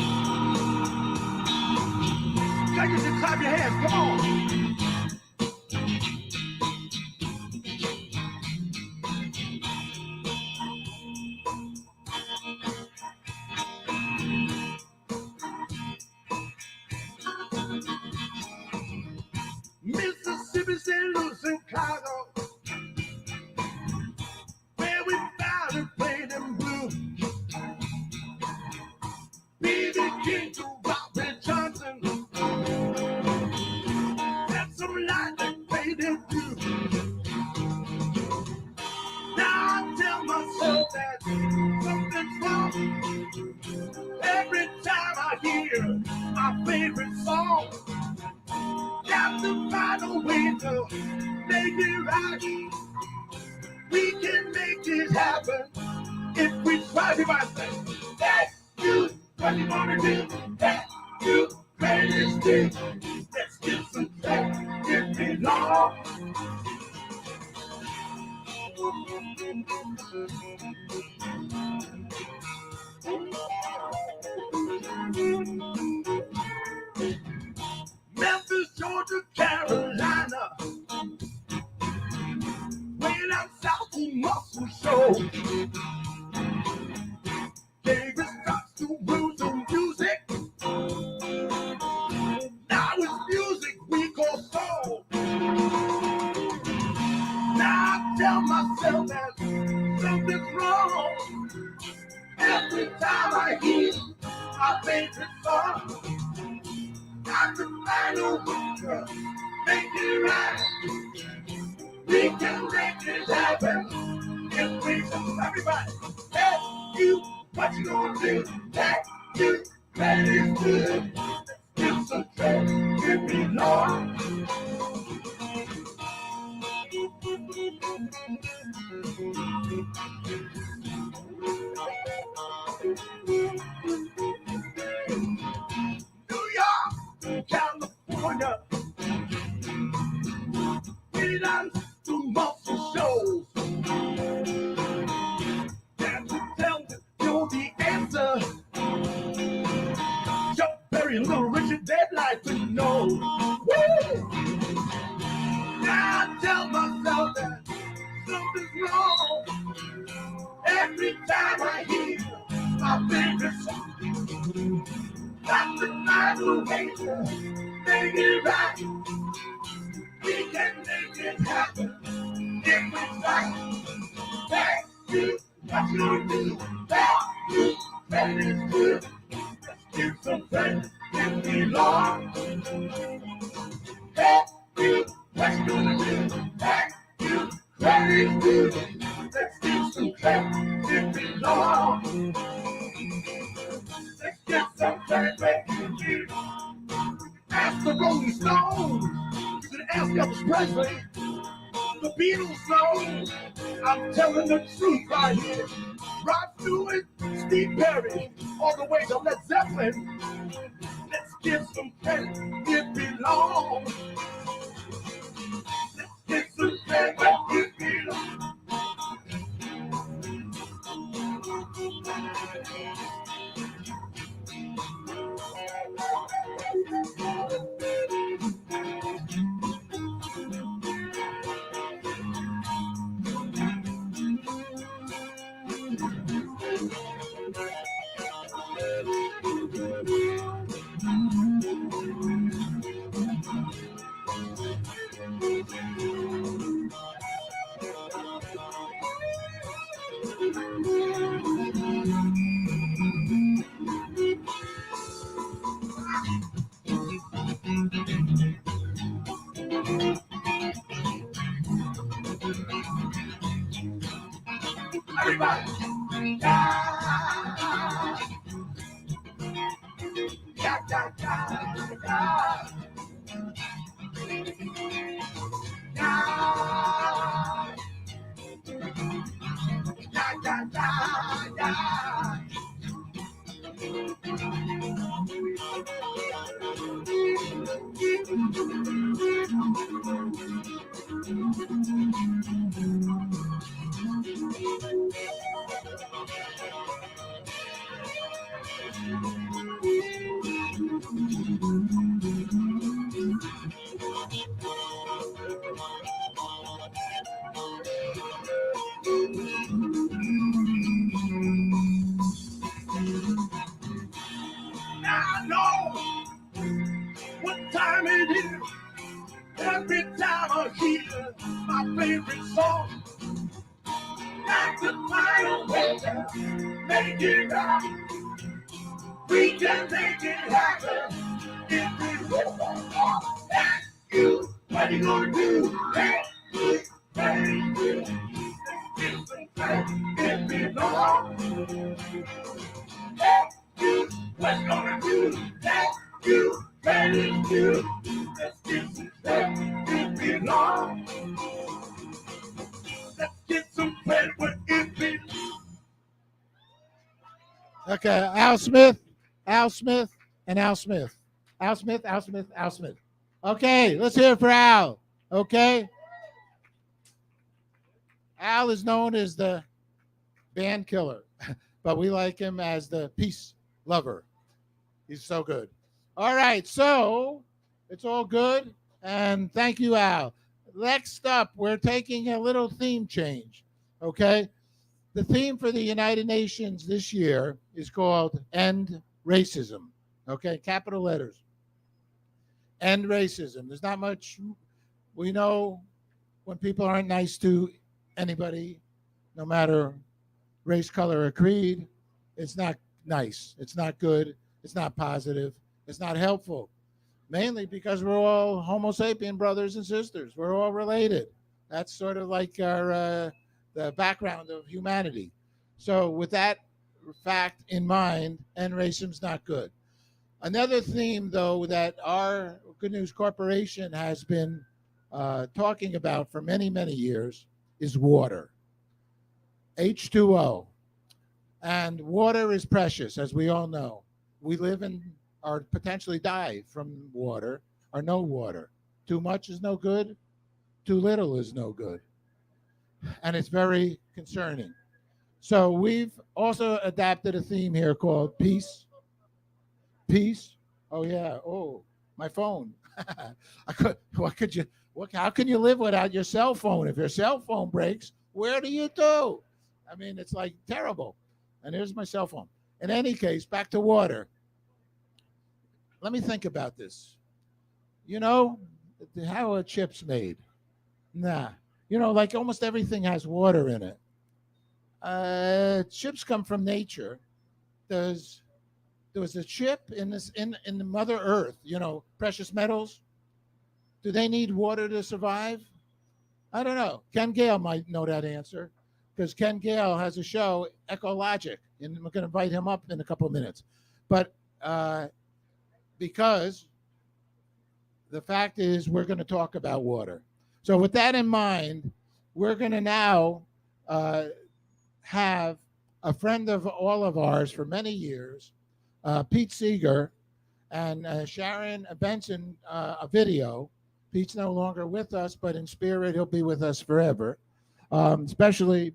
guys just clap your hands. Come on. Mississippi, St. Louis, and Chicago, where we found and played them blue. B.B. King to Robert Johnson, that's some light that played them blue. Now I tell myself that something's wrong every time I hear my favorite song. Got to find a way to make it right. We can make it happen if we Everybody say, that you, what you gonna do? That you, greatest thing. Let's get some that it belong. Memphis, Georgia, Carolina, way down south to Muscle Show. Gave us drops to blues and music. Now it's music we call soul. Now I tell myself that something's wrong. Every time I hear our favorite song, got to find a way to make it right. We can make it happen if we just everybody. Hey, you, what you gonna do? That you, that is good. It's a trip, give me Lord. New York, California, we done to muscle shows. Can you tell me you're the answer? Your very little Richard Dead like to know. Woo! Now I tell myself that something's wrong. Every time I hear my favorite song, got to find a way to make it right. We can make it happen if we try. Thank you, what you gonna do? Thank you, that is good. Let's give some friends if we belong. Thank you, what you gonna do? Thank you, that is good. Let's give some friends if we belong. Let's get some friends if we belong. Ask the Rolling Stones. You can ask Elvis Presley. The Beatles know. I'm telling the truth right here. Rod Stewart, Steve Perry, all the way to Led Zeppelin. Let's give some credit. It belongs. Let's give some credit. It belongs. Everybody. Yeah, yeah, yeah, I know what time it is. Every time I hear my favorite song, got to find a way to make it right. We can make it happen if we will. Thank you. What you gonna do? Thank you. Thank you. It's the fact it belongs. Thank you. What you gonna do? Thank you. Thank you. Let's get some credit it belongs. Let's get some credit where it belongs. Okay, Al Smith, Al Smith, and Al Smith. Al Smith, Al Smith, Al Smith. Okay, let's hear it for Al. Okay. Al is known as the band killer, but we like him as the peace lover. He's so good. All right, so it's all good, and thank you, Al. Next up, we're taking a little theme change, okay? The theme for the United Nations this year is called End Racism, okay? Capital letters. End racism. There's not much, we know when people aren't nice to anybody, no matter race, color, or creed, it's not nice. It's not good. It's not positive. It's not helpful. Mainly because we're all Homo sapien brothers and sisters. We're all related. That's sort of like our the background of humanity. So with that fact in mind, end racism's not good. Another theme, though, that our Good News Corporation has been talking about for many, many years is water. H2O. And water is precious, as we all know. We live in or potentially die from water or no water. Too much is no good. Too little is no good. And it's very concerning. So we've also adapted a theme here called peace. Peace. Oh, yeah. Oh, my phone. How can you live without your cell phone? If your cell phone breaks, where do you do? I mean, it's like terrible. And here's my cell phone. In any case, back to water. Let me think about this. You know, how are chips made? Nah. You know, like almost everything has water in it. Chips come from nature. There was a chip in the Mother Earth, you know, precious metals. Do they need water to survive? I don't know. Ken Gale might know that answer because Ken Gale has a show, Ecologic, and we're going to invite him up in a couple of minutes. But because the fact is we're going to talk about water. So with that in mind, we're going to now have a friend of all of ours for many years, Pete Seeger, and Sharon Benson, a video. Pete's no longer with us, but in spirit, he'll be with us forever, especially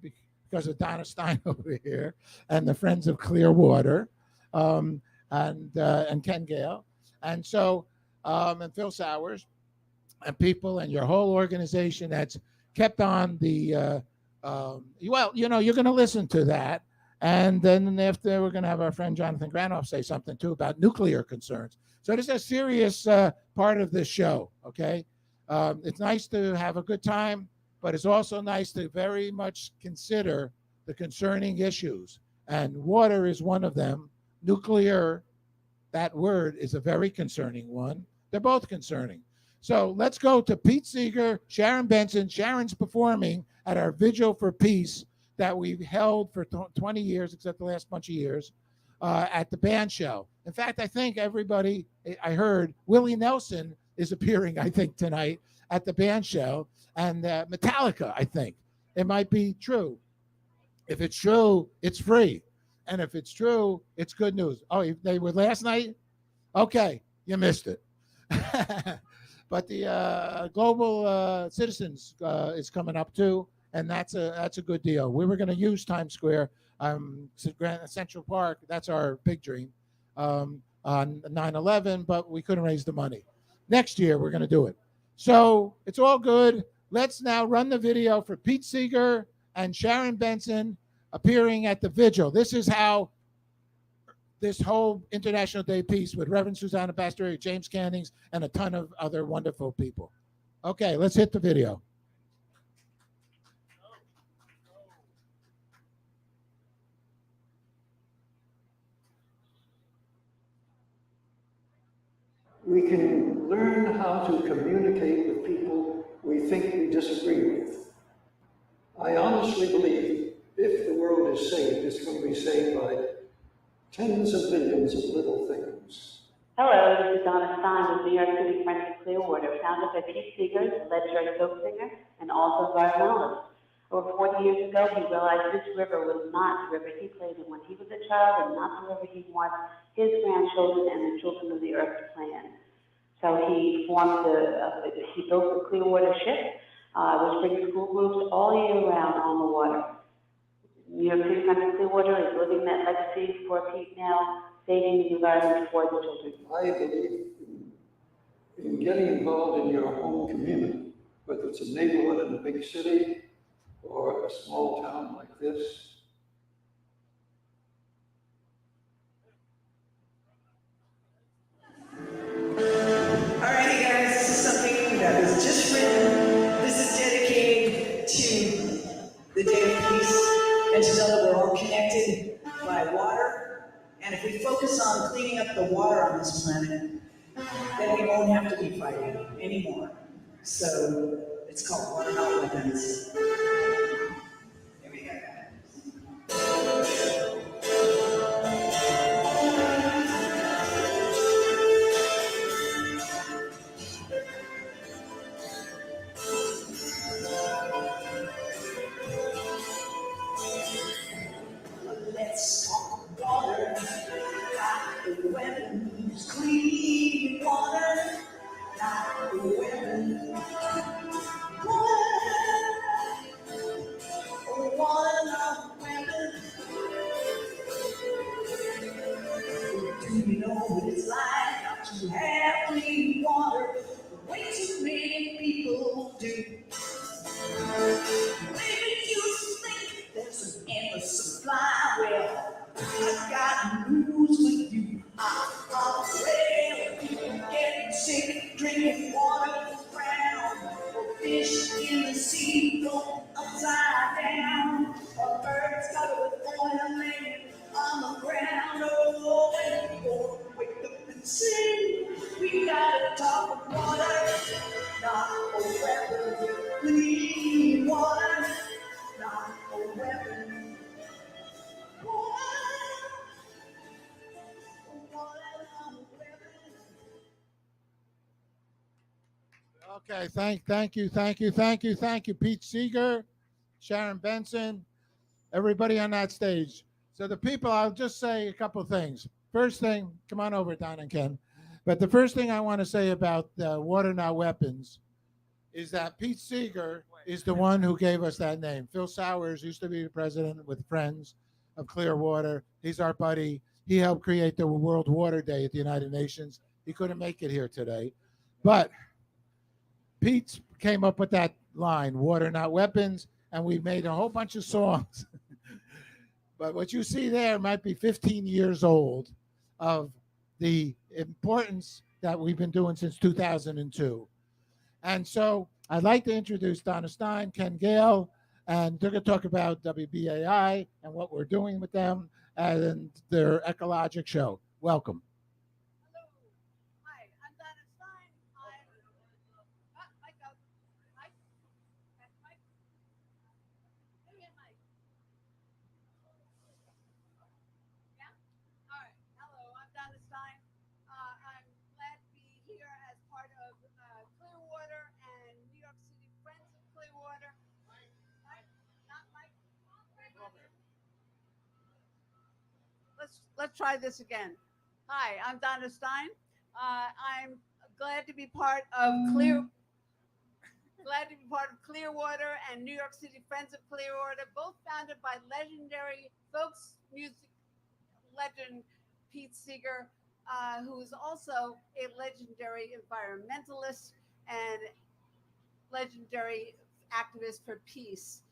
because of Donna Stein over here and the Friends of Clearwater and Ken Gale. And so, and Phil Sowers and people and your whole organization that's kept on the, well, you know, you're going to listen to that. And then after, we're going to have our friend Jonathan Granoff say something too about nuclear concerns. So this is a serious part of this show, okay? It's nice to have a good time, but it's also nice to very much consider the concerning issues. And water is one of them. Nuclear, that word is a very concerning one. They're both concerning. So let's go to Pete Seeger, Sharon Benson. Sharon's performing at our Vigil for Peace that we've held for 20 years, except the last bunch of years, at the band shell. In fact, I think everybody, I heard Willie Nelson is appearing, I think, tonight at the band shell, and Metallica, I think. It might be true. If it's true, it's free. And if it's true, it's good news. Oh, they were last night? Okay, you missed it. But the Global Citizens is coming up too, and that's a good deal. We were going to use Times Square, Central Park. That's our big dream on 9/11, but we couldn't raise the money. Next year we're going to do it. So it's all good. Let's now run the video for Pete Seeger and Sharon Benson appearing at the Vigil. This is how this whole International Day Peace with Reverend Susanna Pastor, James Cannings, and a ton of other wonderful people. Okay, let's hit the video. We can learn how to communicate with people we think we disagree with. I honestly believe if the world is saved, it's going to be saved by tens of millions of little things. Hello, this is Donna Stein with New York City Friends of Clearwater, founded by Pete Seeger, legendary folk singer, and also environmentalist. Over 40 years ago, he realized this river was not the river he played in when he was a child and not the river he wants his grandchildren and the children of the earth to play in. So he he built the Clearwater ship, which brings school groups all year round on the water. New York City Country Clearwater is living that legacy for Pete now, saving the environment for the children. I believe in getting involved in your home community, whether it's a neighborhood in a big city or a small town like this. Alrighty guys, this is something that was just written. This is dedicated to the Day of Peace and to know that we're all connected by water. And if we focus on cleaning up the water on this planet, then we won't have to be fighting anymore. So it's called Water Not Weapons. Here we go. Let's talk water, not the weapons. Clean water, not the weapons. Water, not weapons. Do you know what it's like not to have clean water? The way too many people do. Maybe you think there's an endless supply. Well, I've got news for you. I'm well, getting sick, drinking water from the ground. Fish in the sea going upside down. Birds covered with oil laying on the ground. Oh, and you wake up and sing. We gotta talk water, not a weapon. Clean water, not a weapon. Okay, thank you, Pete Seeger, Sharon Benson, everybody on that stage. So the people, I'll just say a couple things. First thing, come on over, Don and Ken. But the first thing I want to say about Water Not Weapons is that Pete Seeger is the one who gave us that name. Phil Sowers used to be the president with Friends of Clearwater. He's our buddy. He helped create the World Water Day at the United Nations. He couldn't make it here today. But Pete came up with that line, Water Not Weapons, and we made a whole bunch of songs. But what you see there might be 15 years old of the importance that we've been doing since 2002. And so I'd like to introduce Donna Stein, Ken Gale, and they're going to talk about WBAI and what we're doing with them and their ecologic show. Welcome. Let's try this again. Hi, I'm Donna Stein. I'm glad to be part of Clearwater and New York City Friends of Clearwater, both founded by legendary folks music legend Pete Seeger, who is also a legendary environmentalist and legendary activist for peace.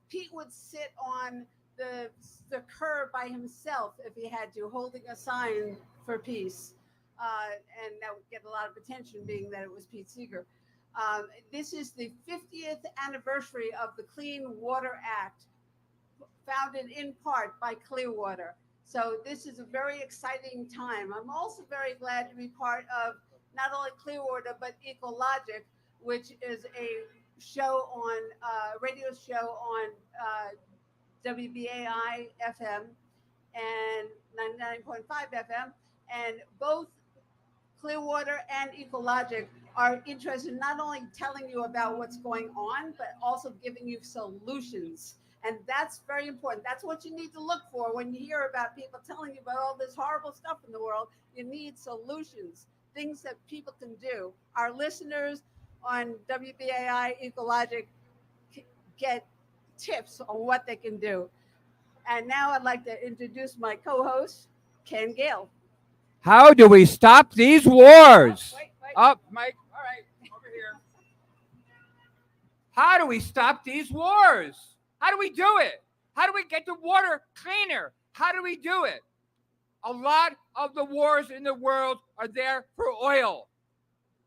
Pete would sit on the curb by himself if he had to, holding a sign for peace. And that would get a lot of attention, being that it was Pete Seeger. This is the 50th anniversary of the Clean Water Act, founded in part by Clearwater. So this is a very exciting time. I'm also very glad to be part of not only Clearwater, but Ecologic, which is a show on, radio show on WBAI FM and 99.5 FM. And both Clearwater and Ecologic are interested in not only telling you about what's going on, but also giving you solutions. And that's very important. That's what you need to look for when you hear about people telling you about all this horrible stuff in the world. You need solutions, things that people can do. Our listeners on WBAI Ecologic get tips on what they can do. And now I'd like to introduce my co-host, Ken Gale. How do we stop these wars? Up, Mike. All right, over here. How do we stop these wars? How do we do it? How do we get the water cleaner? How do we do it? A lot of the wars in the world are there for oil.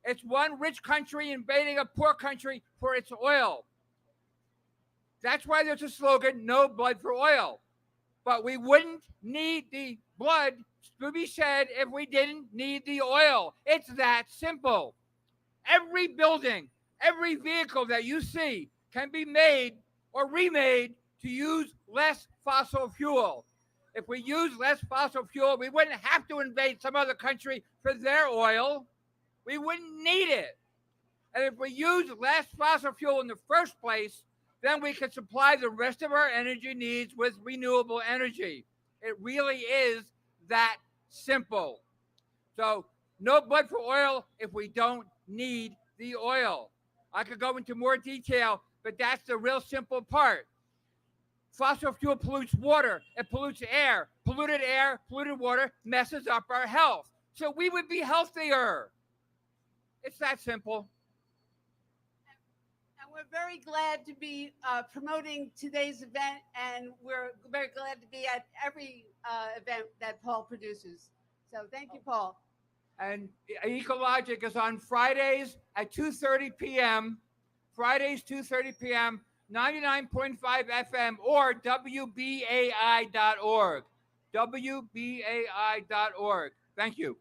It's one rich country invading a poor country for its oil. That's why there's a slogan, no blood for oil. But we wouldn't need the blood to be shed if we didn't need the oil. It's that simple. Every building, every vehicle that you see can be made or remade to use less fossil fuel. If we use less fossil fuel, we wouldn't have to invade some other country for their oil. We wouldn't need it. And if we use less fossil fuel in the first place, then we can supply the rest of our energy needs with renewable energy. It really is that simple. So no blood for oil if we don't need the oil. I could go into more detail, but that's the real simple part. Fossil fuel pollutes water, it pollutes air. Polluted air, polluted water messes up our health. So we would be healthier. It's that simple. And we're very glad to be promoting today's event, and we're very glad to be at every event that Paul produces. So thank you, Paul. And Ecologic is on Fridays at 2:30 p.m. Fridays, 2:30 p.m., 99.5 FM or WBAI.org. WBAI.org. Thank you.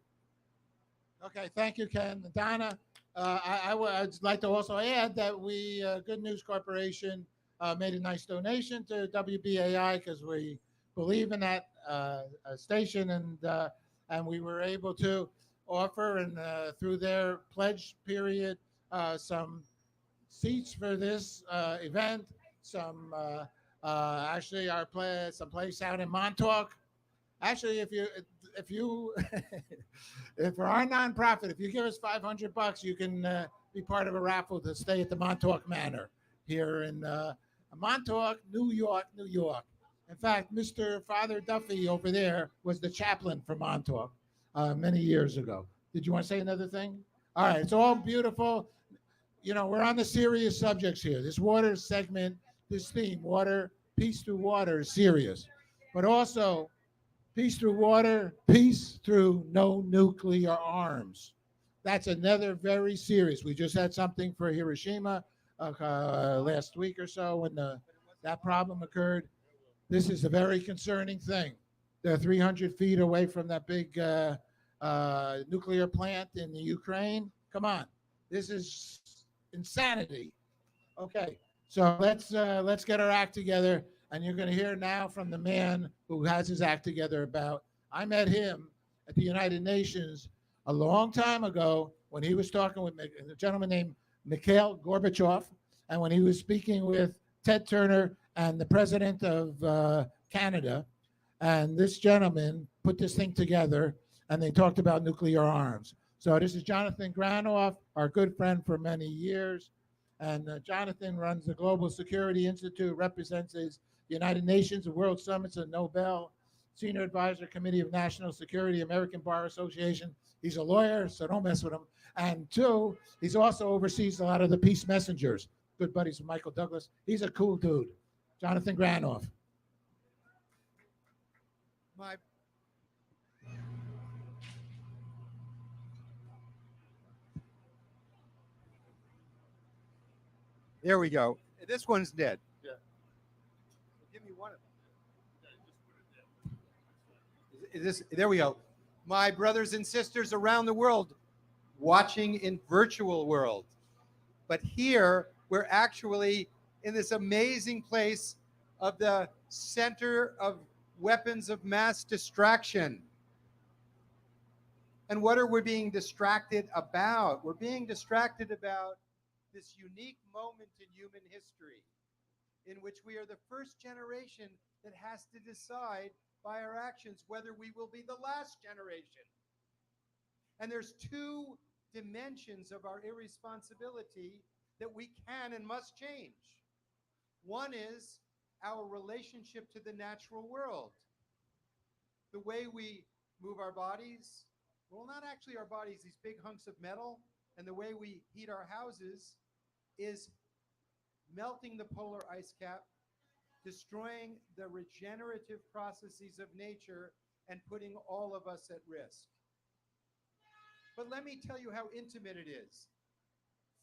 Okay, thank you, Ken. Donna, I'd like to also add that we, Good News Corporation, made a nice donation to WBAI because we believe in that station, and we were able to offer, and through their pledge period, some seats for this event. Some actually our some place out in Montauk. Actually, if you if for our nonprofit, if you give us $500, you can be part of a raffle to stay at the Montauk Manor here in Montauk, New York, New York. In fact, Mr. Father Duffy over there was the chaplain for Montauk many years ago. Did you want to say another thing? All right, it's all beautiful. You know, we're on the serious subjects here. This water segment, this theme, water, peace through water, is serious. But also, peace through water, peace through no nuclear arms. That's another very serious. We just had something for Hiroshima last week or so when that problem occurred. This is a very concerning thing. They're 300 feet away from that big nuclear plant in the Ukraine. Come on, this is insanity. Okay, so let's get our act together, and you're going to hear now from the man who has his act together about. I met him at the United Nations a long time ago when he was talking with a gentleman named Mikhail Gorbachev, and when he was speaking with Ted Turner and the president of Canada, and this gentleman put this thing together, and they talked about nuclear arms. So this is Jonathan Granoff, our good friend for many years. And Jonathan runs the Global Security Institute, represents the United Nations, the World Summits, and Nobel, Senior Advisor, Committee of National Security, American Bar Association. He's a lawyer, so don't mess with him. And two, he's also oversees a lot of the peace messengers. Good buddies with Michael Douglas. He's a cool dude. Jonathan Granoff. There we go. This one's dead. Yeah. Give me one of them. There we go. My brothers and sisters around the world watching in virtual world. But here we're actually in this amazing place of the center of weapons of mass distraction. And what are we being distracted about? We're being distracted about this unique moment in human history in which we are the first generation that has to decide by our actions whether we will be the last generation. And there's two dimensions of our irresponsibility that we can and must change. One is our relationship to the natural world. The way we move our bodies, well, not actually our bodies, these big hunks of metal, and the way we heat our houses is melting the polar ice cap, destroying the regenerative processes of nature, and putting all of us at risk. But let me tell you how intimate it is.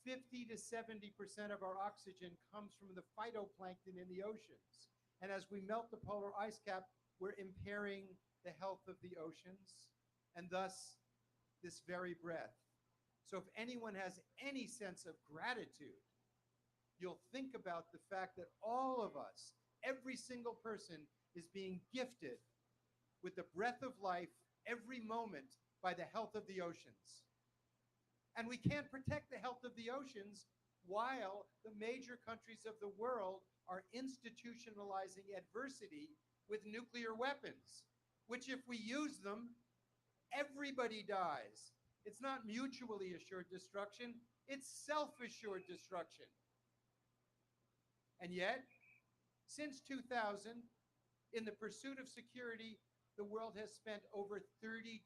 50 to 70% of our oxygen comes from the phytoplankton in the oceans. And as we melt the polar ice cap, we're impairing the health of the oceans and thus this very breath. So if anyone has any sense of gratitude, you'll think about the fact that all of us, every single person, is being gifted with the breath of life every moment by the health of the oceans. And we can't protect the health of the oceans while the major countries of the world are institutionalizing adversity with nuclear weapons, which if we use them, everybody dies. It's not mutually assured destruction, it's self-assured destruction. And yet, since 2000, in the pursuit of security, the world has spent over $32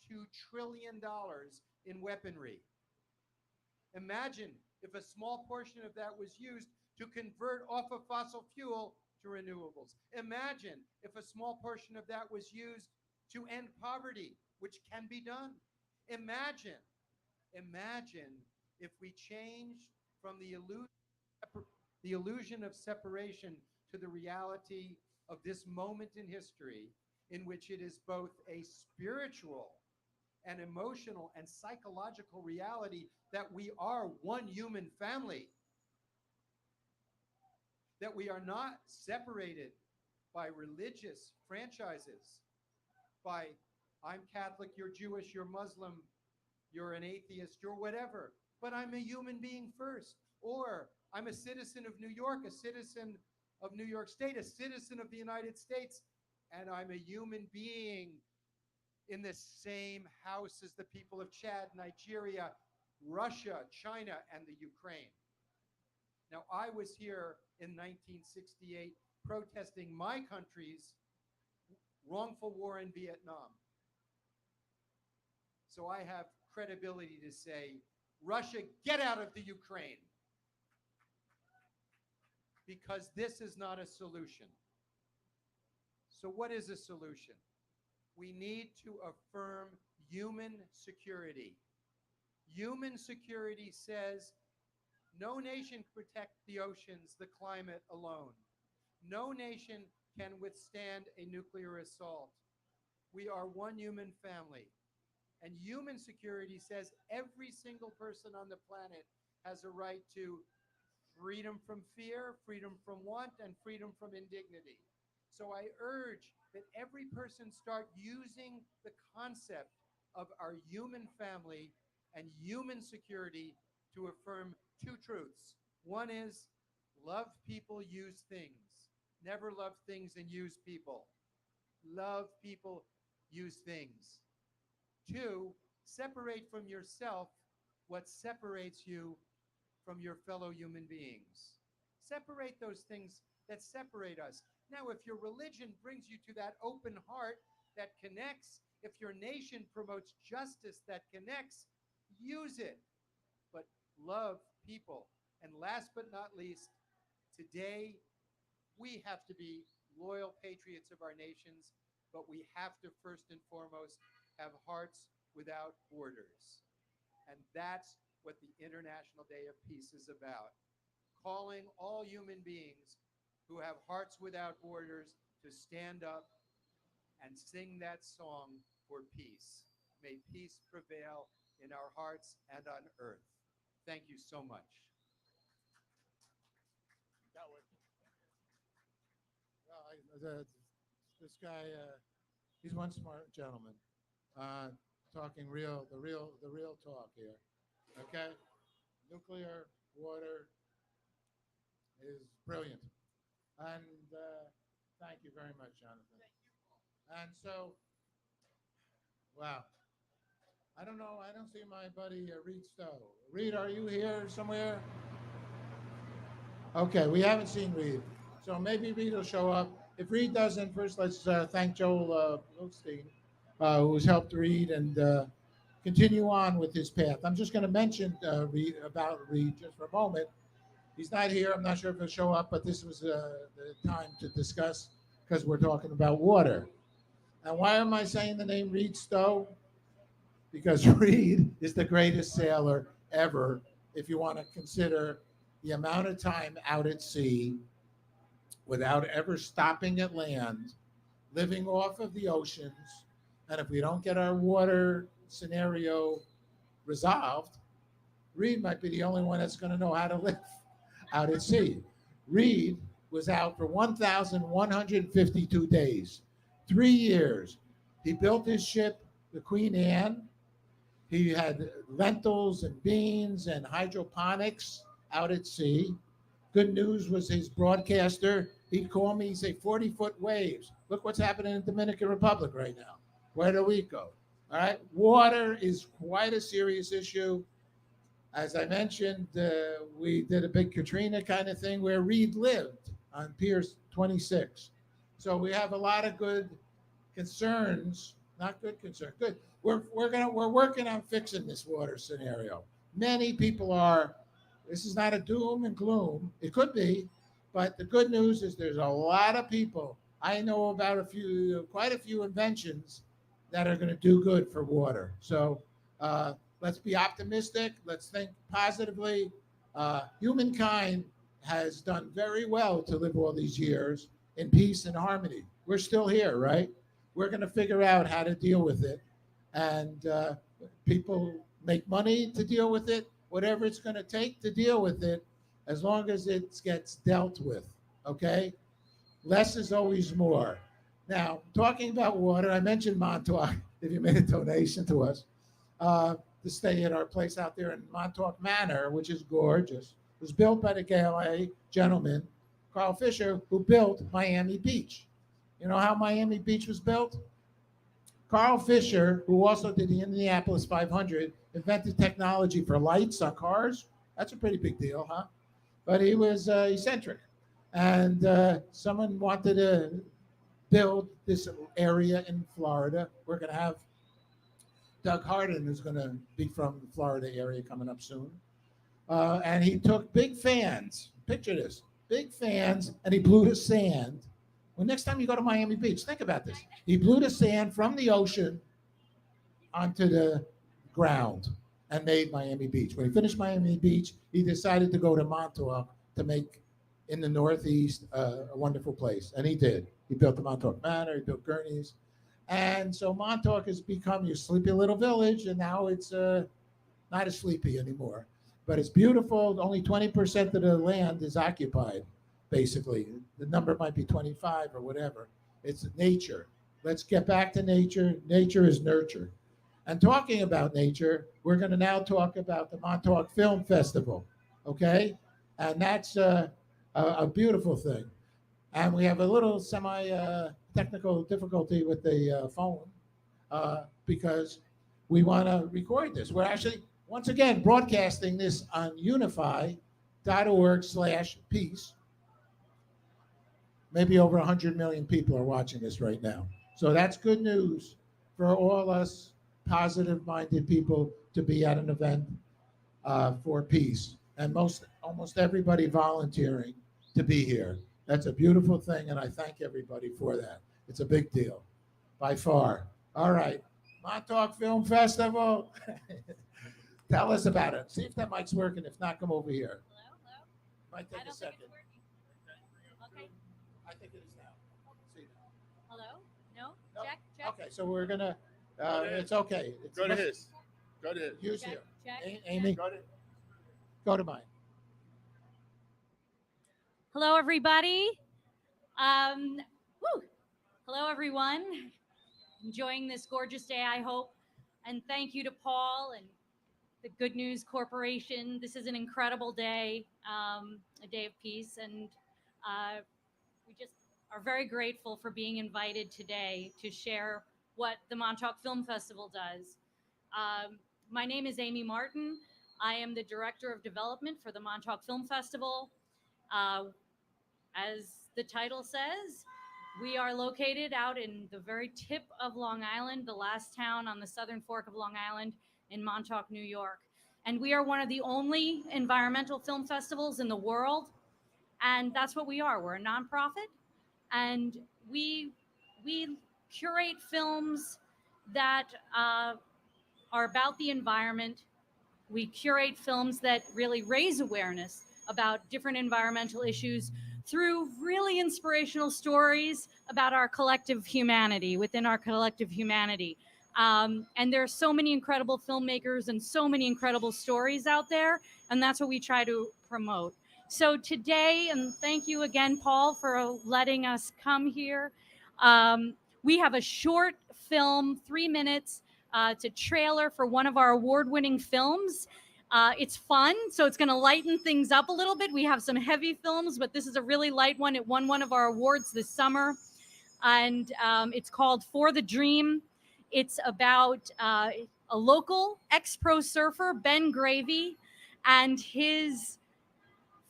trillion in weaponry. Imagine if a small portion of that was used to convert off of fossil fuel to renewables. Imagine if a small portion of that was used to end poverty, which can be done. Imagine if we changed from the illusion of separation to the reality of this moment in history in which it is both a spiritual and emotional and psychological reality that we are one human family, that we are not separated by religious franchises, by I'm Catholic, you're Jewish, you're Muslim, you're an atheist, you're whatever, but I'm a human being first. Or I'm a citizen of New York, a citizen of New York State, a citizen of the United States, and I'm a human being in the same house as the people of Chad, Nigeria, Russia, China, and the Ukraine. Now, I was here in 1968 protesting my country's wrongful war in Vietnam. So I have credibility to say, Russia, get out of the Ukraine. Because this is not a solution. So what is a solution? We need to affirm human security. Human security says no nation can protect the oceans, the climate alone. No nation can withstand a nuclear assault. We are one human family. And human security says every single person on the planet has a right to freedom from fear, freedom from want, and freedom from indignity. So I urge that every person start using the concept of our human family and human security to affirm two truths. One is love people, use things. Never love things and use people. Love people, use things. Two, separate from yourself what separates you from your fellow human beings. Separate those things that separate us. Now, if your religion brings you to that open heart that connects, if your nation promotes justice that connects, use it. But love people. And last but not least, today we have to be loyal patriots of our nations, but we have to first and foremost have hearts without borders. And that's what the International Day of Peace is about. Calling all human beings who have hearts without borders to stand up and sing that song for peace. May peace prevail in our hearts and on earth. Thank you so much. This guy, he's one smart gentleman. talking the real talk here. Okay? Nuclear water is brilliant. And thank you very much, Jonathan. And so, wow. I don't know. I don't see my buddy Reed Stowe. Reed, are you here somewhere? Okay, we haven't seen Reed. So maybe Reed will show up. If Reed doesn't, first let's thank Joel Milstein, who's helped Reed and continue on with his path. I'm just going to mention Reed just for a moment. He's not here. I'm not sure if he'll show up, but this was the time to discuss because we're talking about water. And why am I saying the name Reed Stowe? Because Reed is the greatest sailor ever if you want to consider the amount of time out at sea without ever stopping at land, living off of the oceans. And if we don't get our water scenario resolved, Reed might be the only one that's going to know how to live out at sea. Reed was out for 1,152 days, 3 years. He built his ship, the Queen Anne. He had lentils and beans and hydroponics out at sea. Good News was his broadcaster. He'd call me, he'd say 40-foot waves. Look what's happening in the Dominican Republic right now. Puerto Rico. All right. Water is quite a serious issue. As I mentioned, we did a big Katrina kind of thing where Reed lived on Pier 26. So we have a lot of good concerns, not good concerns, good. We're working on fixing this water scenario. Many people are. This is not a doom and gloom. It could be, but the good news is there's a lot of people. I know about quite a few inventions that are going to do good for water. So let's be optimistic. Let's think positively. Humankind has done very well to live all these years in peace and harmony. We're still here, right? We're going to figure out how to deal with it. And people make money to deal with it, whatever it's going to take to deal with it, as long as it gets dealt with, okay? Less is always more. Now, talking about water, I mentioned Montauk, if you made a donation to us, to stay at our place out there in Montauk Manor, which is gorgeous. It was built by the KLA gentleman, Carl Fisher, who built Miami Beach. You know how Miami Beach was built? Carl Fisher, who also did the Indianapolis 500, invented technology for lights on cars. That's a pretty big deal, huh? But he was eccentric. And someone wanted to build this area in Florida. We're going to have Doug Harden, who's going to be from the Florida area coming up soon. And he took big fans. Picture this. Big fans, and he blew the sand. Well, next time you go to Miami Beach, think about this. He blew the sand from the ocean onto the ground and made Miami Beach. When he finished Miami Beach, he decided to go to Montauk to make, in the Northeast, a wonderful place. And he did. He built the Montauk Manor, he built Gurney's. And so Montauk has become your sleepy little village, and now it's not as sleepy anymore. But it's beautiful. Only 20% of the land is occupied, basically. The number might be 25 or whatever. It's nature. Let's get back to nature. Nature is nurture. And talking about nature, we're going to now talk about the Montauk Film Festival, okay? And that's a beautiful thing. And we have a little semi-technical difficulty with the phone because we want to record this. We're actually, once again, broadcasting this on unify.org/peace. Maybe over 100 million people are watching this right now. So that's good news for all us positive-minded people to be at an event for peace. And almost everybody volunteering to be here. That's a beautiful thing, and I thank everybody for that. It's a big deal, by far. All right, Montauk Film Festival. Tell us about it. See if that mic's working. If not, come over here. Hello? Might take a second. Okay. I think it is now. See now. Hello? No? No? Check. Okay, so we're gonna. It's okay. Go to his. Go to his. Use Check, here. check, Amy, go to mine. Hello, everybody. Hello, everyone. Enjoying this gorgeous day, I hope. And thank you to Paul and the Good News Corporation. This is an incredible day, a day of peace. And we just are very grateful for being invited today to share what the Montauk Film Festival does. My name is Amy Martin. I am the Director of Development for the Montauk Film Festival. As the title says, we are located out in the very tip of Long Island, the last town on the southern fork of Long Island in Montauk, New York. And we are one of the only environmental film festivals in the world. And that's what we are. We're a nonprofit. And we curate films that are about the environment. We curate films that really raise awareness about different environmental issues through really inspirational stories about our collective humanity, within our collective humanity. And there are so many incredible filmmakers and so many incredible stories out there, and that's what we try to promote. So today, and thank you again, Paul, for letting us come here. We have a short film, 3 minutes. It's a trailer for one of our award-winning films. It's fun, so it's going to lighten things up a little bit. We have some heavy films, but this is a really light one. It won one of our awards this summer, and it's called For the Dream. It's about a local ex-pro surfer, Ben Gravy, and his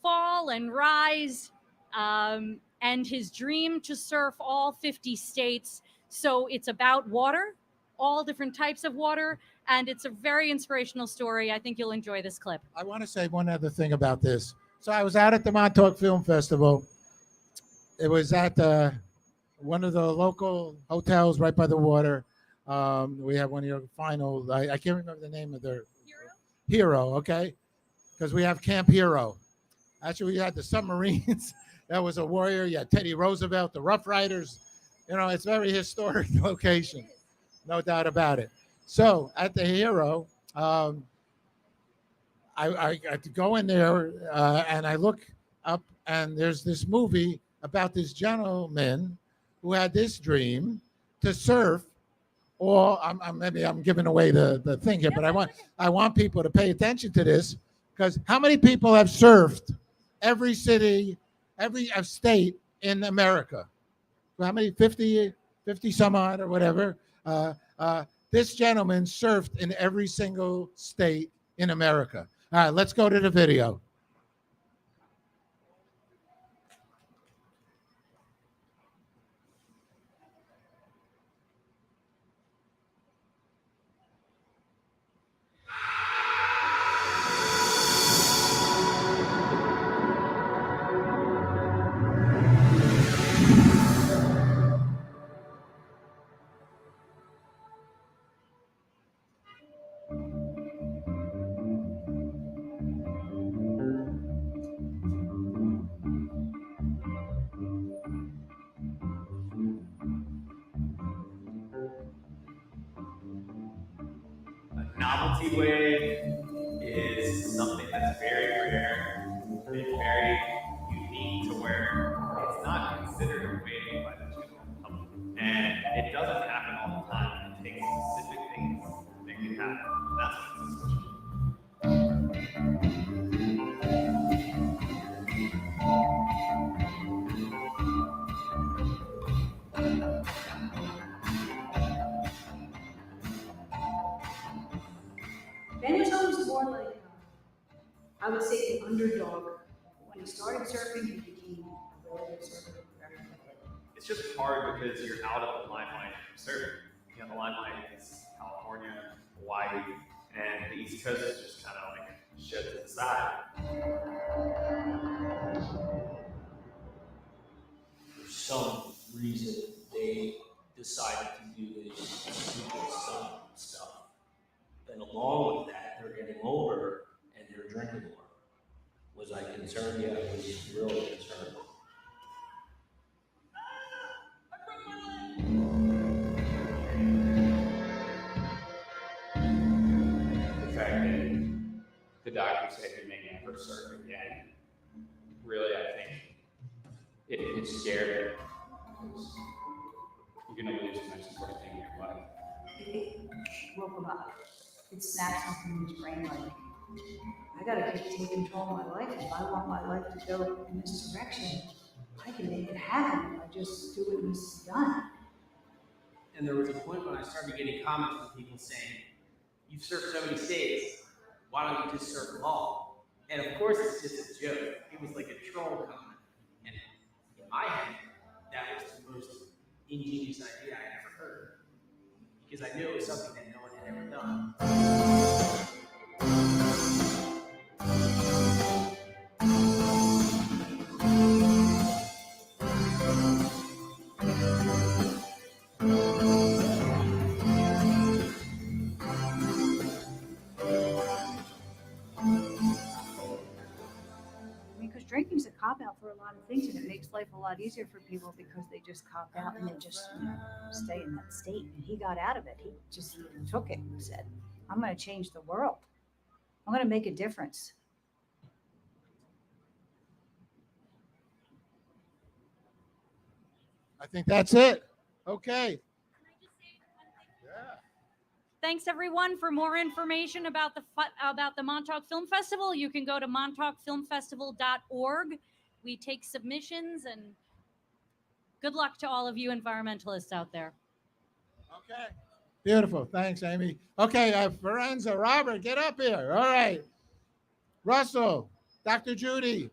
fall and rise, and his dream to surf all 50 states. So it's about water, all different types of water, and it's a very inspirational story. I think you'll enjoy this clip. I want to say one other thing about this. So I was out at the Montauk Film Festival. It was at one of the local hotels right by the water. We have one of your final, I can't remember the name of their Hero, okay? Because we have Camp Hero. Actually, we had the submarines. That was a warrior. You had Teddy Roosevelt, the Rough Riders. You know, it's a very historic location. No doubt about it. So at the Hero, I go in there and I look up, and there's this movie about this gentleman who had this dream to surf. Or maybe I'm giving away the thing here, but I want people to pay attention to this, because how many people have surfed every city, every state in America? How many? 50 some odd or whatever. This gentleman surfed in every single state in America. All right, let's go to the video. Novelty wave is something that's very rare. It's very unique to where it's not considered a wave by the general public. And it doesn't happen all the time. It takes specific things to make it happen. That's what makes it special. Ben was always more like, I would say, the underdog. When he started surfing, he became a really good surfer very quickly. It's just hard because you're out of the limelight from surfing. You know, the limelight is California, Hawaii, and the East Coast is just kind of like shed to the side. For some reason, they decided to do this super sun stuff. And along with that, they're getting older and they're drinking more. Was I concerned? Yeah, I was really concerned. The fact that the doctor said you may never surf again, really, I think it scared me, because you're going to lose the most important thing in your life. woke him up. It snapped something in his brain like, I gotta take control of my life. If I want my life to go in this direction, I can make it happen if I just do what needs to be done. And there was a point when I started getting comments from people saying, you've surfed so many states, why don't you just surf them all? And of course, it's just a joke. It was like a troll comment. And in my head, that was the most ingenious idea I ever heard. Because I knew it was something that no one had ever done. Because drinking's a cop out for a lot of things, and it makes life a lot easier for people because they just cop out and they just stay in that state. And he got out of it. He just took it and said, I'm going to change the world. I'm going to make a difference. I think that's it. Okay. Thanks everyone. For more information about the Montauk Film Festival, you can go to montaukfilmfestival.org. We take submissions, and good luck to all of you environmentalists out there. Okay. Beautiful. Thanks, Amy. Okay, Forenza, Robert, get up here. All right. Russell, Dr. Judy.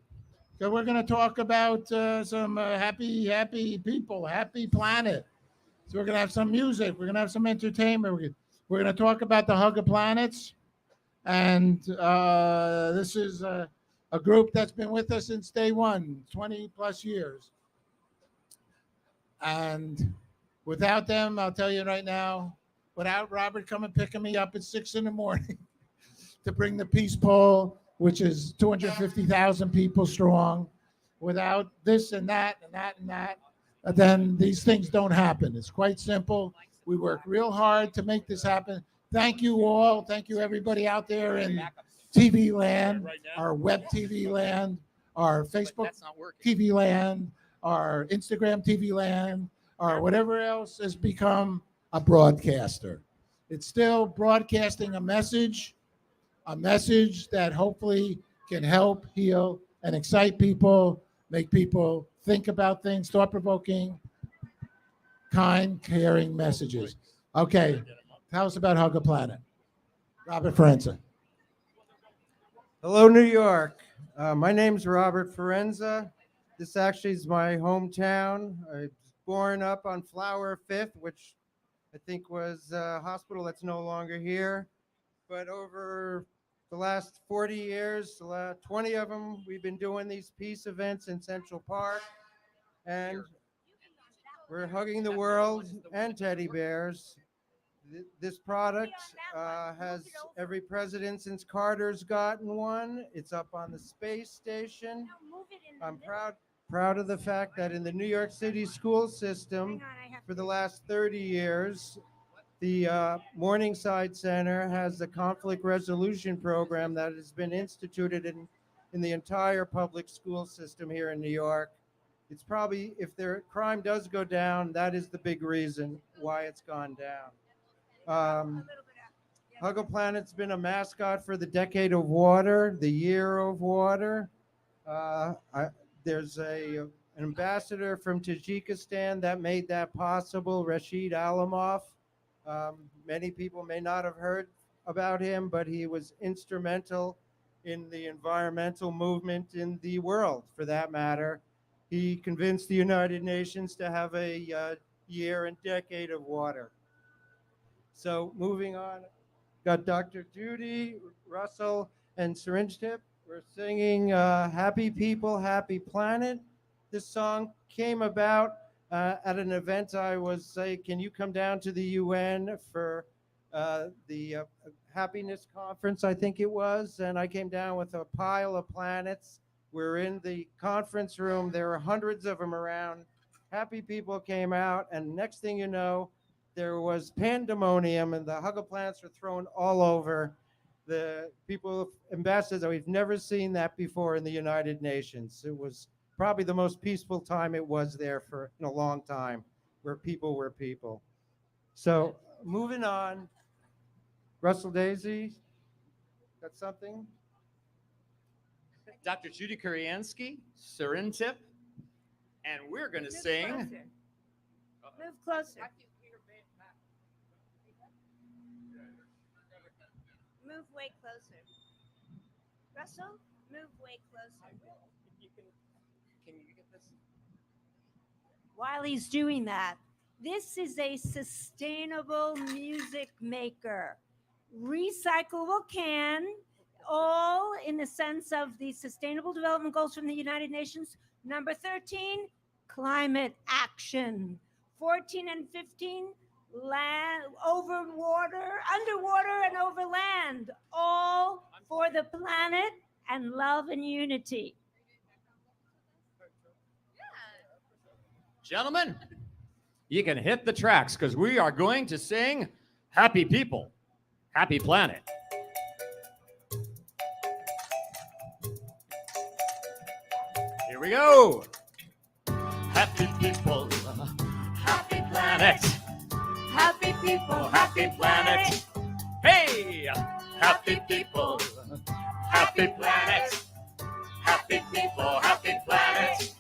So we're going to talk about some happy people, happy planet. So we're going to have some music. We're going to have some entertainment. We're going to talk about the Hug of Planets. And this is a group that's been with us since day one, 20 plus years. And without them, I'll tell you right now, without Robert coming picking me up at 6 a.m. to bring the peace pole, which is 250,000 people strong, without this and that and that and that, then these things don't happen. It's quite simple. We work real hard to make this happen. Thank you all. Thank you, everybody out there in TV land, our web TV land, our Facebook TV land, our Instagram TV land, or whatever else has become a broadcaster. It's still broadcasting a message that hopefully can help, heal, and excite people, make people think about things, thought-provoking, kind, caring messages. Okay, tell us about Hug a Planet. Robert Forenza. Hello, New York. My name's Robert Forenza. This actually is my hometown. I was born up on Flower 5th, which I think was a hospital that's no longer here. But over the last 40 years, 20 of them, we've been doing these peace events in Central Park. And we're hugging the world and teddy bears. This product has every president since Carter's gotten one. It's up on the space station. I'm proud of the fact that in the New York City school system for the last 30 years, the Morningside Center has a conflict resolution program that has been instituted in the entire public school system here in New York. It's probably, if their crime does go down, that is the big reason why it's gone down. Hug a Planet's been a mascot for the Decade of Water, the Year of Water. There's an ambassador from Tajikistan that made that possible, Rashid Alamov. Many people may not have heard about him, but he was instrumental in the environmental movement in the world, for that matter. He convinced the United Nations to have a year and decade of water. So moving on, got Dr. Judy, Russell, and Syringe Tip. We're singing Happy People, Happy Planet. This song came about at an event. I was saying, can you come down to the UN for the happiness conference, I think it was, and I came down with a pile of planets. We're in the conference room. There are hundreds of them around. Happy people came out, and next thing you know, there was pandemonium, and the Hug of Planets were thrown all over. The people, ambassadors, we've never seen that before in the United Nations. It was probably the most peaceful time it was there for in a long time, where people were people. So moving on, Russell Daisey, got something? Dr. Judy Kuriansky, Serentip, and we're going to sing. Move closer. Move way closer. Russell, move way closer. Can you get this? While he's doing that, this is a sustainable music maker. Recyclable can, all in the sense of the Sustainable Development Goals from the United Nations. Number 13, climate action. 14 and 15, land, over water, underwater and over land, all for the planet and love and unity. Gentlemen, you can hit the tracks because we are going to sing Happy People, Happy Planet. Here we go. Happy people, happy planet. Happy people, happy planet. Hey, happy people, happy planet. Happy people, happy planet.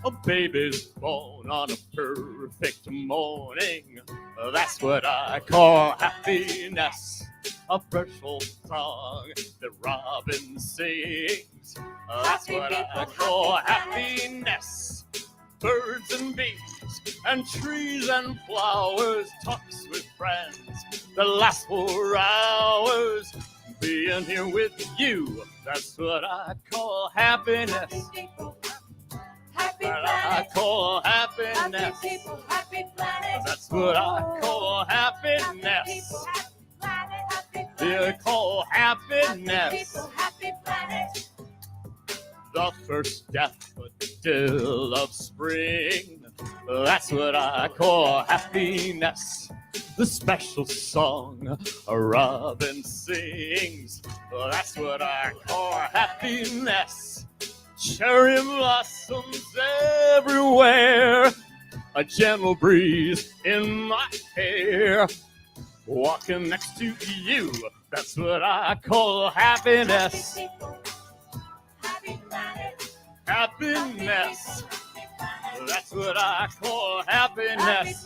A baby's born on a perfect morning. That's what I call happiness. A virtual song that Robin sings. That's what I call happiness. Birds and bees and trees and flowers, talks with friends that last for hours. Being here with you, that's what I call happiness. That I call happiness. Happy people, happy planet. That's what I call happiness. I call happiness. Happy planet. The first daffodil of spring. That's what I call happiness. The special song a robin sings. That's what I call happiness. Cherry blossoms everywhere. A gentle breeze in my hair. Walking next to you. That's what I call happiness. Happiness. That's what I call happiness.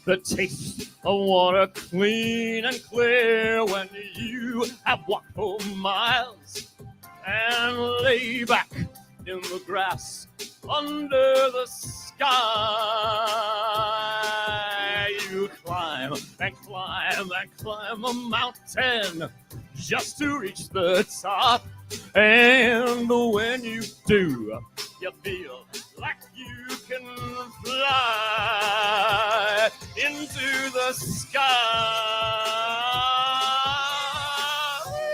The taste of water clean and clear when you have walked for miles and lay back in the grass under the sky. You climb and climb and climb a mountain just to reach the top. And when you do, you feel like you can fly into the sky.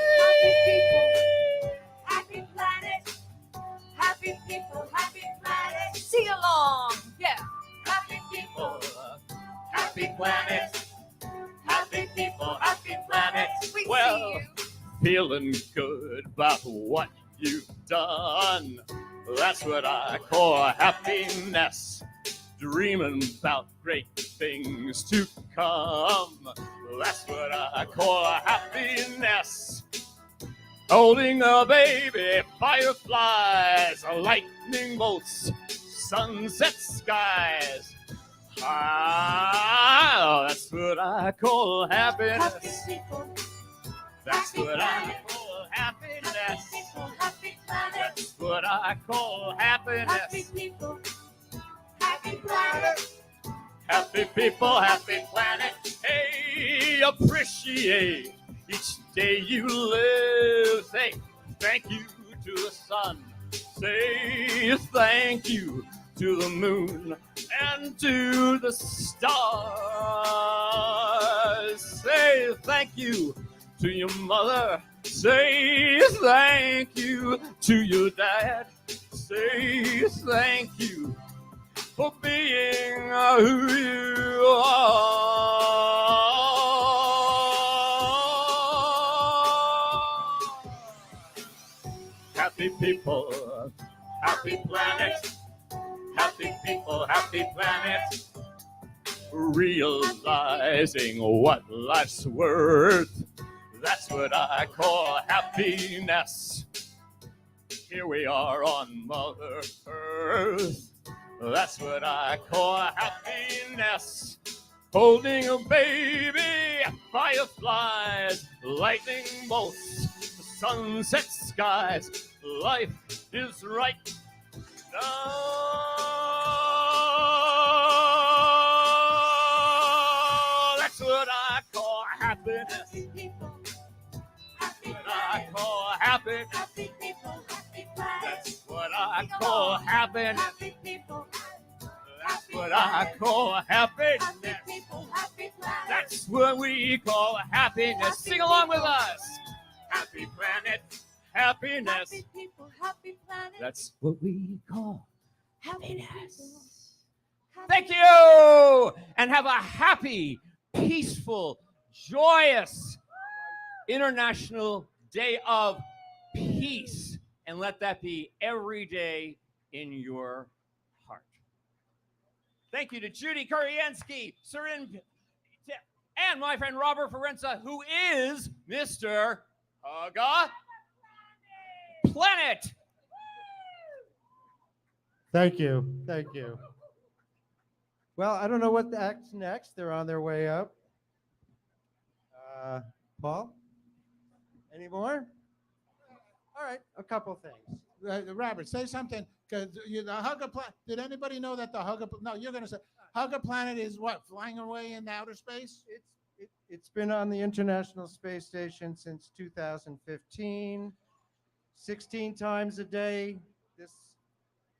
Happy people, happy planet. Happy people, happy planet. Sing along. Yeah. Happy people, Happy planet. happy people, happy planet. We Well, see you. feeling good about what you've done. That's what I call happiness. Dreaming about great things to come. That's what I call happiness. Holding a baby, fireflies, lightning bolts, sunset skies. Ah, that's what I call happiness. Happy people, That's what I call happiness. happy planet. That's what I call happiness. Happy people, happy planet. Happy people, happy planet. Hey, appreciate each day you live. Say thank you to the sun. Say thank you to the moon and to the stars. Say thank you to your mother. Say thank you to your dad. Say thank you for being who you are. Happy people, happy planet, happy people, happy planet. Realizing what life's worth. That's what I call happiness. Here we are on Mother Earth. That's what I call happiness. Holding a baby, fireflies, lightning bolts, sunset skies. Life is right now. That's what I call happiness. Happy people, happy what I call happiness. Happy people, happy planet. That's what I call happiness. Happy people. That's what I call happiness. Happy people, happy planet. That's what we call happiness. Happy sing along with us. Happy planet, happiness. Happy people, happy planet. That's what we call happiness. Thank you, and have a happy, peaceful, joyous International Day of Peace, and let that be every day in your heart. Thank you to Judy, Kuriansky, Serin, and my friend Robert Ferenza, who is Mr. Haga Planet. Thank you. Thank you. Well, I don't know what act's next. They're on their way up. Paul? Any more? All right, a couple things. Robert, say something, because the Hugger Planet, did anybody know that the Hugger, no, you're going to say, Hugger Planet is what, flying away in outer space? It's been on the International Space Station since 2015. 16 times a day, this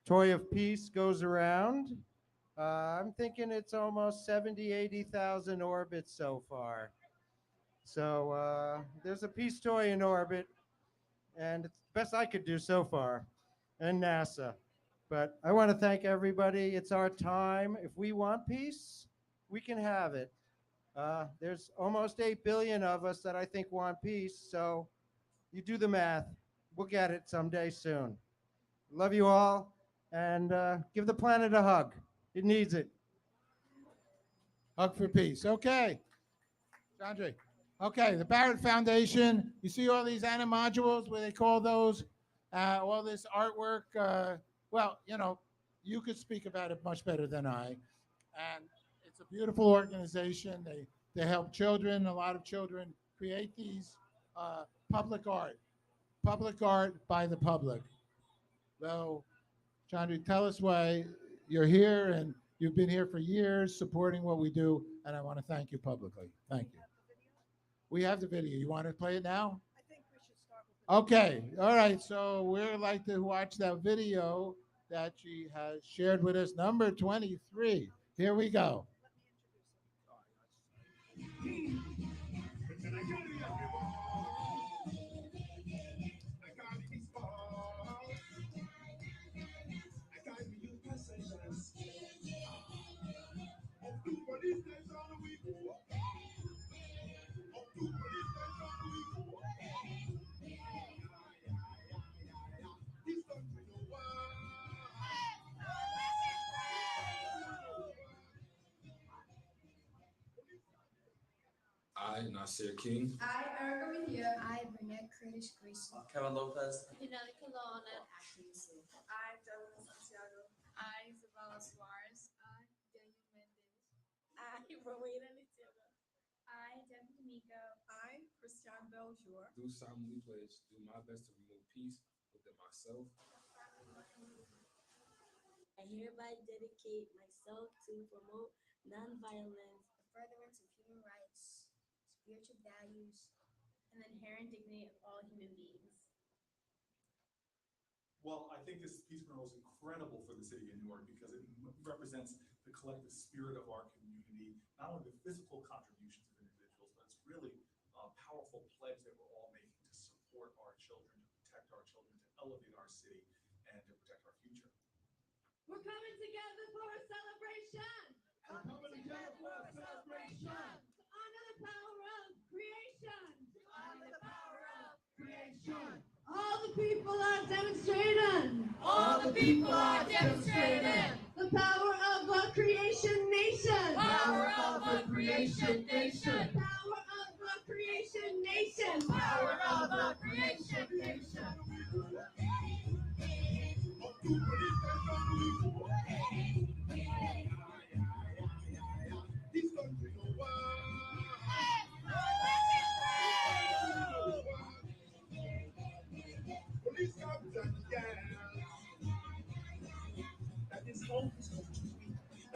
toy of peace goes around. I'm thinking it's almost 70, 80,000 orbits so far. So there's a peace toy in orbit, and it's the best I could do so far, and NASA. But I want to thank everybody. It's our time. If we want peace, we can have it. There's almost 8 billion of us that I think want peace, so you do the math. We'll get it someday soon. Love you all, and give the planet a hug. It needs it. Hug for peace. Okay. Andre. Okay, the Barrett Foundation. You see all these animodules, where they call those, all this artwork. Well, you know, you could speak about it much better than I. And it's a beautiful organization. They help children, a lot of children, create these public art by the public. So, Chandra, tell us why you're here, and you've been here for years supporting what we do, and I want to thank you publicly. Thank you. We have the video. You want to play it now? I think we should start with Okay. All right. So we'd like to watch that video that she has shared with us, number 23. Here we go. I, Nasir King. I, Erica Mejia. I, Burnett Curtis Gracie. Kevin Lopez. Yaneli Colonna. Ashley Sue. I, Douglas Santiago. I, Isabella Suarez. I, Daniel Mendez. I, Rowena Nitila. I, Debbie D'Amico. I, Christian Beljour. Do solemnly pledge to do my best to promote peace within myself. I hereby dedicate myself to promote nonviolence, the furtherance of human rights, spiritual values, and the inherent dignity of all human beings. Well, I think this Peace Mural is incredible for the city of Newark because it represents the collective spirit of our community, not only the physical contributions of individuals, but it's really a powerful pledge that we're all making to support our children, to protect our children, to elevate our city, and to protect our future. We're coming together for a celebration. We're coming together for a celebration. To honor the power of creation. To honor the power of creation. All the people are demonstrating. All the people are demonstrating. The power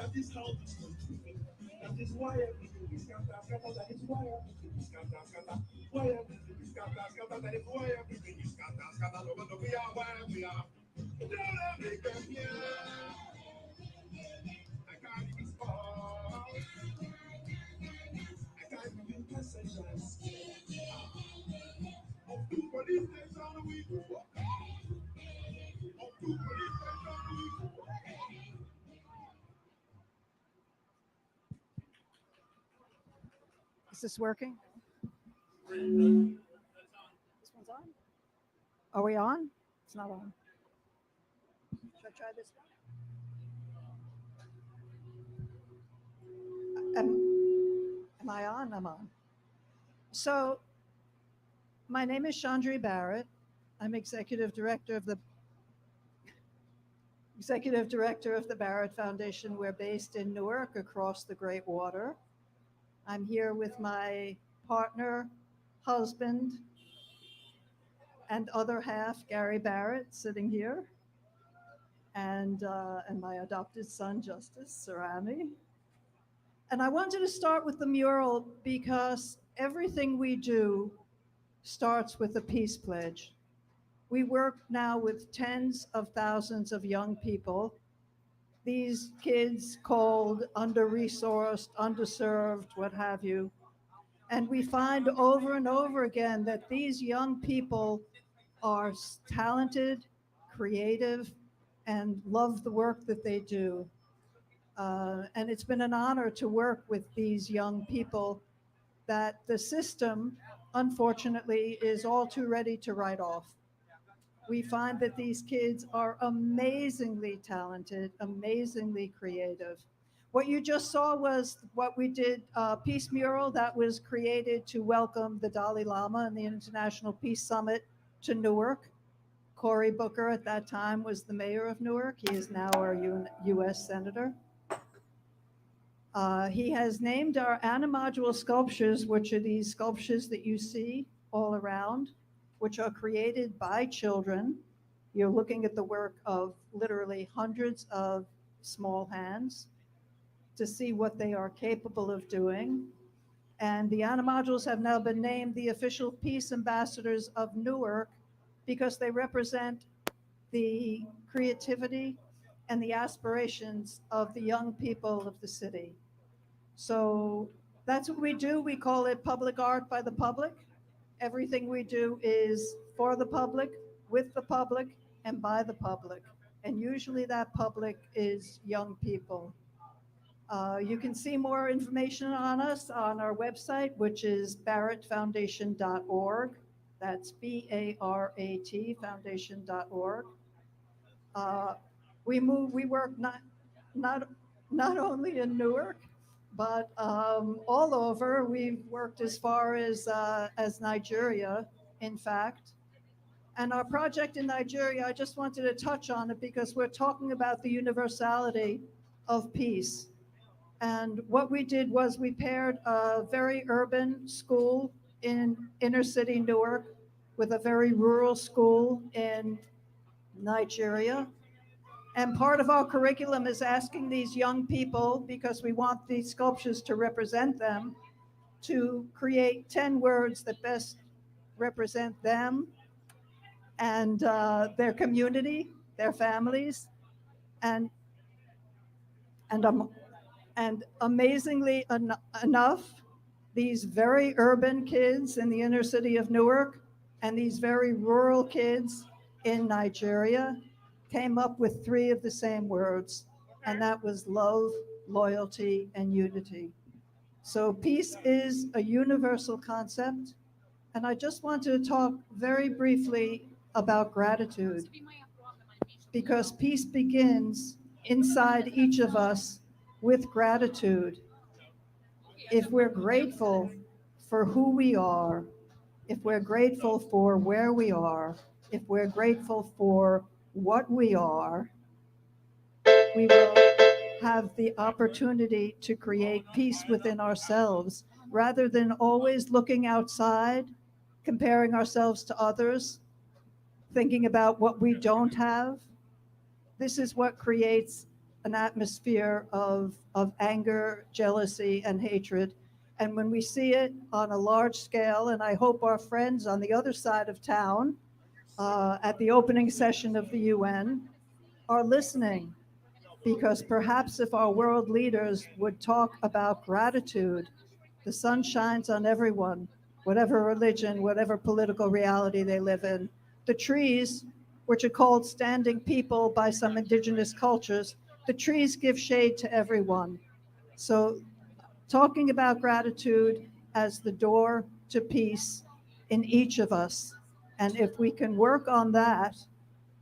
That is how this country. That is why everything is scatter, scatter. That is why everything is scatter, scatter. Why everything is scatter, scatter. That is why everything is scatter, scatter. No matter we are where we are. Don't let me come here. I can't even fall. I can't even pass a chance. Of two police station we go. Of two police station we go. Is this working? This one's on? Are we on? It's not on. Should I try this one? Am I on? I'm on. So, my name is Chandri Barrett. I'm executive director of the Barrett Foundation. We're based in Newark, across the Great Water. I'm here with my partner, husband, and other half, Gary Barrett, sitting here, and my adopted son, Justice Sarami. And I wanted to start with the mural because everything we do starts with a peace pledge. We work now with tens of thousands of young people, these kids called under-resourced, underserved, what have you. And we find over and over again that these young people are talented, creative, and love the work that they do. And it's been an honor to work with these young people that the system, unfortunately, is all too ready to write off. We find that these kids are amazingly talented, amazingly creative. What you just saw was what we did, Peace Mural, that was created to welcome the Dalai Lama and the International Peace Summit to Newark. Cory Booker at that time was the mayor of Newark. He is now our U.S. Senator. He has named our animodule sculptures, which are these sculptures that you see all around, which are created by children. You're looking at the work of literally hundreds of small hands to see what they are capable of doing. And the animodules have now been named the official peace ambassadors of Newark because they represent the creativity and the aspirations of the young people of the city. So that's what we do. We call it public art by the public. Everything we do is for the public, with the public, and by the public. And usually that public is young people. You can see more information on us on our website, which is barrettfoundation.org. That's BARAT foundation.org. We work not only in Newark, but all over. We've worked as far as Nigeria, in fact. And our project in Nigeria, I just wanted to touch on it because we're talking about the universality of peace. And what we did was we paired a very urban school in inner city Newark with a very rural school in Nigeria. And part of our curriculum is asking these young people, because we want these sculptures to represent them, to create 10 words that best represent them and their community, their families, and amazingly enough, these very urban kids in the inner city of Newark and these very rural kids in Nigeria came up with 3 of the same words, and that was love, loyalty, and unity. So peace is a universal concept, and I just want to talk very briefly about gratitude, because peace begins inside each of us with gratitude. If we're grateful for who we are, if we're grateful for where we are, if we're grateful for what we are, we will have the opportunity to create peace within ourselves rather than always looking outside, comparing ourselves to others, thinking about what we don't have. This is what creates an atmosphere of anger, jealousy, and hatred. And when we see it on a large scale, and I hope our friends on the other side of town at the opening session of the UN are listening, because perhaps if our world leaders would talk about gratitude, the sun shines on everyone, whatever religion, whatever political reality they live in. The trees, which are called standing people by some indigenous cultures, the trees give shade to everyone. So talking about gratitude as the door to peace in each of us. And if we can work on that,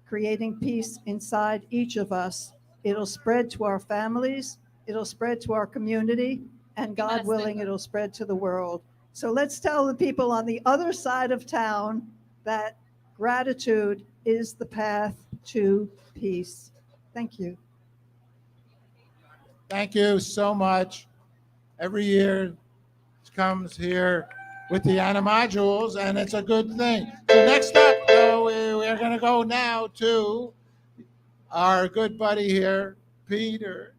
creating peace inside each of us, it'll spread to our families, it'll spread to our community, and God willing, it'll spread to the world. So let's tell the people on the other side of town that gratitude is the path to peace. Thank you. Thank you so much. Every year it comes here with the animadules, and it's a good thing. So next up, though, we're going to go now to our good buddy here, Peter,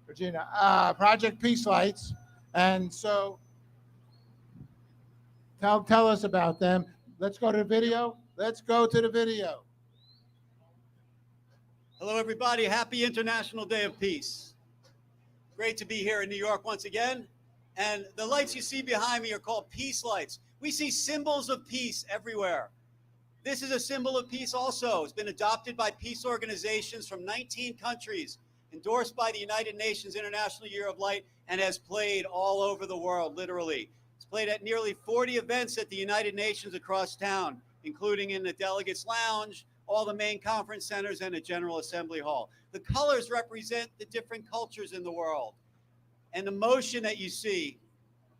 Regina, Project Peace Lights. And so tell us about them. Let's go to the video. Let's go to the video. Hello, everybody. Happy International Day of Peace. Great to be here in New York once again. And the lights you see behind me are called peace lights. We see symbols of peace everywhere. This is a symbol of peace also. It's been adopted by peace organizations from 19 countries, endorsed by the United Nations International Year of Light, and has played all over the world, literally. It's played at nearly 40 events at the United Nations across town, including in the Delegates Lounge, all the main conference centers, and a General Assembly Hall. The colors represent the different cultures in the world. And the motion that you see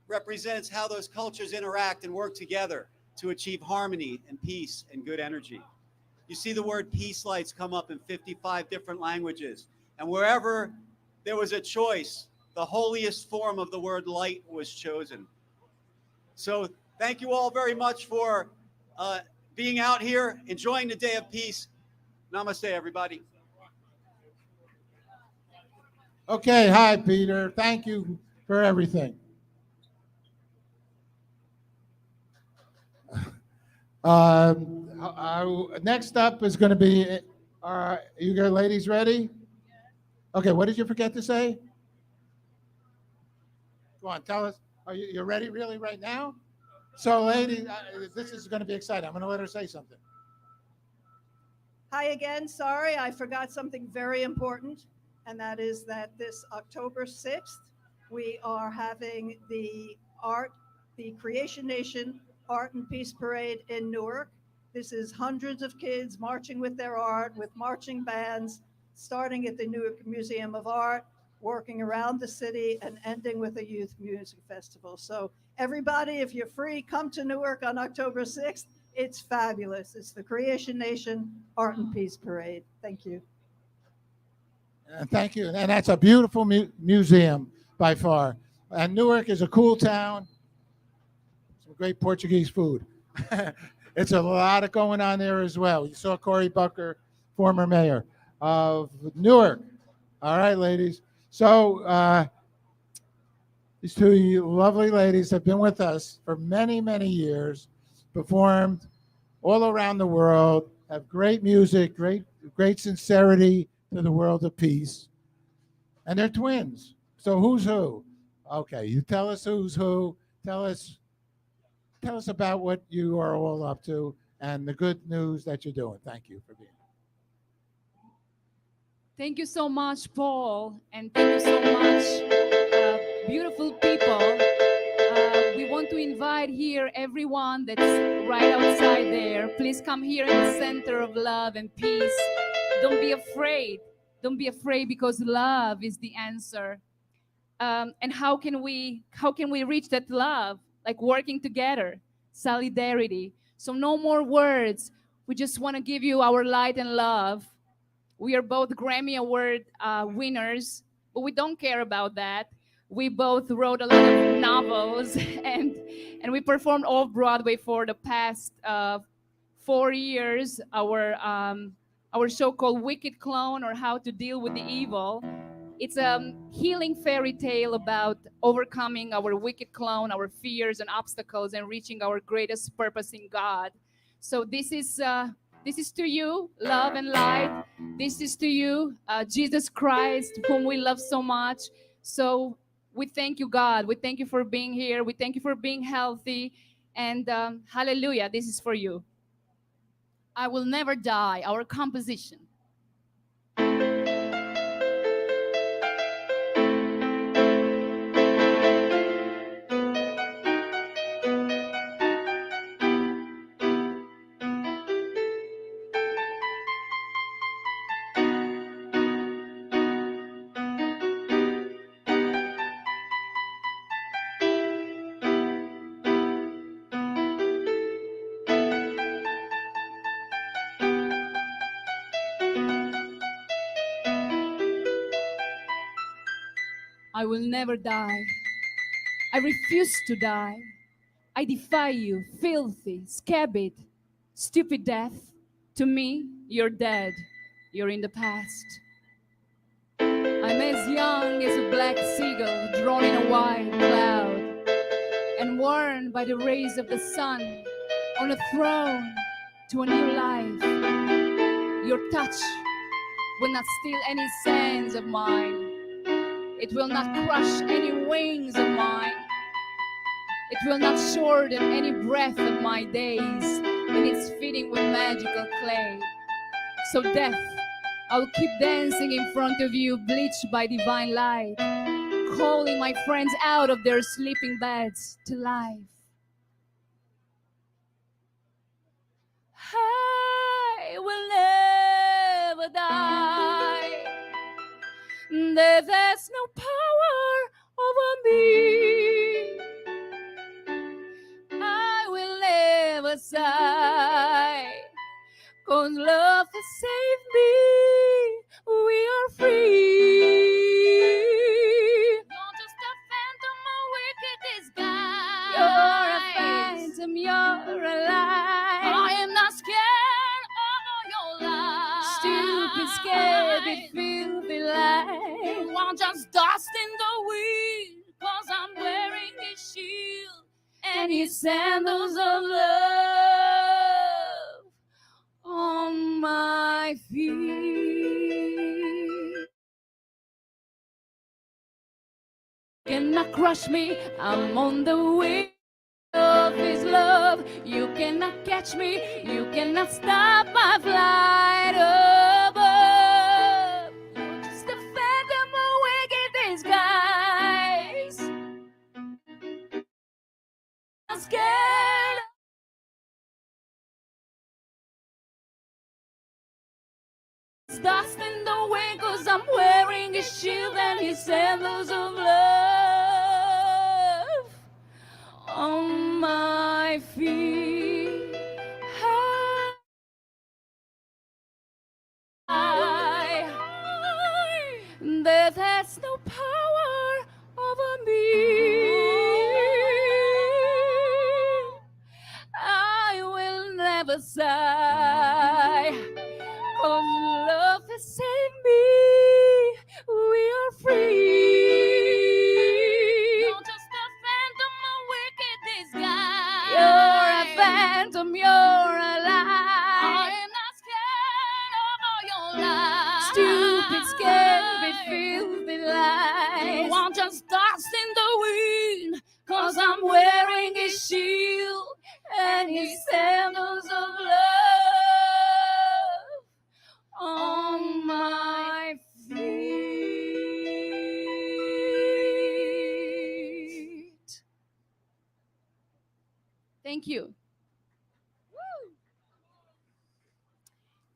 represents how those cultures interact and work together to achieve harmony and peace and good energy. You see the word peace lights come up in 55 different languages. And wherever there was a choice, the holiest form of the word light was chosen. So thank you all very much for being out here, enjoying the Day of Peace. Namaste, everybody. Okay, hi, Peter. Thank you for everything. Next up is going to be, you guys ladies ready? Okay, what did you forget to say? Go on, tell us. Are you ready really right now? So, ladies, this is going to be exciting. I'm going to let her say something. Hi again. Sorry, I forgot something very important, and that is that this October 6th, we are having the Creation Nation Art and Peace Parade in Newark. This is hundreds of kids marching with their art, with marching bands, starting at the Newark Museum of Art, working around the city, and ending with a youth music festival. So everybody, if you're free, come to Newark on October 6th. It's fabulous. It's the Creation Nation Art and Peace Parade. Thank you. Thank you. And that's a beautiful museum by far. And Newark is a cool town. Some great Portuguese food. It's a lot of going on there as well. You saw Cory Booker, former mayor of Newark. All right, ladies. So these two lovely ladies have been with us for many, many years, performed all around the world, have great music, great sincerity to the world of peace. And they're twins. So who's who? Okay, you tell us who's who. Tell us about what you are all up to and the good news that you're doing. Thank you for being here. Thank you so much, Paul, and thank you so much, beautiful people. We want to invite here everyone that's right outside there. Please come here in the center of love and peace. Don't be afraid. Don't be afraid, because love is the answer. And how can we reach that love? Like working together, solidarity. So no more words. We just want to give you our light and love. We are both Grammy Award winners, but we don't care about that. We both wrote a lot of novels, and we performed off-Broadway for the past 4 years. Our show called Wicked Clone, or How to Deal with the Evil. It's a healing fairy tale about overcoming our wicked clone, our fears and obstacles, and reaching our greatest purpose in God. So this is to you, love and light. This is to you, Jesus Christ, whom we love so much. So we thank you, God. We thank you for being here. We thank you for being healthy. And hallelujah, this is for you. I will never die, our composition. I will never die. I refuse to die. I defy you, filthy, scabbard, stupid death. To me, you're dead. You're in the past. I'm as young as a black seagull drawn in a white cloud and warned by the rays of the sun on a throne to a new life. Your touch will not steal any sands of mine. It will not crush any wings of mine. It will not shorten any breath of my days in its feeding with magical clay. So death, I'll keep dancing in front of you, bleached by divine light, calling my friends out of their sleeping beds to life. I will never die. There's no power over me. I will never sigh, 'cause love has saved me. We are free. You're just a phantom, a wicked disguise. You're a phantom, you're alive. I am not scared of all your lies. Stupid, scared, filthy lies. You are just dust in the wind, 'cause I'm wearing his shield and his sandals of love on my feet. Cannot crush me, I'm on the wing of his love. You cannot catch me, you cannot stop my flight above. You're just a phantom, a wicked disguise. I'm scared. It's dust in the wind, 'cause I'm wearing his shield and his sandals of love on my feet. Death has no power over me. I will never sigh, 'cause love has saved me. We are free. You're just a phantom, a wicked disguise. You're a phantom, you're alive. I am not scared of all your lies. Stupid, scared, filthy lies. You are just dust in the wind, 'cause I'm wearing his shield and his sandals of love on my feet. Thank you.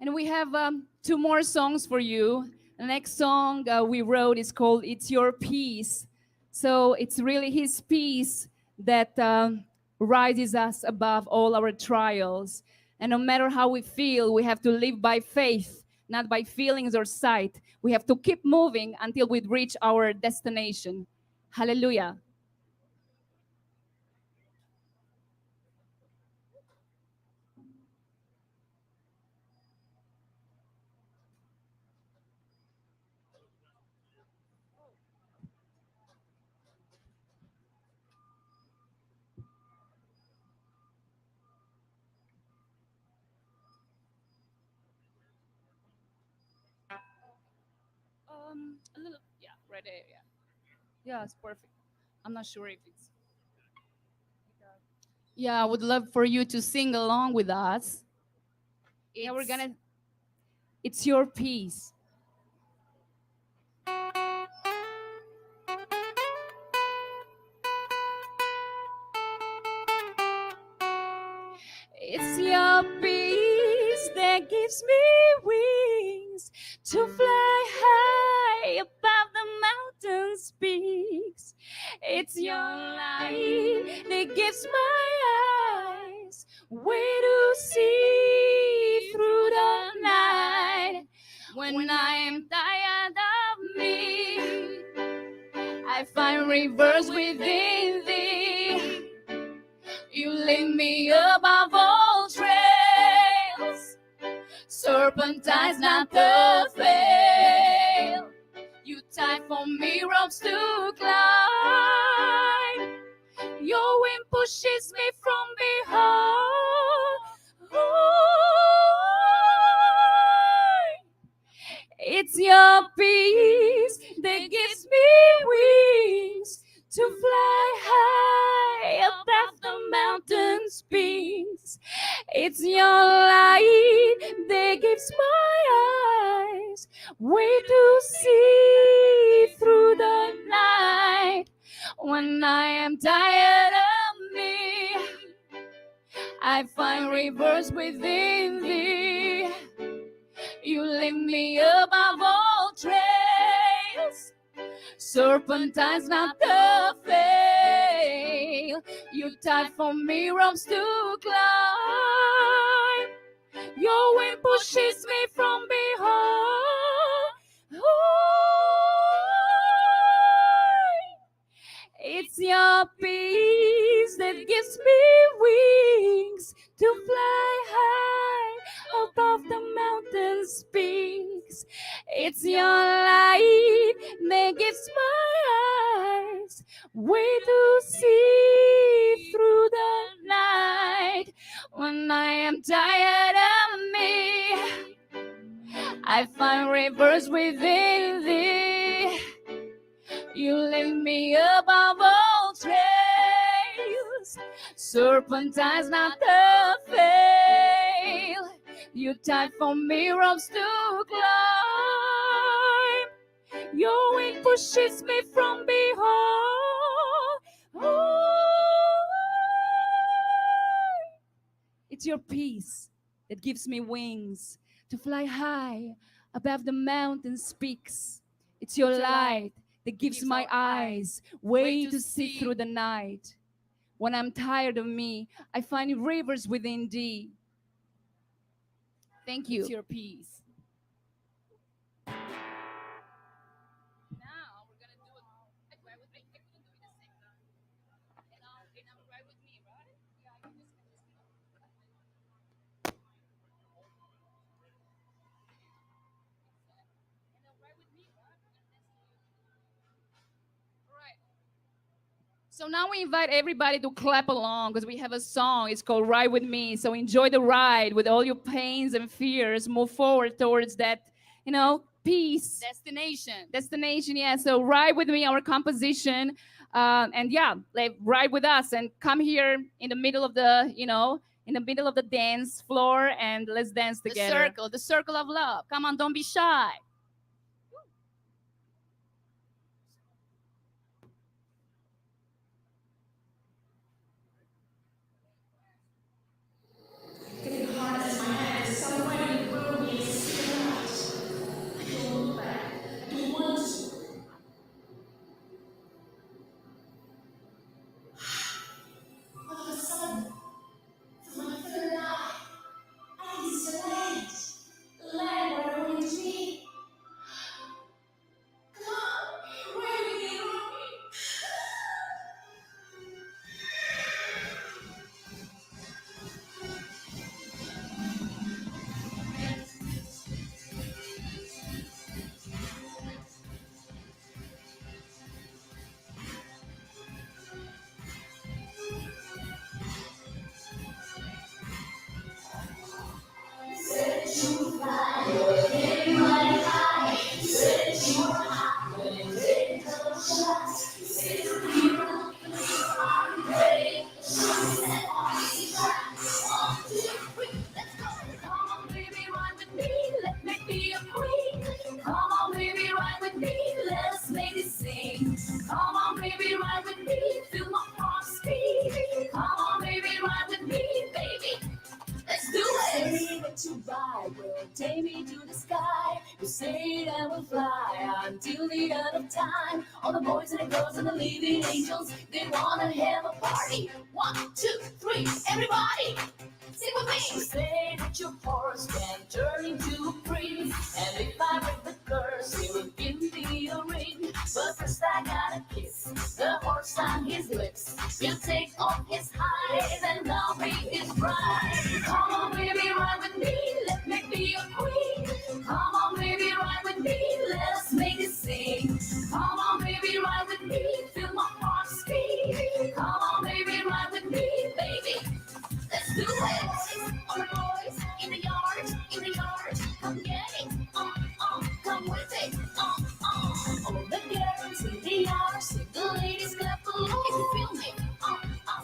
And we have two more songs for you. The next song we wrote is called It's Your Peace. So it's really his peace that rises us above all our trials. And no matter how we feel, we have to live by faith, not by feelings or sight. We have to keep moving until we reach our destination. Hallelujah. A little, yeah, right there, yeah. Yeah, it's perfect. I'm not sure if it's. Yeah, I would love for you to sing along with us. Yeah, we're gonna. It's your piece. It's your peace that gives me wings to fly high above the mountain's peaks. It's your light that gives my eyes way to see through the night. When I am tired of me, I find rivers within thee. You lift me above all trails, serpentines not to fail. You tie for me ropes to climb. Your wind pushes me from behind. It's your peace that gives me wings to fly high above the mountain's peaks. It's your light that gives my eyes way to see through the night. When I am tired of me, I find rivers within thee. You lift me above all trails, serpentines not to fail. You tied for me ropes to climb. Your wind pushes me from behind. It's your peace that gives me wings to fly high above the mountain's peaks. It's your light that gives my eyes way to see through the night. When I am tired of me, I find rivers within thee. You lift me above all trails, serpentines not to fail. You tied for me ropes to climb. Your wind pushes me from behind. It's your peace that gives me wings to fly high above the mountain's peaks. It's your light that gives my eyes way to see through the night. When I'm tired of me, I find rivers within thee. Thank you. It's your peace. So now we invite everybody to clap along because we have a song. It's called Ride With Me. So enjoy the ride with all your pains and fears. Move forward towards that, peace. Destination, yeah. So ride with me, our composition. And yeah, ride with us and come here in the middle of the, in the middle of the dance floor and let's dance together. The circle of love. Come on, don't be shy. Getting hard as my head is somewhere in the room you see light. I don't look back. I don't want to. All of a sudden, from my third eye, I can see the land where I wanted to be. All the boys and the girls and the living angels, they wanna have a party. 1, 2, 3, everybody, sing with me. So say that your horse can turn into a prince, and if I break the curse, he will give me a ring. But first I gotta kiss the horse on his lips. He'll take off his hide, and I'll be his bride. Come on, baby, ride with me, let me be your queen. Come on, baby, ride with me, let's make it sing. Come on, baby, ride with me, feel my heart speed. Come on, baby, ride with me, baby, let's do it. All the boys in the yard, come get it, come with it, All the girls in the yard, sing the ladies clap along. If you feel me,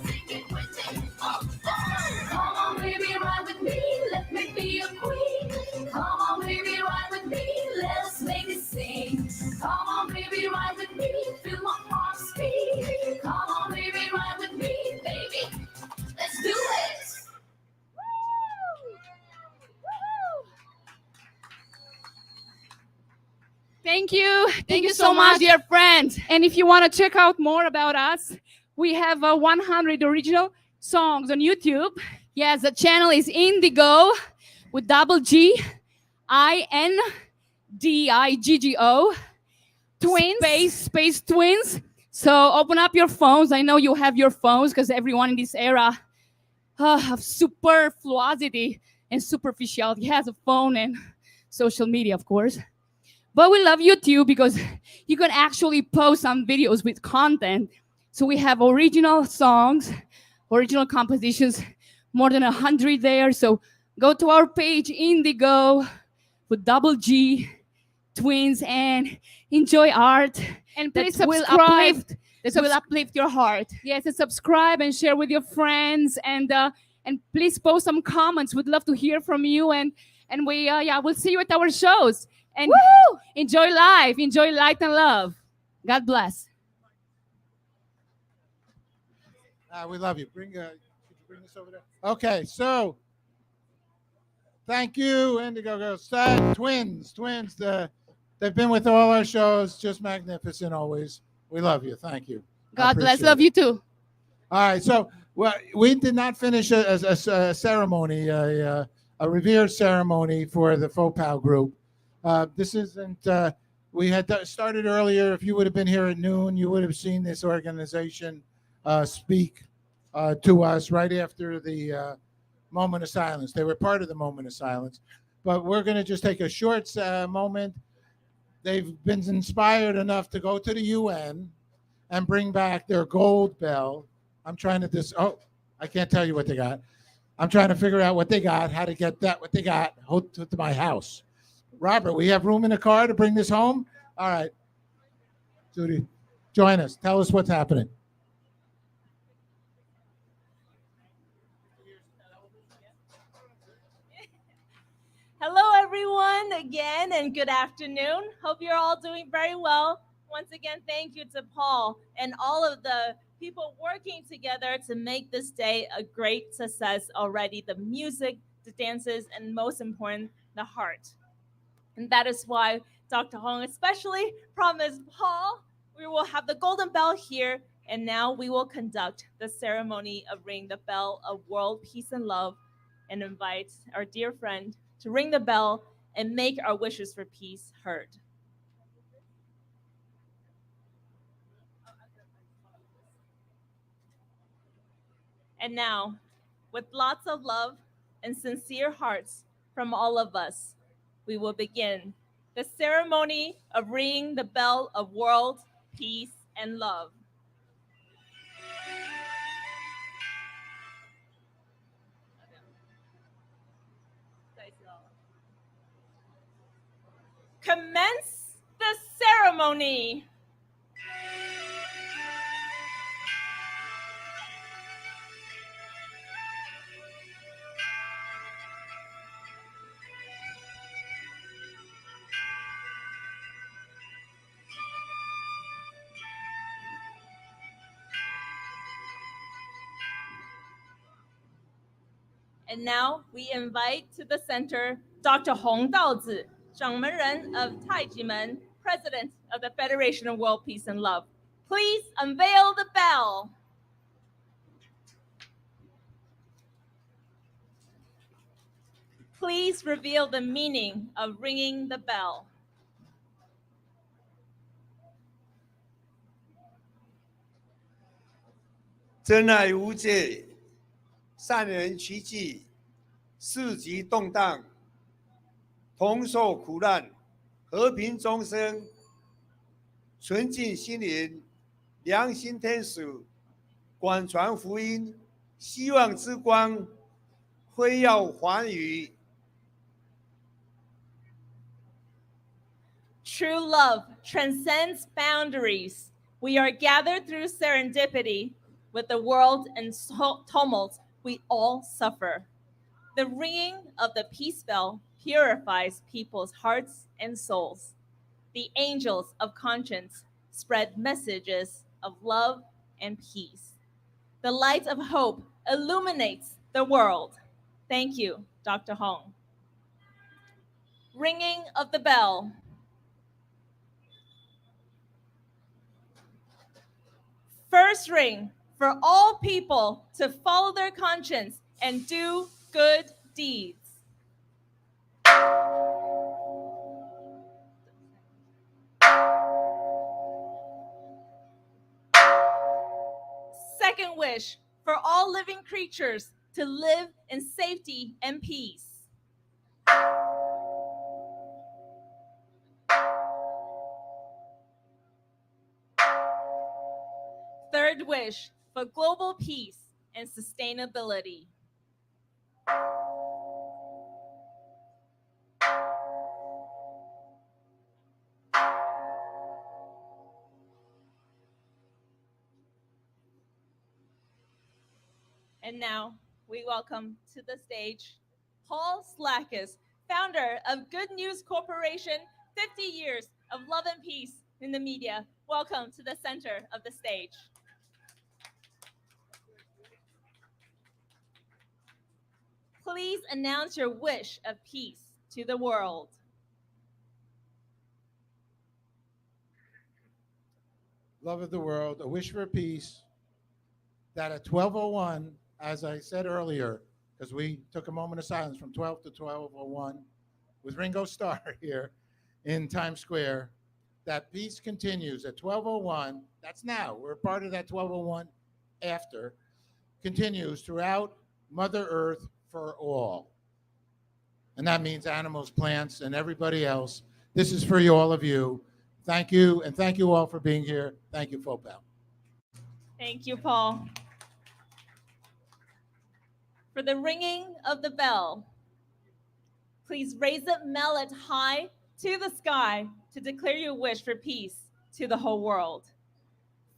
sing it with it, Come on, baby, ride with me, let me be your queen. Come on, baby, ride with me, let's make it sing. Come on, baby, ride with me, feel my heart speed. Come on, baby, ride with me, baby, let's do it. Thank you. Thank you so much, dear friends. And if you want to check out more about us, we have 100 original songs on YouTube. Yes, the channel is Indigo with double G, INDIGGO. Twins. Space twins. So open up your phones. I know you have your phones because everyone in this era of superfluosity and superficiality has a phone and social media, of course. But we love YouTube because you can actually post some videos with content. So we have original songs, original compositions, more than 100 there. So go to our page, Indigo, with double G, twins, and enjoy art. And please subscribe. That will uplift your heart. Yes, and subscribe and share with your friends. And please post some comments. We'd love to hear from you. And we'll see you at our shows. And enjoy life, enjoy light and love. God bless. We love you. Could you bring this over there? Okay, so thank you, Indigo Girls. Twins. They've been with all our shows, just magnificent always. We love you. Thank you. God bless. Love you too. All right, so we did not finish a ceremony, a revered ceremony for the Faux group. This isn't, we had started earlier. If you would have been here at noon, you would have seen this organization speak to us right after the moment of silence. They were part of the moment of silence. But we're going to just take a short moment. They've been inspired enough to go to the UN and bring back their gold bell. I'm trying to I can't tell you what they got. I'm trying to figure out what they got, how to get what they got to my house. Robert, we have room in the car to bring this home? All right. Judy, join us. Tell us what's happening. Hello, everyone, again, and good afternoon. Hope you're all doing very well. Once again, thank you to Paul and all of the people working together to make this day a great success already. The music, the dances, and most important, the heart. And that is why Dr. Hong especially promised Paul we will have the golden bell here, and now we will conduct the ceremony of ringing the bell of world peace and love and invite our dear friend to ring the bell and make our wishes for peace heard. And now, with lots of love and sincere hearts from all of us, we will begin the ceremony of ringing the bell of world peace and love. Commence the ceremony. And now we invite to the center Dr. Hong Daozi, 掌门人 of Taijimen, President of the Federation of World Peace and Love. Please unveil the bell. Please reveal the meaning of ringing the bell.真爱无界，善人齐聚，世极动荡，同受苦难，和平终生，纯净心灵，良心天使，广传福音，希望之光，辉耀寰宇。True love transcends boundaries. We are gathered through serendipity. With the world and tumult, we all suffer. The ringing of the peace bell purifies people's hearts and souls. The angels of conscience spread messages of love and peace. The light of hope illuminates the world. Thank you, Dr. Hong. Ringing of the bell. First ring for all people to follow their conscience and do good deeds. Second wish for all living creatures to live in safety and peace. Third wish for global peace and sustainability. And now we welcome to the stage Paul Sladkus, founder of Good News Corporation, 50 years of love and peace in the media. Welcome to the center of the stage. Please announce your wish of peace to the world. Love of the world, a wish for peace, that at 12:01, as I said earlier, because we took a moment of silence from 12 to 12:01 with Ringo Starr here in Times Square, that peace continues at 12:01. That's now. We're part of that 12:01 after. Continues throughout Mother Earth for all. And that means animals, plants, and everybody else. This is for you, all of you. Thank you, and thank you all for being here. Thank you, FOPAL. Thank you, Paul. For the ringing of the bell, please raise up mallet high to the sky to declare your wish for peace to the whole world.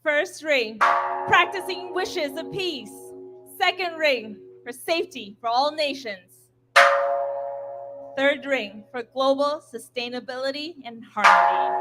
First ring, practicing wishes of peace. Second ring, for safety for all nations. Third ring, for global sustainability and harmony.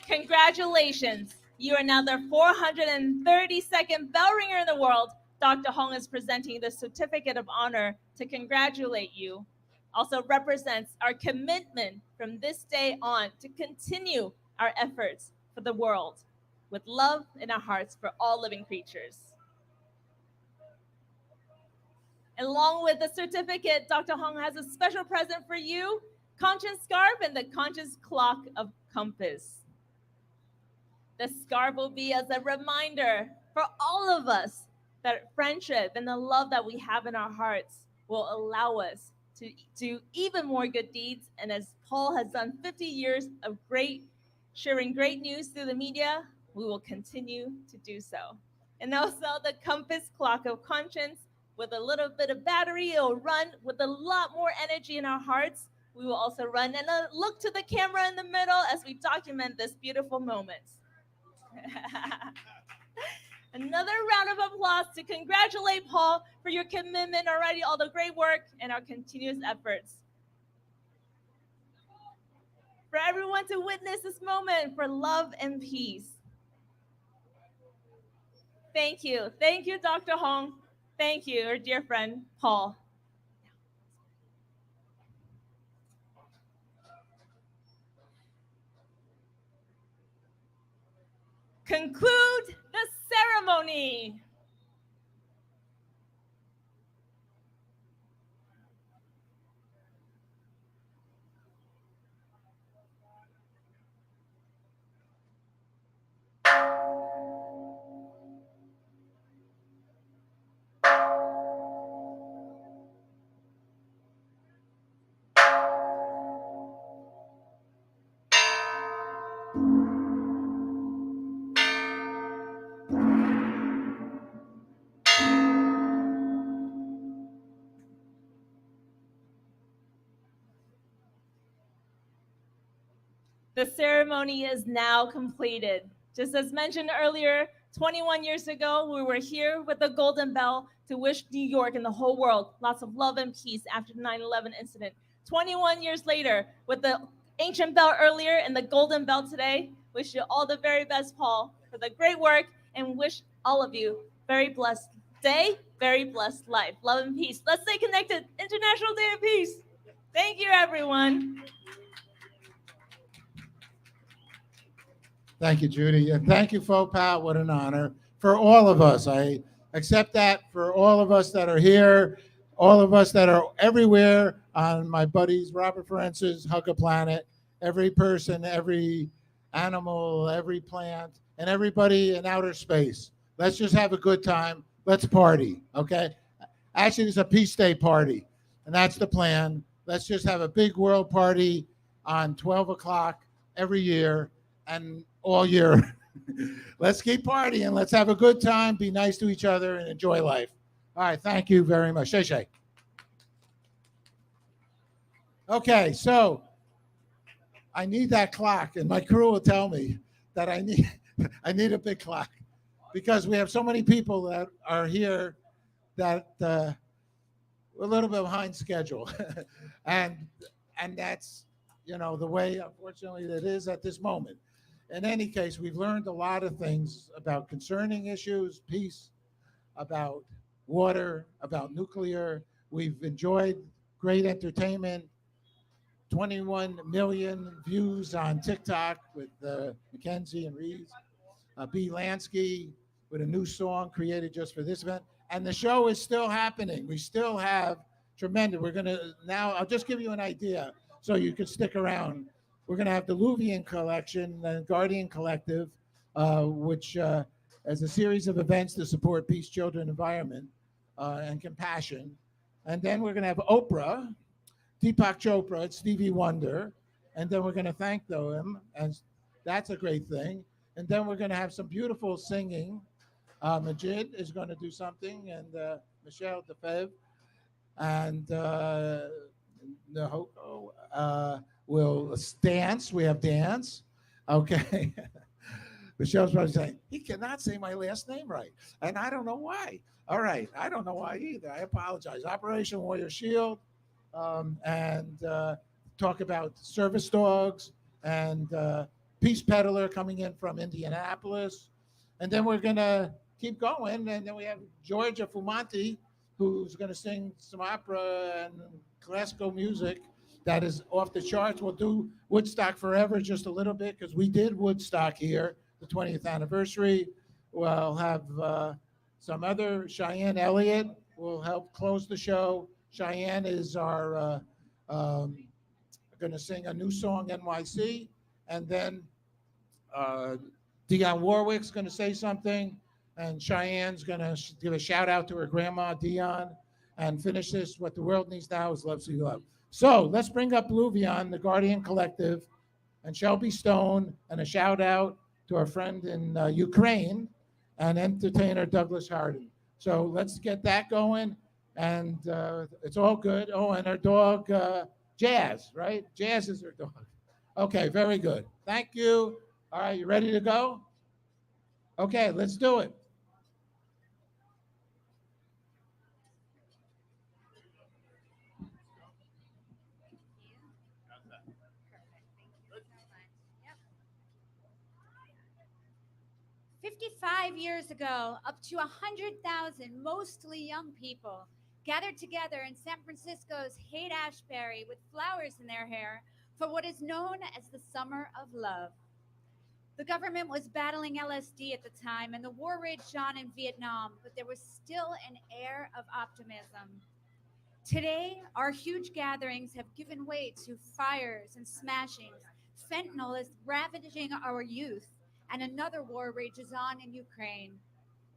Congratulations. You are now the 432nd bell ringer in the world. Dr. Hong is presenting the certificate of honor to congratulate you. Also represents our commitment from this day on to continue our efforts for the world with love in our hearts for all living creatures. Along with the certificate, Dr. Hong has a special present for you, conscience scarf and the conscience clock of compass. The scarf will be as a reminder for all of us that friendship and the love that we have in our hearts will allow us to do even more good deeds. And as Paul has done 50 years of sharing great news through the media, we will continue to do so. And also the compass clock of conscience, with a little bit of battery, it'll run with a lot more energy in our hearts. We will also run and look to the camera in the middle as we document this beautiful moment. Another round of applause to congratulate Paul for your commitment already, all the great work and our continuous efforts. For everyone to witness this moment for love and peace. Thank you. Thank you, Dr. Hong. Thank you, our dear friend, Paul. conclude the ceremony. The ceremony is now completed. Just as mentioned earlier, 21 years ago, we were here with the Golden Bell to wish New York and the whole world lots of love and peace after the 9/11 incident. 21 years later, with the ancient bell earlier and the Golden Bell today, wish you all the very best, Paul, for the great work, and wish all of you very blessed day, very blessed life. Love and peace. Let's stay connected. International Day of Peace. Thank you, everyone. Thank you, Judy. And thank you, Faux Pas. What an honor for all of us. I accept that for all of us that are here, all of us that are everywhere on my buddies, Robert Ferentz's Hug a Planet, every person, every animal, every plant, and everybody in outer space. Let's just have a good time. Let's party, okay? Actually, it's a Peace Day party, and that's the plan. Let's just have a big world party on 12 o'clock every year and all year. Let's keep partying. Let's have a good time, be nice to each other, and enjoy life. All right, thank you very much. Shay. Okay, so I need that clock, and my crew will tell me that I need a big clock because we have so many people that are here that we're a little bit behind schedule, and that's the way, unfortunately, that is at this moment. In any case, we've learned a lot of things about concerning issues, peace, about water, about nuclear. We've enjoyed great entertainment. 21 million views on TikTok with Mackenzie and Reeves. B. Lansky with a new song created just for this event. And the show is still happening. We still have tremendous. We're going to now, I'll just give you an idea so you can stick around. We're going to have the Luvien collection and Guardian Collective, which as a series of events to support peace, children, environment, and compassion. And then we're going to have Oprah, Deepak Chopra, and Stevie Wonder. And then we're going to thank them, and that's a great thing. And then we're going to have some beautiful singing. Majid is going to do something, and Michele Defebvre, and Nohoku will dance. We have dance. Okay. Michelle's probably saying, he cannot say my last name right. And I don't know why. All right. I don't know why either. I apologize. Operation Warrior Shield, and talk about service dogs, and Peace Peddler coming in from Indianapolis. And then we're going to keep going. And then we have Georgia Fumanti, who's going to sing some opera and classical music that is off the charts. We'll do Woodstock Forever just a little bit because we did Woodstock here, the 20th anniversary. We'll have some other, Cheyenne Elliott will help close the show. Cheyenne is our, going to sing a new song, NYC. And then Dionne Warwick's going to say something. And Cheyenne's going to give a shout out to her grandma, Dionne, and finish this. What the world needs now is love, see love. So let's bring up Luvien, the Guardian Collective, and Shelby Stone, and a shout out to our friend in Ukraine, and entertainer Douglas Harden. So let's get that going, and it's all good. Oh, and our dog, Jazz, right? Jazz is her dog. Okay, very good. Thank you. All right, you ready to go? Okay, let's do it. Yep. 55 years ago, up to 100,000, mostly young people, gathered together in San Francisco's Haight-Ashbury with flowers in their hair for what is known as the Summer of Love. The government was battling LSD at the time, and the war raged on in Vietnam, but there was still an air of optimism. Today, our huge gatherings have given way to fires and smashings. Fentanyl is ravaging our youth, and another war rages on in Ukraine.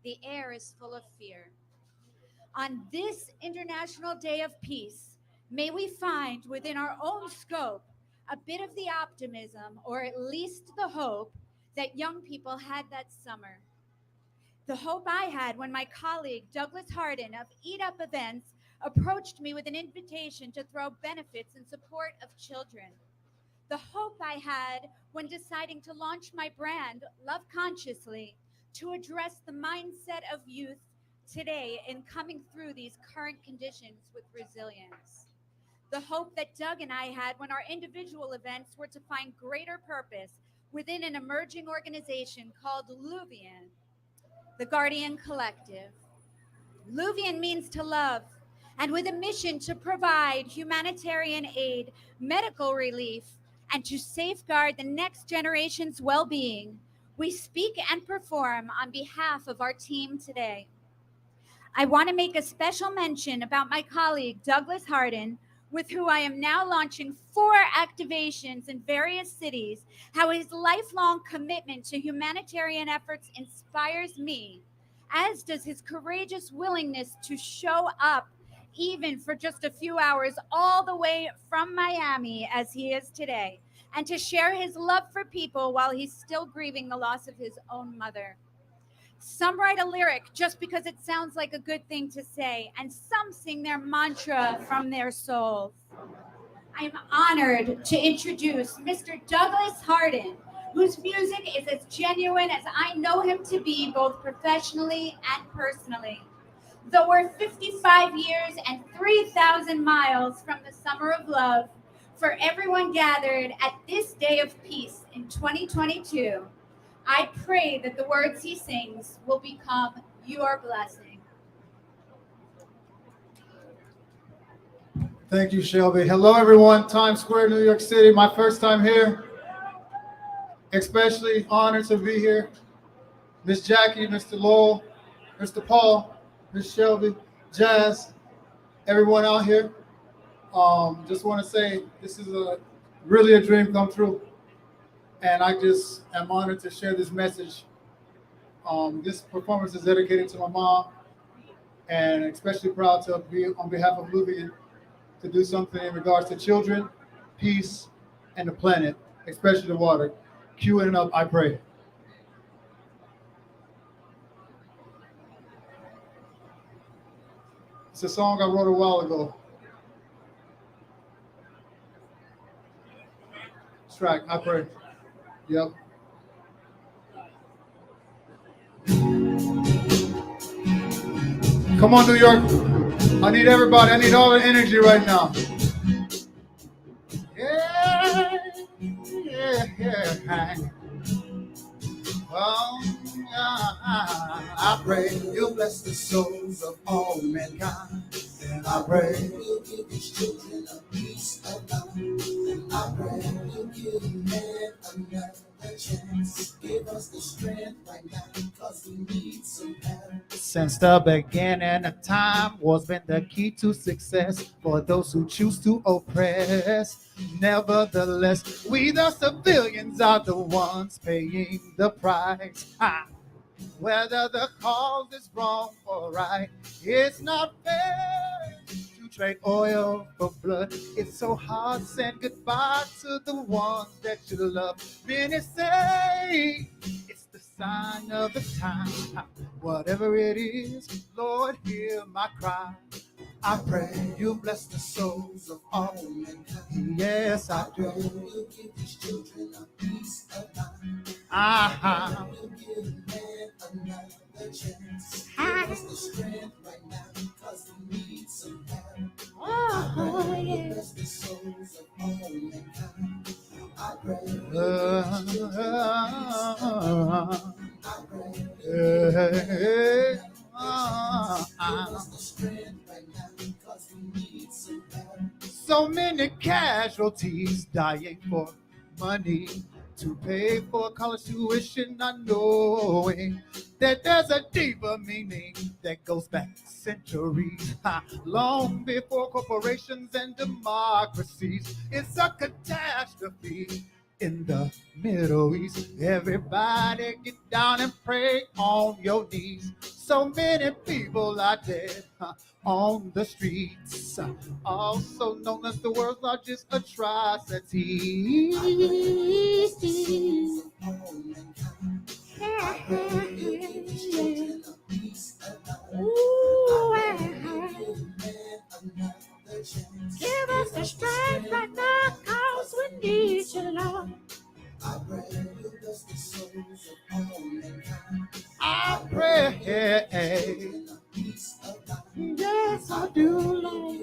The air is full of fear. On this International Day of Peace, may we find within our own scope a bit of the optimism, or at least the hope, that young people had that summer. The hope I had when my colleague Douglas Hardin of Eat Up Events approached me with an invitation to throw benefits in support of children. The hope I had when deciding to launch my brand, Love Consciously, to address the mindset of youth today in coming through these current conditions with resilience. The hope that Doug and I had when our individual events were to find greater purpose within an emerging organization called Luvien, the Guardian Collective. Luvien means to love, and with a mission to provide humanitarian aid, medical relief, and to safeguard the next generation's well-being, we speak and perform on behalf of our team today. I want to make a special mention about my colleague, Douglas Hardin, with who I am now launching 4 activations in various cities, how his lifelong commitment to humanitarian efforts inspires me, as does his courageous willingness to show up even for just a few hours all the way from Miami as he is today, and to share his love for people while he's still grieving the loss of his own mother. Some write a lyric just because it sounds like a good thing to say, and some sing their mantra from their souls. I am honored to introduce Mr. Douglas Hardin, whose music is as genuine as I know him to be, both professionally and personally. Though we're 55 years and 3,000 miles from the summer of love, for everyone gathered at this day of peace in 2022, I pray that the words he sings will become your blessing. Thank you, Shelby. Hello, everyone. Times Square, New York City. My first time here. Especially honored to be here. Miss Jackie, Mr. Lowell, Mr. Paul, Miss Shelby, Jazz, everyone out here. Just want to say this is really a dream come true. And I just am honored to share this message. This performance is dedicated to my mom, and especially proud to be on behalf of Luvien to do something in regards to children, peace, and the planet, especially the water. Queuing up, I pray. It's a song I wrote a while ago. Track, I pray. Yep. Come on, New York. I need everybody. I need all the energy right now. Yeah, yeah, yeah. I pray you bless the souls of all mankind. And I pray you give these children a peace of mind. I pray you give man another chance. Give us the strength right now, because we need some help. Since the beginning of time, war's been the key to success for those who choose to oppress. Nevertheless, we the civilians are the ones paying the price. Whether the cause is wrong or right, it's not fair to trade oil for blood. It's so hard saying goodbye to the ones that you love. Many say it's the sign of the time. Whatever it is, Lord, hear my cry. I pray you bless the souls of all mankind. Yes, I do. You give these children a peace of mind. You give man another chance. Give us the strength right now, because we need some help. I pray you bless the souls of all mankind. I pray you so many casualties dying for money. to pay for college tuition, not knowing that there's a deeper meaning that goes back centuries, long before corporations and democracies. It's a catastrophe in the Middle East. Everybody get down and pray on your knees. So many people are dead on the streets, also known as the world's largest atrocity. Give us the strength right now, cause we need you, Lord. I pray, yes, I do, Lord.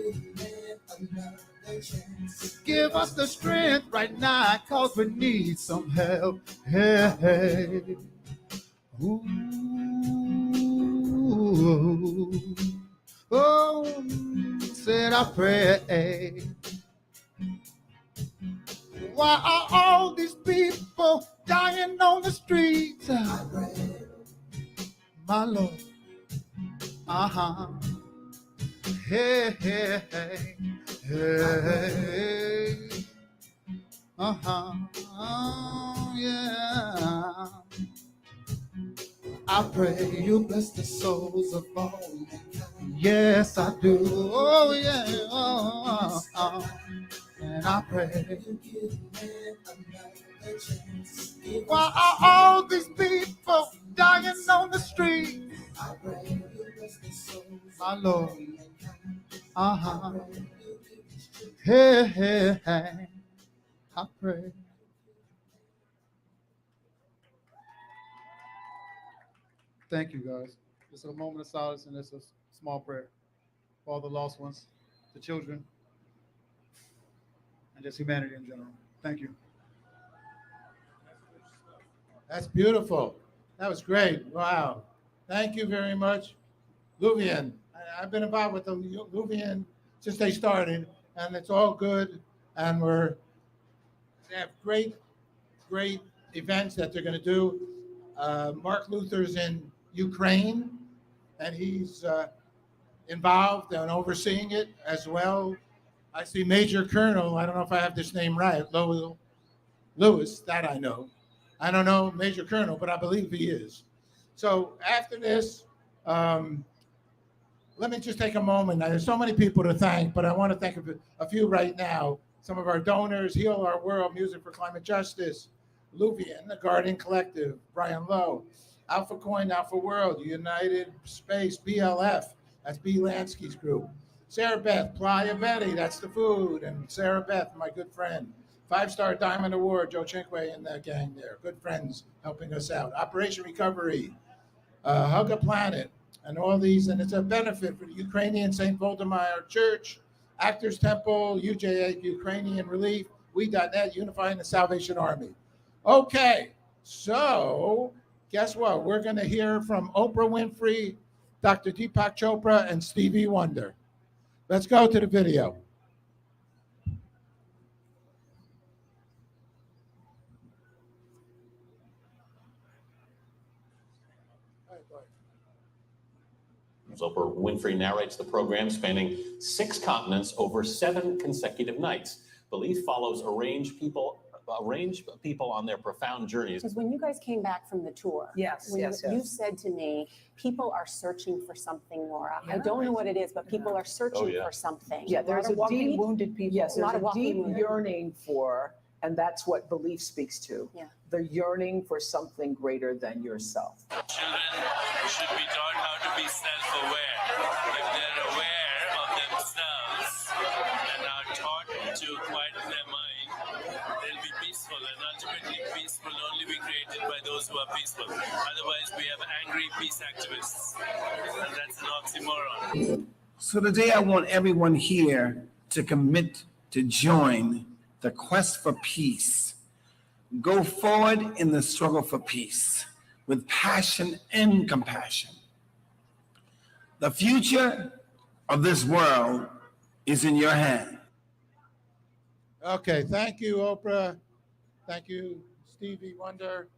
Give us the strength right now, cause we need some help. Hey. Ooh. Oh, said I pray. Why are all these people dying on the streets? My Lord. Hey, hey, hey, hey. Oh, yeah. I pray you bless the souls of all mankind. Yes, I do. Oh, yeah. And I pray. Why are all these people dying on the street? My Lord. Hey, hey, hey. I pray. Thank you, guys. Just a moment of silence and it's a small prayer for all the lost ones, the children, and just humanity in general. Thank you. That's beautiful. That was great. Wow. Thank you very much. Luvien. I've been involved with the Luvien since they started, and it's all good. And they have great events that they're going to do. Mark Luther's in Ukraine, and he's involved and overseeing it as well. I see Major Colonel, I don't know if I have this name right, Lowell Lewis, that I know. I don't know Major Colonel, but I believe he is. So after this, let me just take a moment. There's so many people to thank, but I want to thank a few right now. Some of our donors, Heal Our World, Music for Climate Justice, Luvien, the Guardian Collective, Brian Lowe, Alpha Coin, Alpha World, United Space, BLF, that's B. Lansky's group. Sarah Beth, Playa Betty, that's the food, and Sarah Beth, my good friend. 5-Star Diamond Award, Joe Chinque and that gang there, good friends helping us out. Operation Recovery, Hug a Planet, and all these, and it's a benefit for the Ukrainian St. Voldemar Church, Actors Temple, UJA, Ukrainian Relief, We.net, Unifying the Salvation Army. Okay, so guess what? We're going to hear from Oprah Winfrey, Dr. Deepak Chopra, and Stevie Wonder. Let's go to the video. Oprah Winfrey narrates the program spanning 6 continents over 7 consecutive nights. Belief follows a range of people on their profound journeys. Because when you guys came back from the tour, you said to me, people are searching for something, Laura. I don't know what it is, but people are searching for something. Yeah, there's a deep wounded people. Yes, there's a deep yearning for, and that's what belief speaks to. Yeah. The yearning for something greater than yourself. Children should be taught how to be self-aware. If they're aware of themselves and are taught to quieten their mind, they'll be peaceful, and ultimately peace will only be created by those who are peaceful. Otherwise, we have angry peace activists, and that's an oxymoron. So today I want everyone here to commit to join the quest for peace. Go forward in the struggle for peace with passion and compassion. The future of this world is in your hand. Okay, thank you, Oprah. Thank you, Stevie Wonder.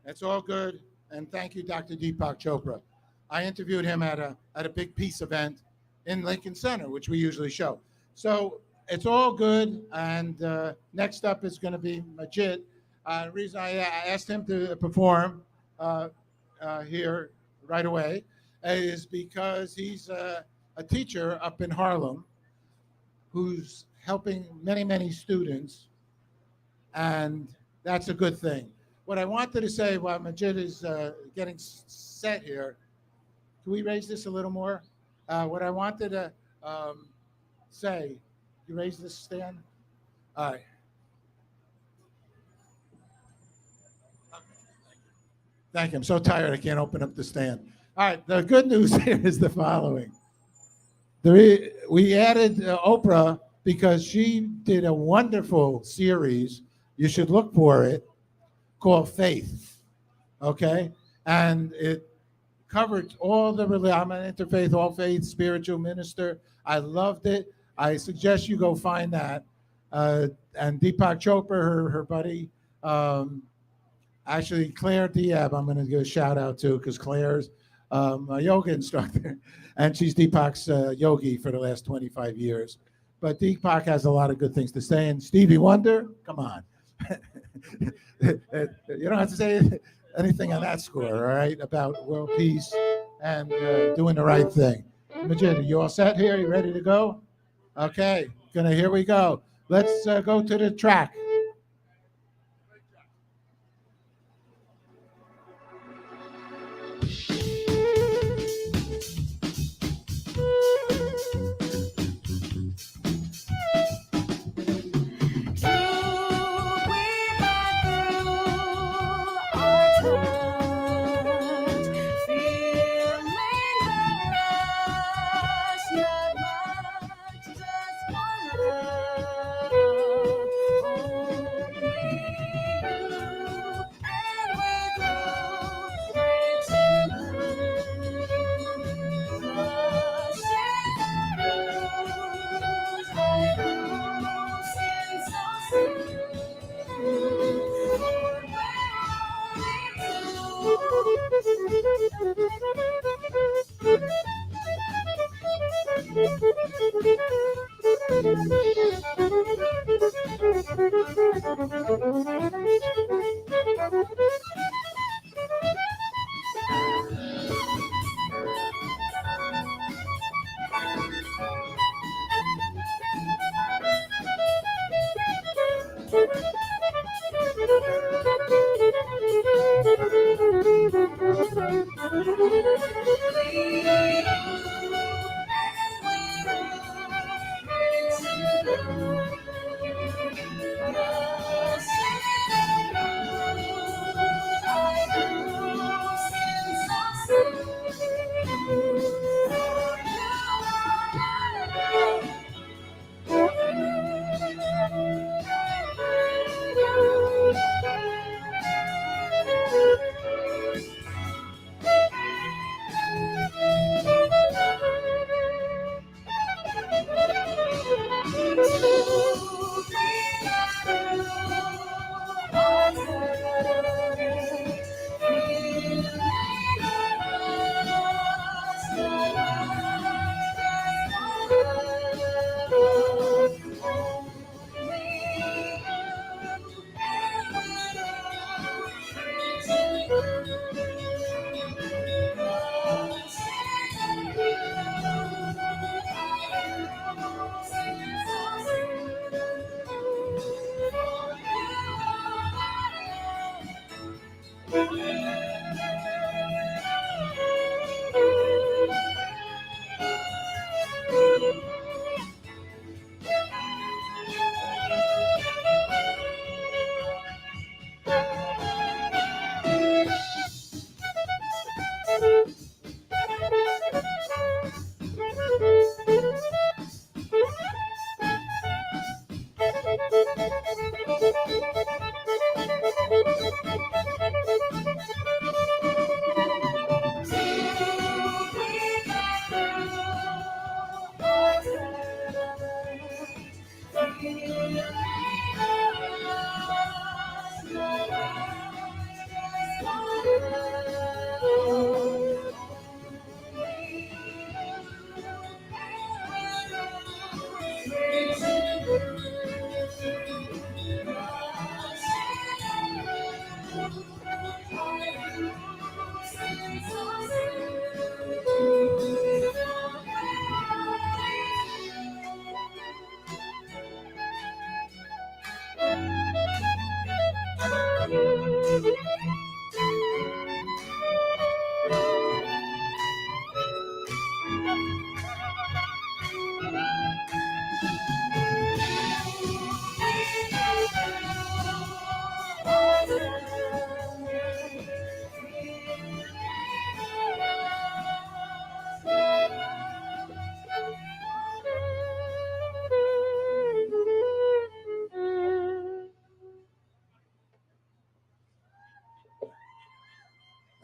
That's all good. And thank you, Dr. Deepak Chopra. I interviewed him at a big peace event in Lincoln Center, which we usually show. So it's all good. And next up is going to be Majid. The reason I asked him to perform here right away is because he's a teacher up in Harlem who's helping many, many students. And that's a good thing. What I wanted to say while Majid is getting set here, can we raise this a little more? What I wanted to say, you raise this stand? All right. Thank you. I'm so tired I can't open up the stand. All right. The good news here is the following. We added Oprah because she did a wonderful series. You should look for it, called Faith. Okay? And it covered all the I'm an interfaith, all faith, spiritual minister. I loved it. I suggest you go find that. And Deepak Chopra, her buddy, actually Claire Diab, I'm going to give a shout out to because Claire's a yoga instructor, and she's Deepak's yogi for the last 25 years. But Deepak has a lot of good things to say. And Stevie Wonder, come on. You don't have to say anything on that score, all right, about world peace and doing the right thing. Majid, you all set here? You ready to go? Okay, here we go. Let's go to the track.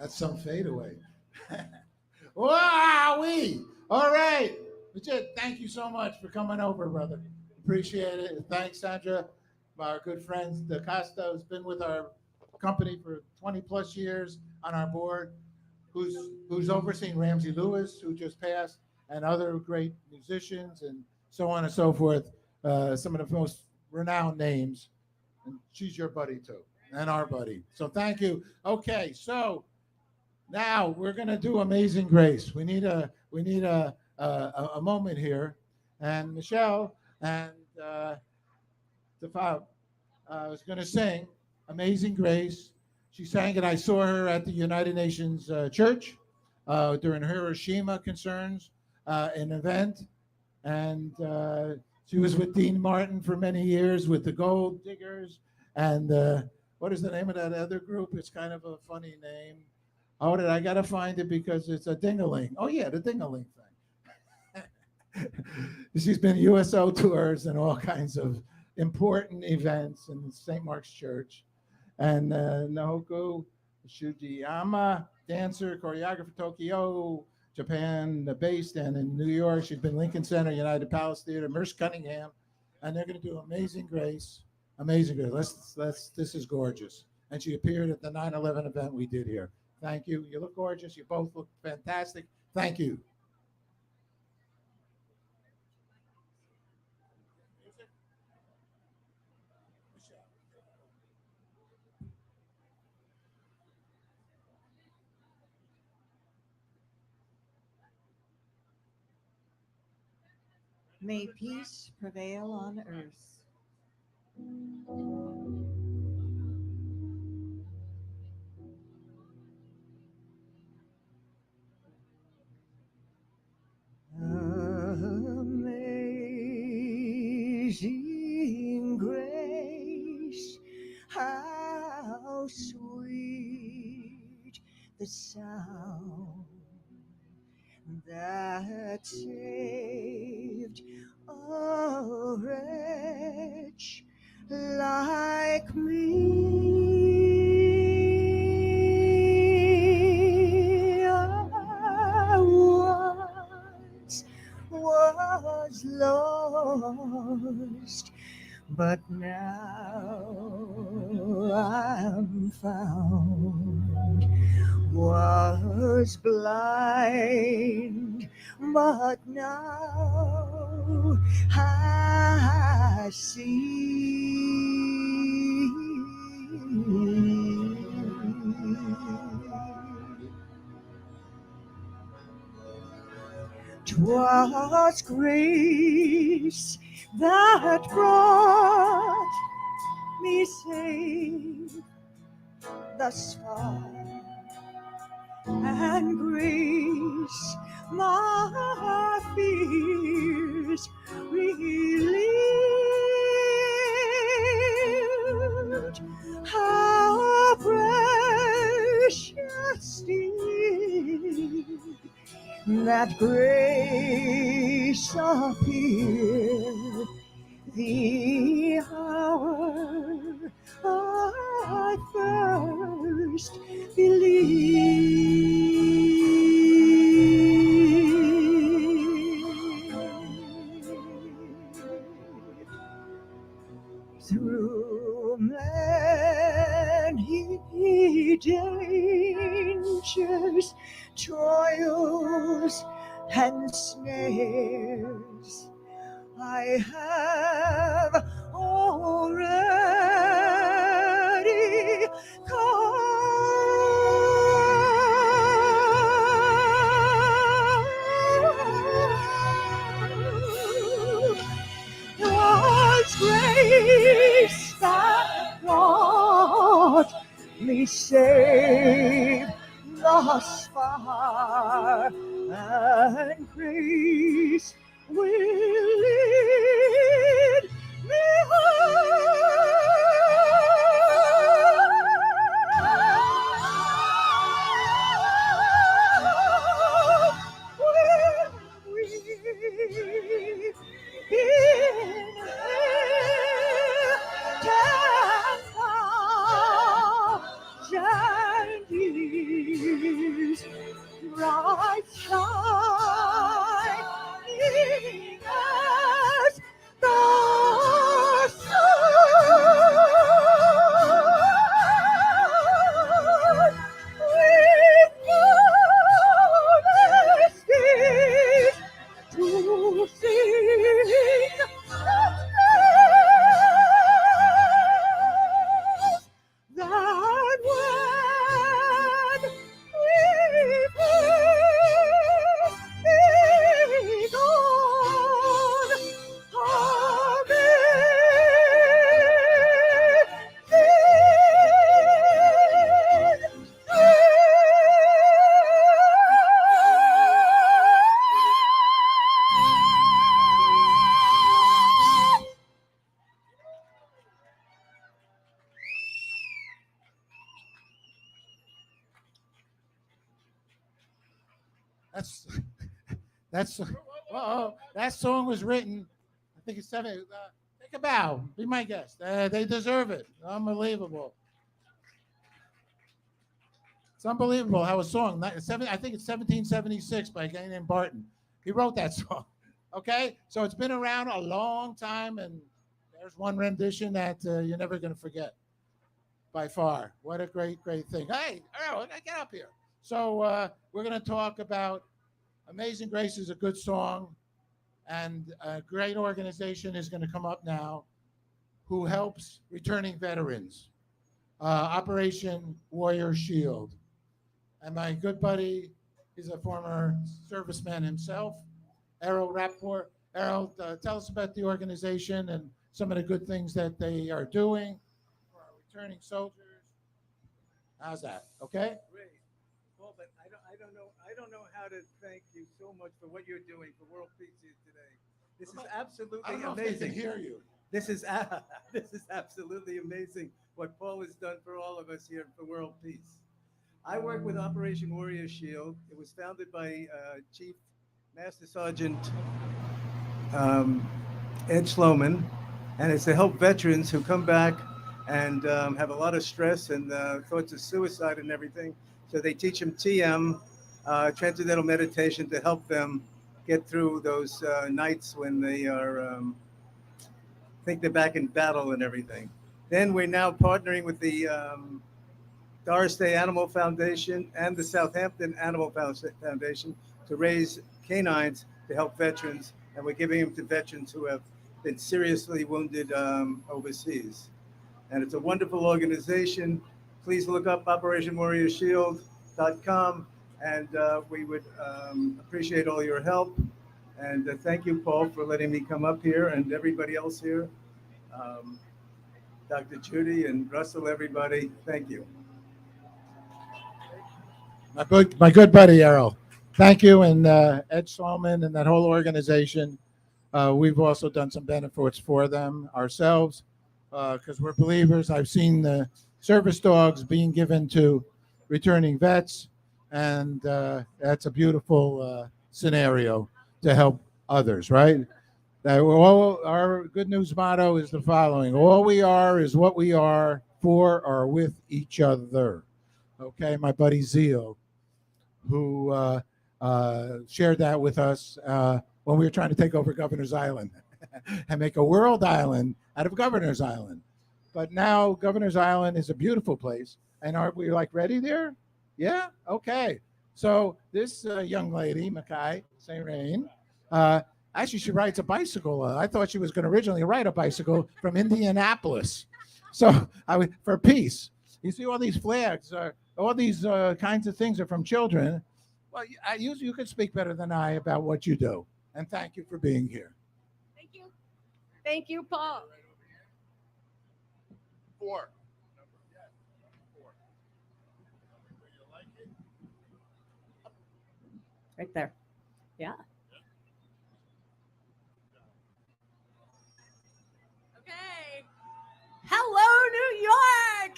That's some fadeaway. Wowee! All right. Legit, thank you so much for coming over, brother. Appreciate it. Thanks, Sandra, our good friend DaCosta, who's been with our company for 20 plus years on our board, who's overseeing Ramsey Lewis, who just passed, and other great musicians and so on and so forth. Some of the most renowned names. And she's your buddy too, and our buddy. So thank you. Okay, so now we're gonna do Amazing Grace. We need a moment here, and Michele and Delafab was gonna sing Amazing Grace. She sang it. I saw her at the United Nations Church during Hiroshima concerns, an event, and she was with Dean Martin for many years with the Gold Diggers, and what is the name of that other group? It's kind of a funny name. Oh, I gotta find it because it's a ding-a-ling. Oh yeah, the ding-a-ling thing. She's been USO tours and all kinds of important events in St. Mark's Church. And Nohoku Shujiyama, dancer, choreographer, Tokyo, Japan, based, and in New York. She's been Lincoln Center, United Palace Theater, Merce Cunningham, and they're going to do Amazing Grace. Amazing Grace. This is gorgeous. And she appeared at the 9/11 event we did here. Thank you. You look gorgeous. You both look fantastic. Thank you. May peace prevail on earth. Amazing grace, how sweet the sound that saved a wretch like me. I once was lost, but now I'm found. Was blind, but now I see. 'Twas grace that brought me safe thus far, and grace my fears relieved. How precious did that grace appear the hour I first believed. Through many dangers, toils, and snares, I have already come brave thus far, and grace will lead me home. When we in can and his bright shining as the sun, with boundless days to sing that when we be gone, That song was written, I think it's take a bow, be my guest. They deserve it. Unbelievable. It's unbelievable how a song, I think it's 1776 by a guy named Barton. He wrote that song. Okay? So it's been around a long time, and there's one rendition that you're never going to forget by far. What a great, great thing. Hey, Errol, get up here. So we're going to talk about Amazing Grace is a good song, and a great organization is going to come up now who helps returning veterans, Operation Warrior Shield. And my good buddy, he's a former serviceman himself, Errol Rappaport. Errol, tell us about the organization and some of the good things that they are doing for our returning soldiers. How's that? Okay? Great. Well, but I don't know how to thank you so much for what you're doing for world peace here today. This is absolutely I don't know amazing. if they can hear you. This is absolutely amazing what Paul has done for all of us here for world peace. I work with Operation Warrior Shield. It was founded by Chief Master Sergeant Ed Schloman, and it's to help veterans who come back and have a lot of stress and thoughts of suicide and everything. So they teach them TM, transcendental meditation, to help them get through those nights when they are think they're back in battle and everything. Then we're now partnering with the Doris Day Animal Foundation and the Southampton Animal Foundation to raise canines to help veterans, and we're giving them to veterans who have been seriously wounded overseas. And it's a wonderful organization. Please look up OperationWarriorShield.com, and we would appreciate all your help. And thank you, Paul, for letting me come up here, and everybody else here. Dr. Judy and Russell, everybody, thank you. My good buddy, Errol. Thank you, and Ed Solomon and that whole organization. We've also done some benefits for them ourselves because we're believers. I've seen the service dogs being given to returning vets, and that's a beautiful scenario to help others, right? Our good news motto is the following: all we are is what we are for or with each other. Okay, my buddy Zeal, who shared that with us when we were trying to take over Governor's Island and make a world island out of Governor's Island. But now Governor's Island is a beautiful place. And are we ready there? Yeah? Okay. So this young lady, Michele St. Rain, actually she rides a bicycle. I thought she was going to originally ride a bicycle from Indianapolis. So for peace. You see all these flags, all these kinds of things are from children. Well, you can speak better than I about what you do. And thank you for being here. Thank you. Thank you, Paul. right there. Yeah. Okay. Hello, New York!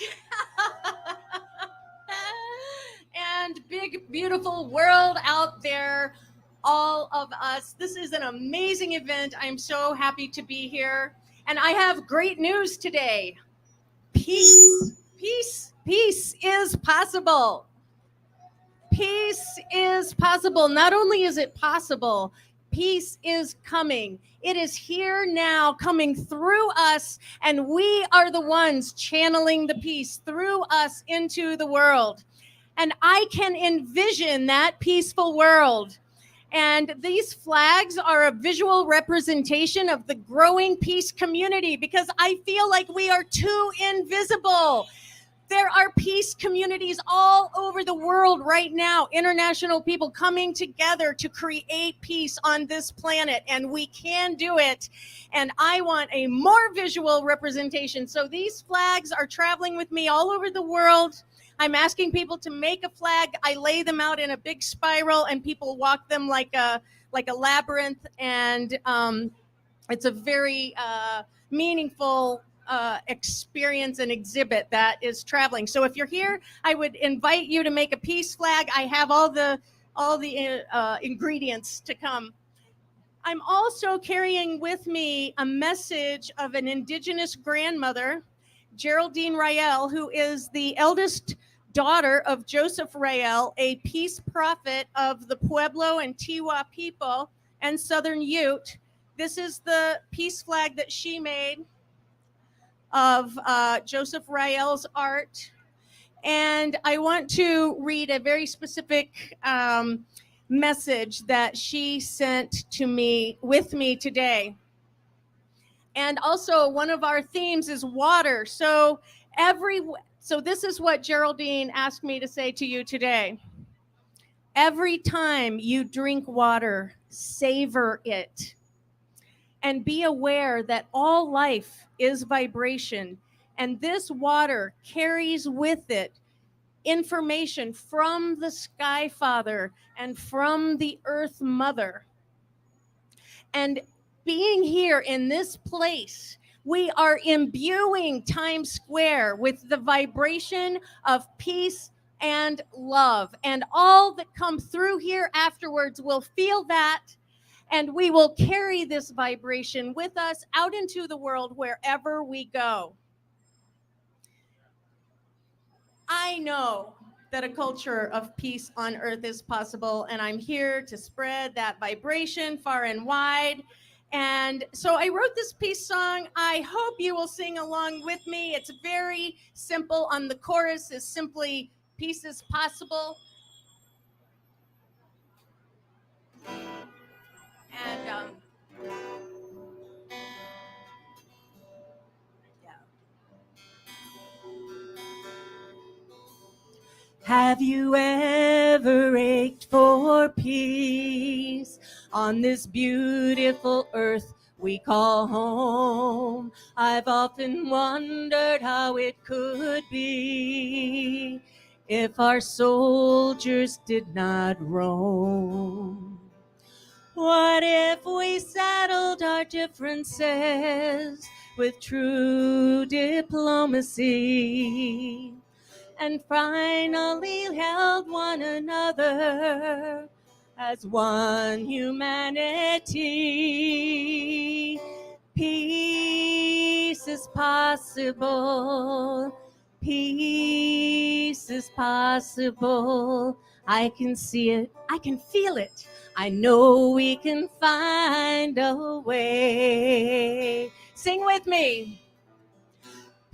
And big, beautiful world out there, all of us. This is an amazing event. I'm so happy to be here. And I have great news today. Peace, peace, peace is possible. Peace is possible. Not only is it possible, peace is coming. It is here now, coming through us, and we are the ones channeling the peace through us into the world. And I can envision that peaceful world. And these flags are a visual representation of the growing peace community, because I feel like we are too invisible. There are peace communities all over the world right now, international people coming together to create peace on this planet, and we can do it. And I want a more visual representation. So these flags are traveling with me all over the world. I'm asking people to make a flag. I lay them out in a big spiral, and people walk them like a labyrinth. And it's a very meaningful experience and exhibit that is traveling. So if you're here, I would invite you to make a peace flag. I have all the ingredients to come. I'm also carrying with me a message of an indigenous grandmother, Geraldine Rael, who is the eldest daughter of Joseph Rael, a peace prophet of the Pueblo and Tiwa people and Southern Ute. This is the peace flag that she made of Joseph Rael's art. And I want to read a very specific message that she sent to me, with me today. And also one of our themes is water. So this is what Geraldine asked me to say to you today. Every time you drink water, savor it. And be aware that all life is vibration. And this water carries with it information from the Sky Father and from the Earth Mother. And being here in this place, we are imbuing Times Square with the vibration of peace and love. And all that come through here afterwards will feel that, and we will carry this vibration with us out into the world wherever we go. I know that a culture of peace on earth is possible, and I'm here to spread that vibration far and wide. And so I wrote this peace song. I hope you will sing along with me. It's very simple. On the chorus is simply, peace is possible. And have you ever ached for peace on this beautiful earth we call home? I've often wondered how it could be if our soldiers did not roam. What if we settled our differences with true diplomacy and finally held one another as one humanity? Peace is possible. Peace is possible. I can see it. I can feel it. I know we can find a way. Sing with me.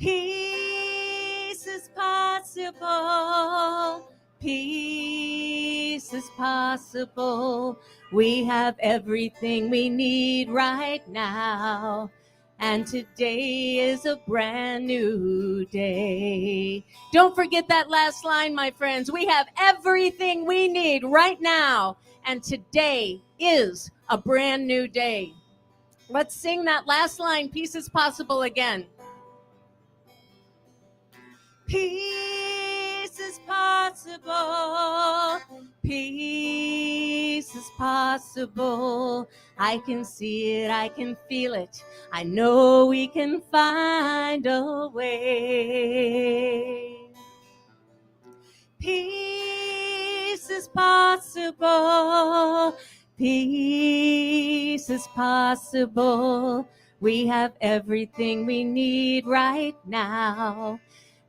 Peace is possible. Peace is possible. We have everything we need right now. And today is a brand new day. Don't forget that last line, my friends. We have everything we need right now. And today is a brand new day. Let's sing that last line, peace is possible, again. Peace is possible. Peace possible. I can see it, I can feel it. I know we can find a way. Peace is possible. Peace is possible. We have everything we need right now.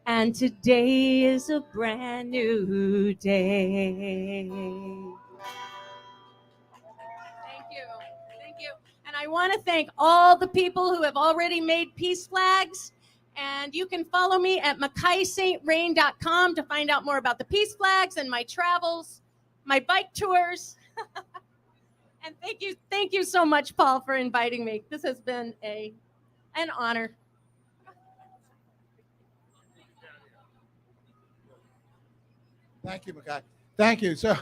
And today is a brand new day. Thank you. Thank you. And I want to thank all the people who have already made peace flags. And you can follow me at MackaySaintRain.com to find out more about the peace flags and my travels, my bike tours. And thank you so much, Paul, for inviting me. This has been an honor. Thank you, Michele. Thank you. So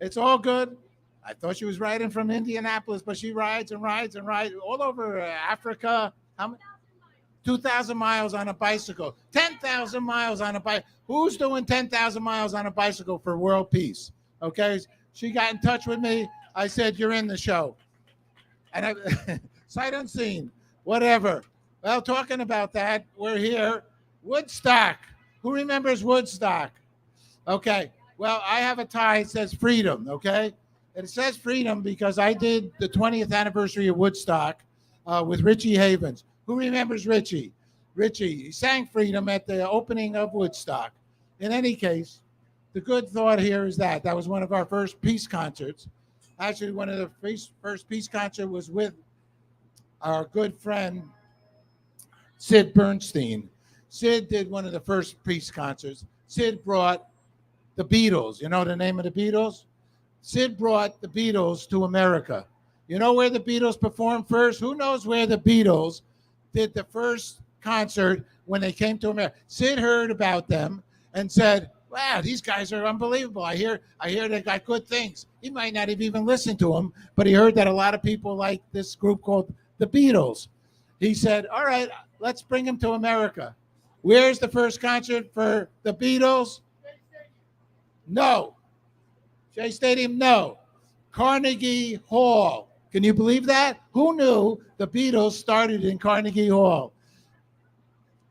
it's all good. I thought she was riding from Indianapolis, but she rides and rides and rides all over Africa. How many? 2,000 miles on a bicycle. 10,000 miles on a bike. Who's doing 10,000 miles on a bicycle for world peace? Okay. She got in touch with me. I said, you're in the show. And I, sight unseen, whatever. Well, talking about that, we're here. Woodstock. Who remembers Woodstock? Okay. Well, I have a tie. It says freedom. Okay. And it says freedom because I did the 20th anniversary of Woodstock with Richie Havens. Who remembers Richie? Richie, he sang freedom at the opening of Woodstock. In any case, the good thought here is that was one of our first peace concerts. Actually, one of the first peace concert was with our good friend, Sid Bernstein. Sid did one of the first peace concerts. Sid brought the Beatles. You know the name of the Beatles? Sid brought the Beatles to America. You know where the Beatles performed first? Who knows where the Beatles did the first concert when they came to America? Sid heard about them and said, wow, these guys are unbelievable. I hear they got good things. He might not have even listened to them, but he heard that a lot of people like this group called the Beatles. He said, all right, let's bring them to America. Where's the first concert for the Beatles? No. Shea Stadium? No. Carnegie Hall. Can you believe that? Who knew the Beatles started in Carnegie Hall?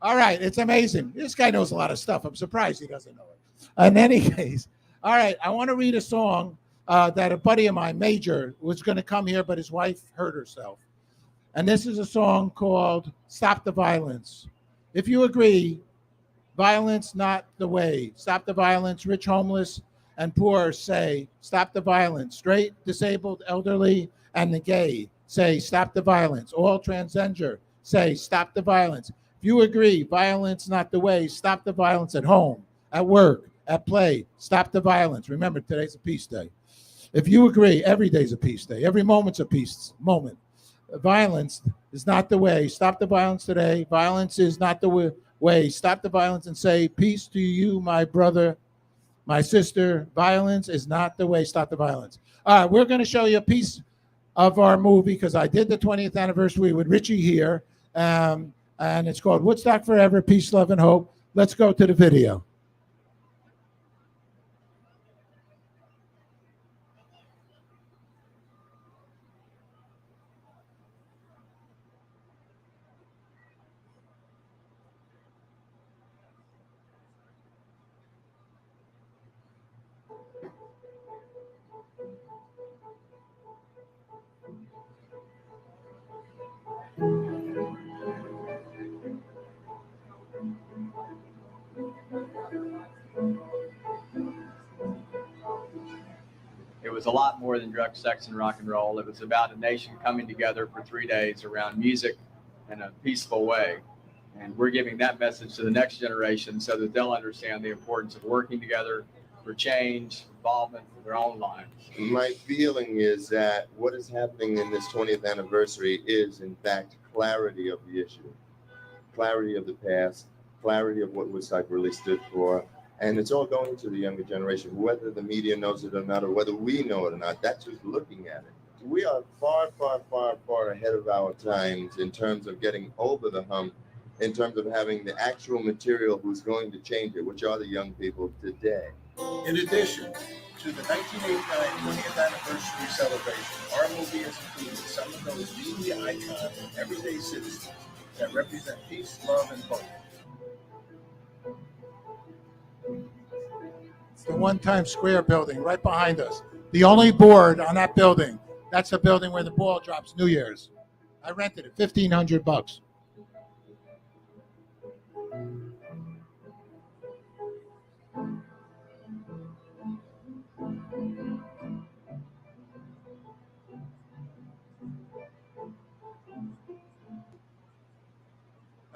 All right, it's amazing. This guy knows a lot of stuff. I'm surprised he doesn't know it. In any case, all right, I want to read a song that a buddy of mine, Major, was going to come here, but his wife hurt herself. And this is a song called Stop the Violence. If you agree, violence not the way. Stop the violence. Rich, homeless, and poor say, stop the violence. Straight, disabled, elderly, and the gay say, stop the violence. All transgender say, stop the violence. If you agree, violence not the way, stop the violence at home, at work, at play, stop the violence. Remember, today's a peace day. If you agree, every day's a peace day. Every moment's a peace moment. Violence is not the way. Stop the violence today. Violence is not the way. Stop the violence and say, peace to you, my brother, my sister. Violence is not the way. Stop the violence. All right, we're going to show you a piece of our movie because I did the 20th anniversary with Richie here. And it's called Woodstock Forever, Peace, Love, and Hope. Let's go to the video. It was a lot more than drugs, sex, and rock and roll. It was about a nation coming together for 3 days around music in a peaceful way. And we're giving that message to the next generation so that they'll understand the importance of working together for change, involvement in their own lives. My feeling is that what is happening in this 20th anniversary is, in fact, clarity of the issue, clarity of the past, clarity of what Woodstock really stood for. And it's all going to the younger generation, whether the media knows it or not, or whether we know it or not. That's just looking at it. We are far, far, far, far ahead of our times in terms of getting over the hump, in terms of having the actual material who's going to change it, which are the young people today. In addition, to the 1989 20th anniversary celebration. Our movie has included some of those media icons and everyday citizens that represent peace, love, and hope. It's the One Times Square building right behind us. The only board on that building, that's the building where the ball drops New Year's. I rented it, $1,500.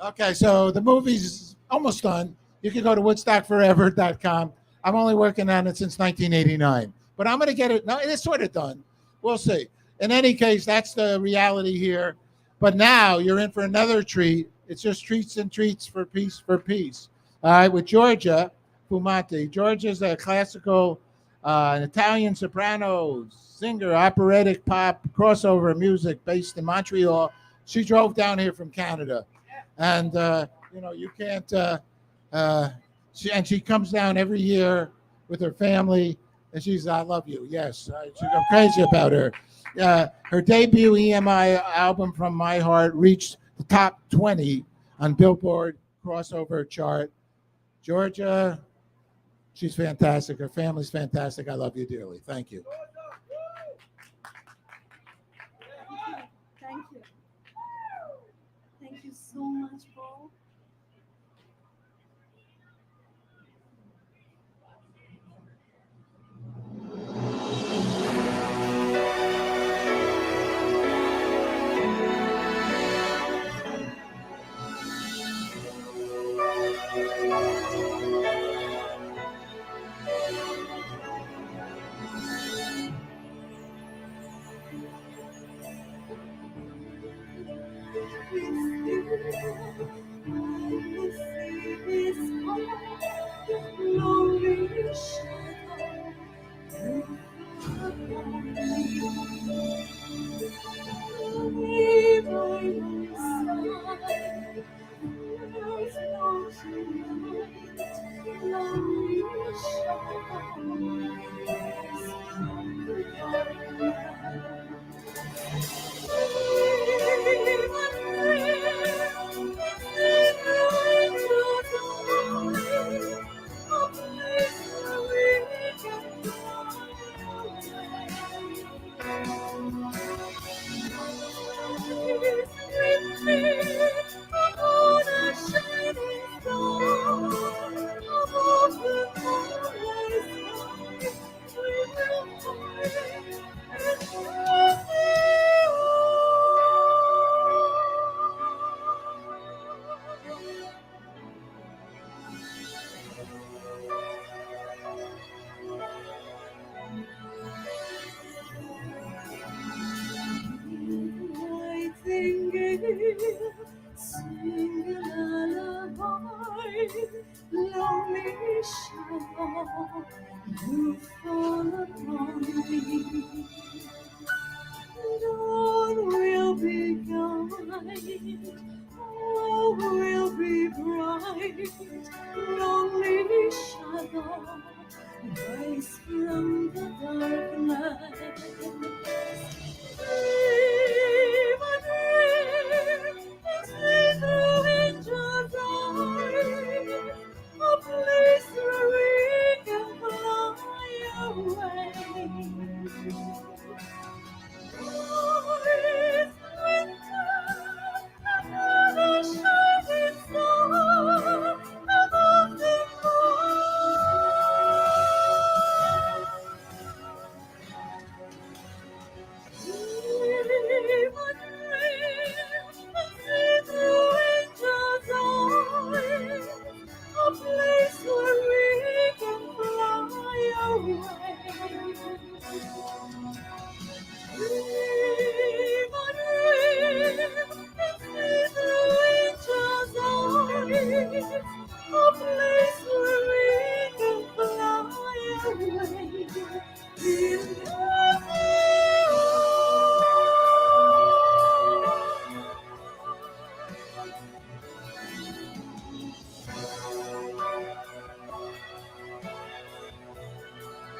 Okay, so the movie's almost done. You can go to woodstockforever.com. I'm only working on it since 1989, but I'm going to get it. No, it's sort of done. We'll see. In any case, that's the reality here. But now you're in for another treat. It's just treats and treats for peace for peace. All right, with Georgia Fumati. Georgia's a classical an Italian soprano, singer, operatic pop, crossover music based in Montreal. She drove down here from Canada. And, you can't, she comes down every year with her family, and she's, I love you, yes. I'm crazy about her. Her debut EMI album, From My Heart, reached the top 20 on Billboard crossover chart. Georgia, she's fantastic. Her family's fantastic. I love you dearly. Thank you. Thank you. Thank you so much, Paul.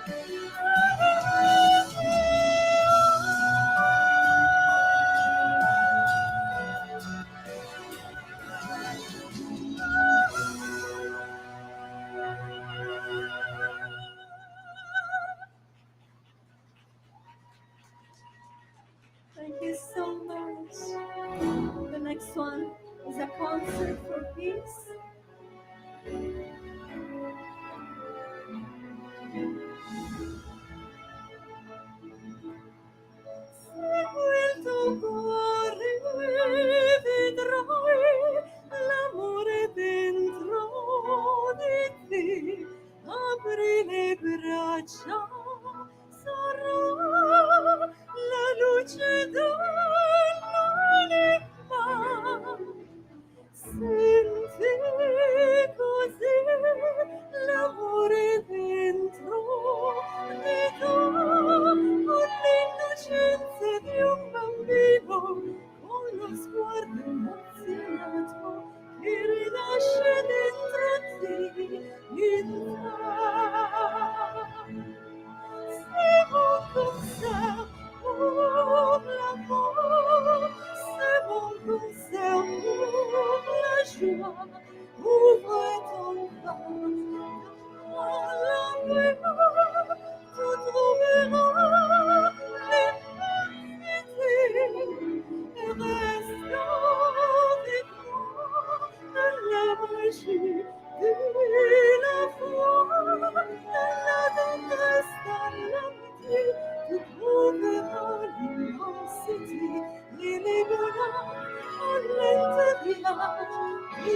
Thank you so much. The next one is a concert for peace. Segui il tuo cuore, vedrai l'amore dentro di te. Apri le braccia, sarà la luce dell'anima. Senti così l'amore dentro di te, con l'innocenza di un bambino, con lo sguardo emozionato che rinasce dentro te in C'est bon comme ça, pour l'amour, c'est bon comme ça, pour la joie, ouvre ton cœur, dans l'amour, tu trouveras l'immensité, et reste avec moi dans la magie de la foi, dans la tendresse, dans l'amitié, tu trouveras l'immensité et les bonheurs à l'intérieur de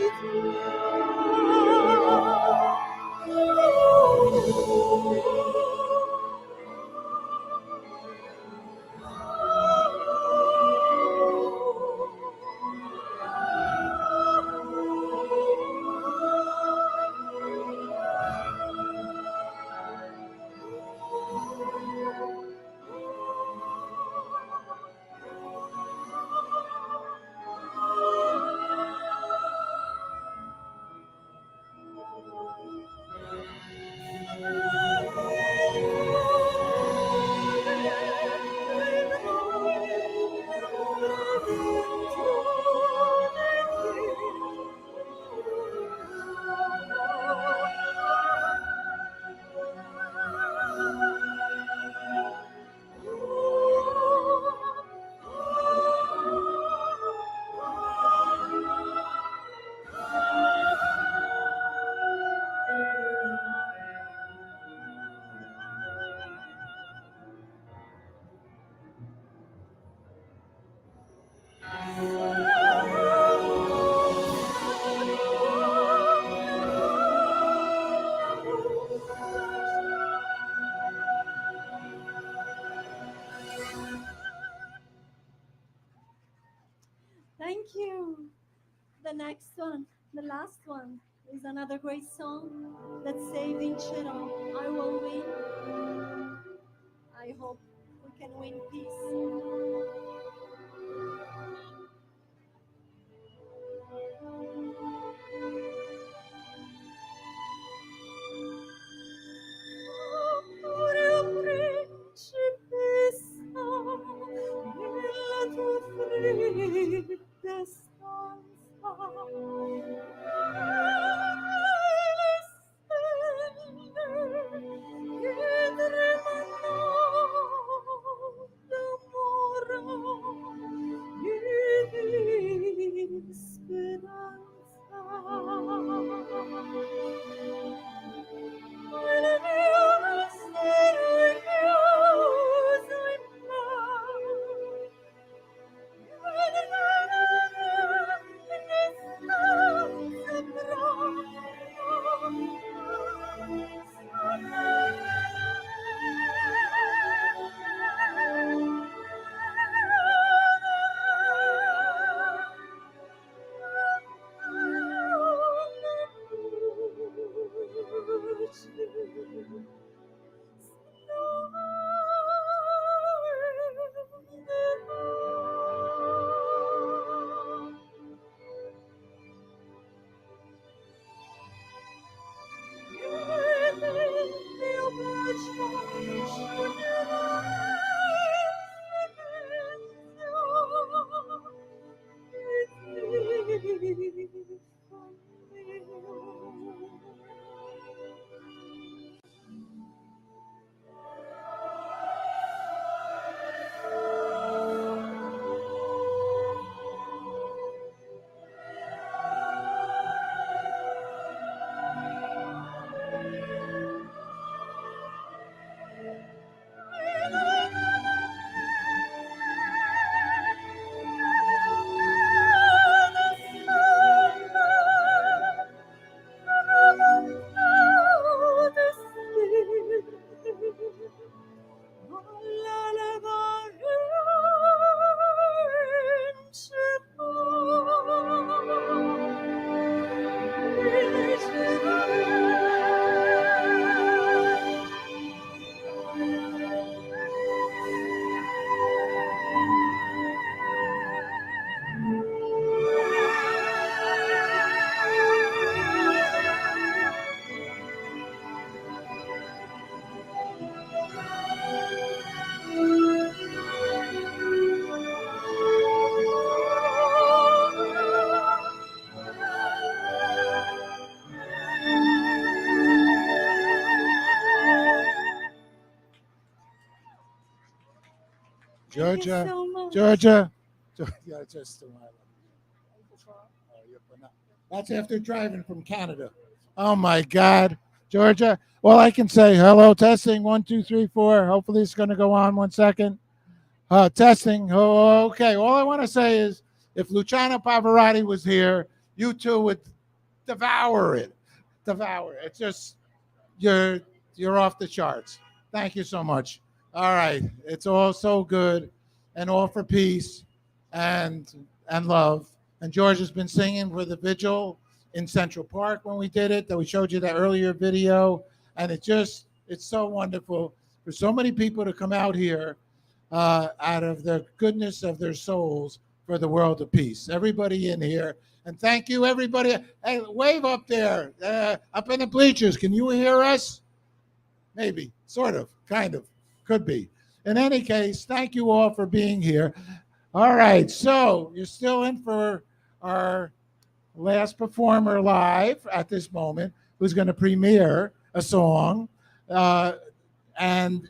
Thank you. The next one, the last one, is another great song. Let's say Vincero, I will win. I hope we can win peace. Georgia, so much. Georgia. Yeah, just a while. That's after driving from Canada. Oh my God, Georgia. Well, I can say hello. Testing 1, 2, 3, 4. Hopefully, it's going to go on 1 second. Testing. Oh, okay. All I want to say is, if Luciano Pavarotti was here, you two would devour it. Devour it. It's just you're off the charts. Thank you so much. All right. It's all so good, and all for peace and love. And George has been singing for the vigil in Central Park when we did it. That we showed you that earlier video, and it's so wonderful for so many people to come out here out of the goodness of their souls for the world of peace. Everybody in here. And thank you, everybody. Hey, wave up there, up in the bleachers. Can you hear us? Maybe, sort of, kind of, could be. In any case, thank you all for being here. All right, so you're still in for our last performer live at this moment, who's going to premiere a song. And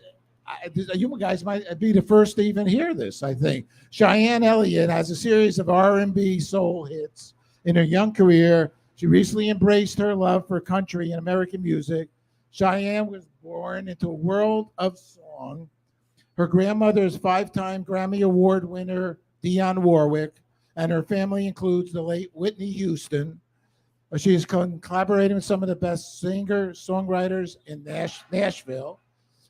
you guys might be the first to even hear this, I think. Cheyenne Elliott has a series of R&B soul hits in her young career. She recently embraced her love for country and American music. Cheyenne was born into a world of song. Her grandmother is 5-time Grammy Award winner Dionne Warwick, and her family includes the late Whitney Houston. She is collaborating with some of the best singer-songwriters in Nashville,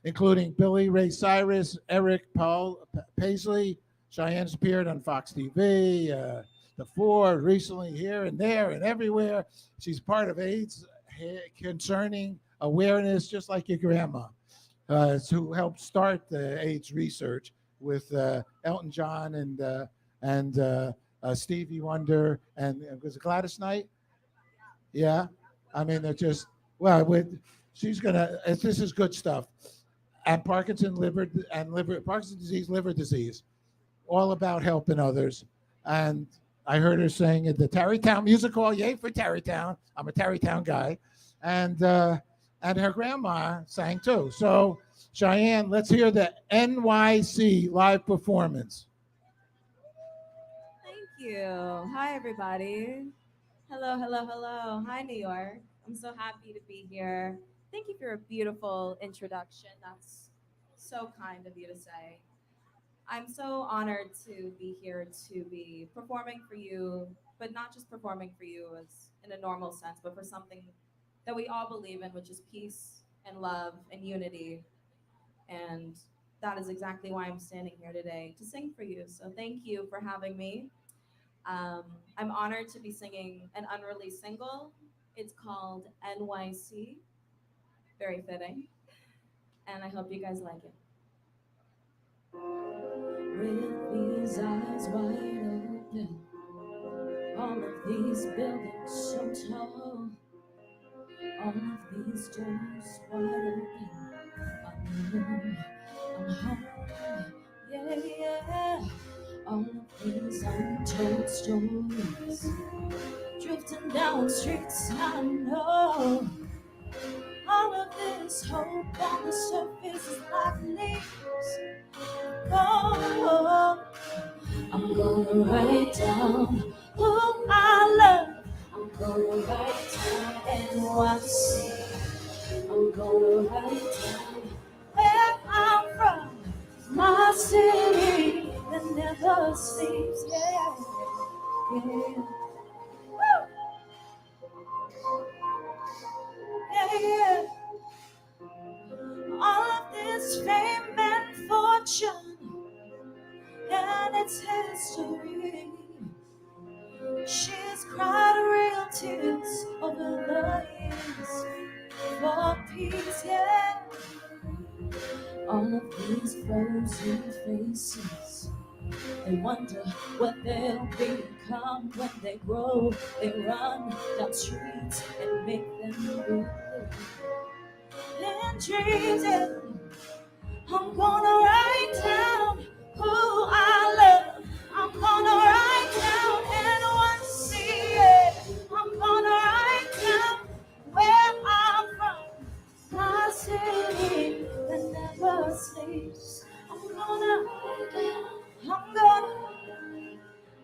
including Billy Ray Cyrus, Eric Paul Paisley. Cheyenne's appeared on Fox TV, The Four, recently here and there and everywhere. She's part of AIDS concerning awareness, just like your grandma, who helped start the AIDS research with Elton John and Stevie Wonder, and was it Gladys Knight? Yeah, I mean, they're just, well, she's gonna, this is good stuff. And Parkinson's disease, liver disease, all about helping others. And I heard her saying at the Tarrytown Music Hall, yay for Tarrytown. I'm a Tarrytown guy. And her grandma sang too. So Cheyenne, let's hear the NYC live performance. Thank you. Hi, everybody. Hello, hello, hello. Hi, New York. I'm so happy to be here. Thank you for a beautiful introduction. That's so kind of you to say. I'm so honored to be here to be performing for you, but not just performing for you as in a normal sense, but for something that we all believe in, which is peace and love and unity. And that is exactly why I'm standing here today, to sing for you. So thank you for having me. I'm honored to be singing an unreleased single. It's called NYC. Very fitting. And I hope you guys like it. With these eyes wide open, all of these buildings so tall, all of these doors wide open, I'm home, yeah, yeah. All of these untold stories, drifting down streets I know. All of this hope on the surface is like leaves. Oh, I'm gonna write down who I love. I'm gonna write down NYC. I'm gonna write down where I'm from. My city that never sleeps. Yeah, yeah. Yeah, yeah. All of this fame and fortune and its history. She's cried real tears over the years for peace, yeah. All of these frozen faces, they wonder what they'll become when they grow. They run down streets and make them believe in dreams, yeah. I'm gonna write down who I love. I'm gonna write down NYC, yeah. I'm gonna write down where I'm from. My city that never sleeps. I'm gonna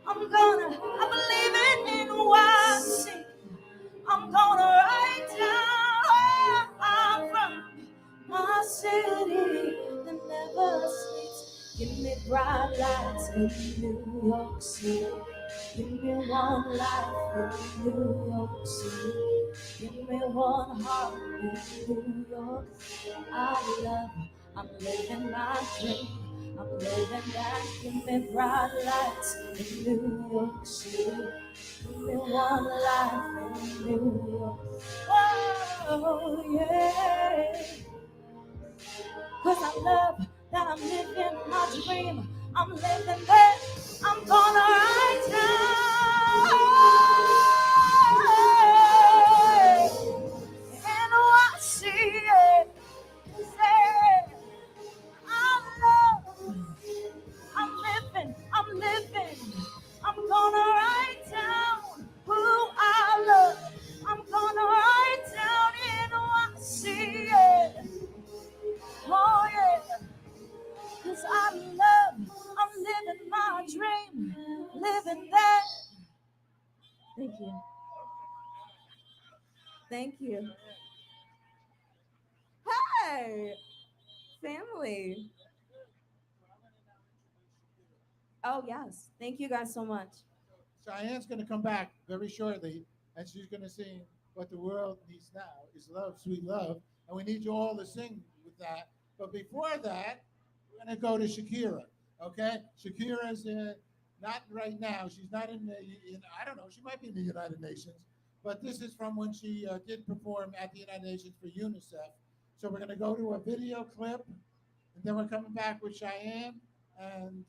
I'm living in one city. I'm gonna write down where I'm from. My city that never sleeps. Give me bright lights in New York City. Give me one life in New York City. Give me one heart in New York. I love, I'm living my dream. I'm living that. Give me bright lights in New York City. Give me one life in New York. Oh, yeah. 'Cause I love that I'm living my dream. I'm living there. I'm gonna write down. And what she said, I'm living, I'm living. I'm gonna write down who I love. I'm gonna write down in what she is. Oh yeah, 'cause I love, I'm living my dream, living that. Thank you. Thank you. Hey, family. Oh, yes. Thank you guys so much. Cheyenne's going to come back very shortly, and she's going to sing What the World Needs Now is Love, Sweet Love. And we need you all to sing with that. But before that, we're going to go to Shakira, okay? Shakira's not right now. She's not I don't know, she might be in the United Nations. But this is from when she did perform at the United Nations for UNICEF. So we're going to go to a video clip, and then we're coming back with Cheyenne, and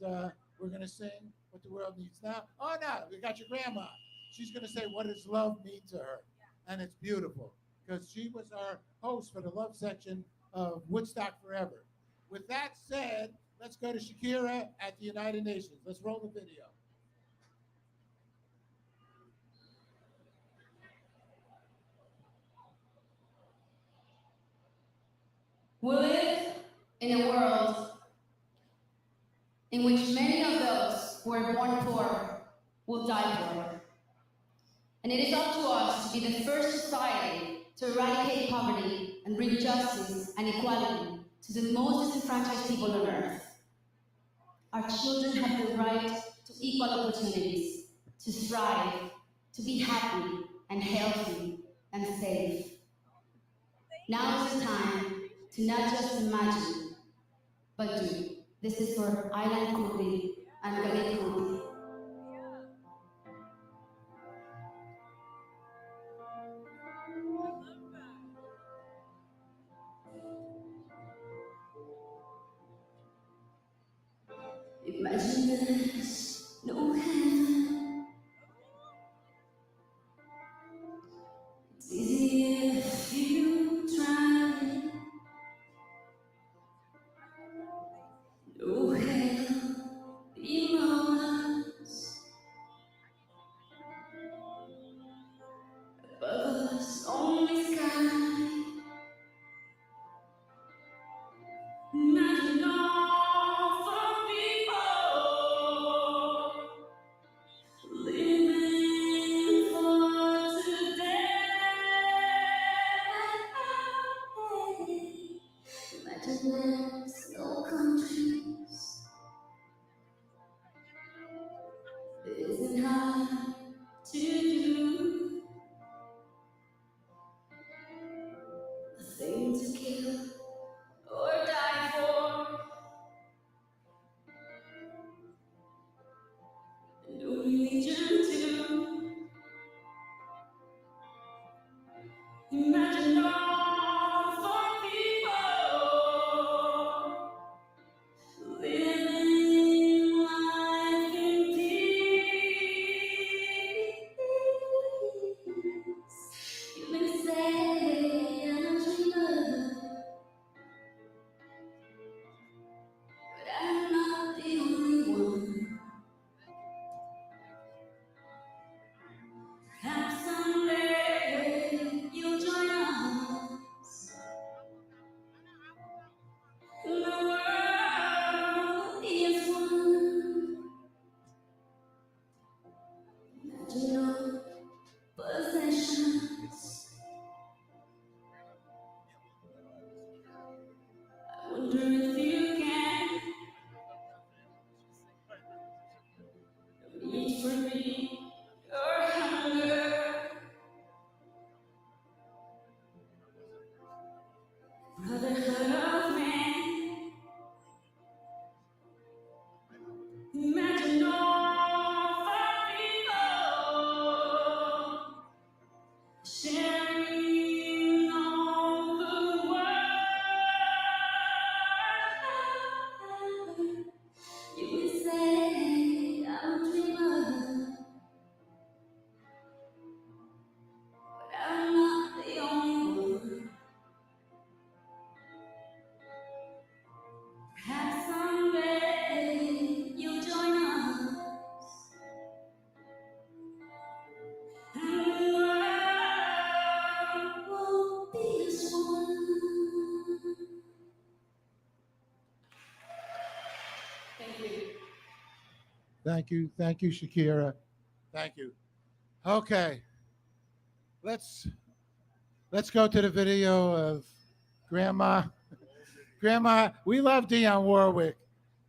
we're going to sing What the World Needs Now. Oh, no, we got your grandma. She's going to say, what does love mean to her? And it's beautiful, because she was our host for the love section of Woodstock Forever. With that said, let's go to Shakira at the United Nations. Let's roll the video. We live in a world in which many of those who are born poor will die poor. And it is up to us to be the first society to eradicate poverty and bring justice and equality to the most disenfranchised people on earth. Our children have the right to equal opportunities, to thrive, to be happy and healthy and safe. Now is the time to not just imagine, but do. This is for Island Kuti and Galit Kuti. Imagine there's no heaven. It's easy if you try. No hell below us. Above us, only sky. Imagine all the people living for today. Imagine there's no countries. It isn't hard to do. A thing to kill or die for. No religion too. Imagine all the people Thank you, Shakira. Thank you. Okay, let's go to the video of Grandma. Grandma, we love Dionne Warwick.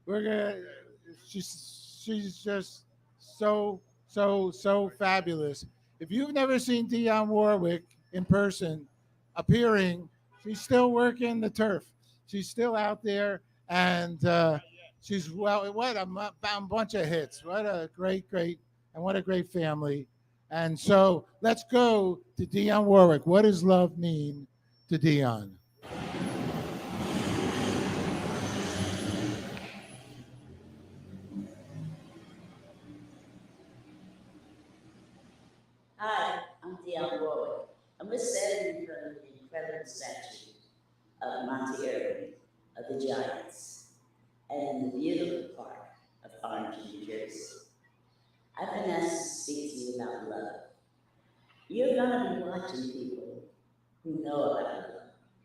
We're gonna. She's just so fabulous. If you've never seen Dionne Warwick in person, appearing, she's still working the turf. She's still out there, and she's what a bunch of hits. What a great, and what a great family. And so let's go to Dionne Warwick. What does love mean to Dionne? Hi, I'm Dionne Warwick, and we're standing in front of the incredible statue of Monty Errol of the Giants and the beautiful park of Orange, New Jersey. I've been asked to speak to you about love. You're going to be watching people who know about love,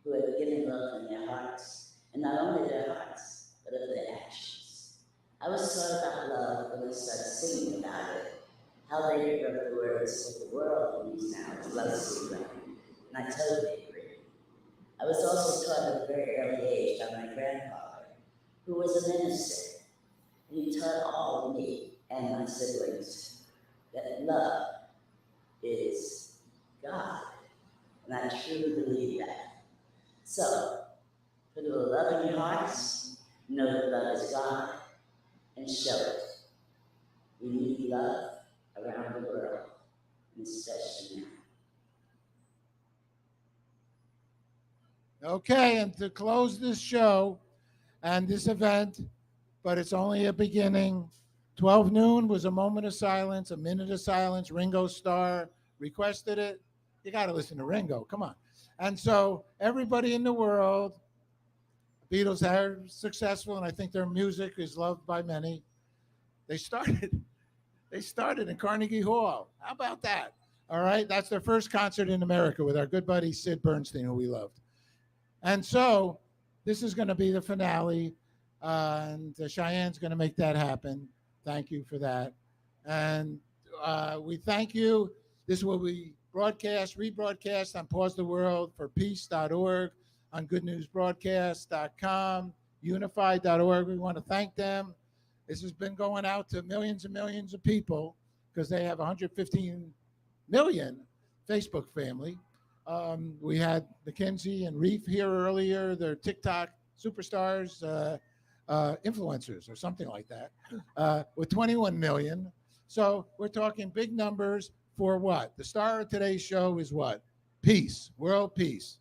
who have given love in their hearts, and not only their hearts, but of their actions. I was taught about love when I started singing about it. How they wrote the words of the world needs now is love, sweet love. And I totally agree. I was also taught at a very early age by my grandfather, who was a minister. And he taught all of me and my siblings that love is God. And I truly believe that. So, put a little love in your hearts, know that love is God, and show it. We need love around the world, and especially now. Okay, and to close this show and this event, but it's only a beginning. 12 noon was a moment of silence, a minute of silence. Ringo Starr requested it. You got to listen to Ringo. Come on. And so everybody in the world, Beatles are successful, and I think their music is loved by many. They started in Carnegie Hall. How about that? All right, that's their first concert in America with our good buddy Sid Bernstein, who we loved. And so this is going to be the finale, and Cheyenne's going to make that happen. Thank you for that. And we thank you. This will be rebroadcast on Pause the World for Peace.org, on goodnewsbroadcast.com, unified.org. We want to thank them. This has been going out to millions and millions of people because they have 115 million Facebook family. We had McKinsey and Reef here earlier. They're TikTok superstars, influencers or something like that, with 21 million. So we're talking big numbers for what? The star of today's show is what? Peace, world peace.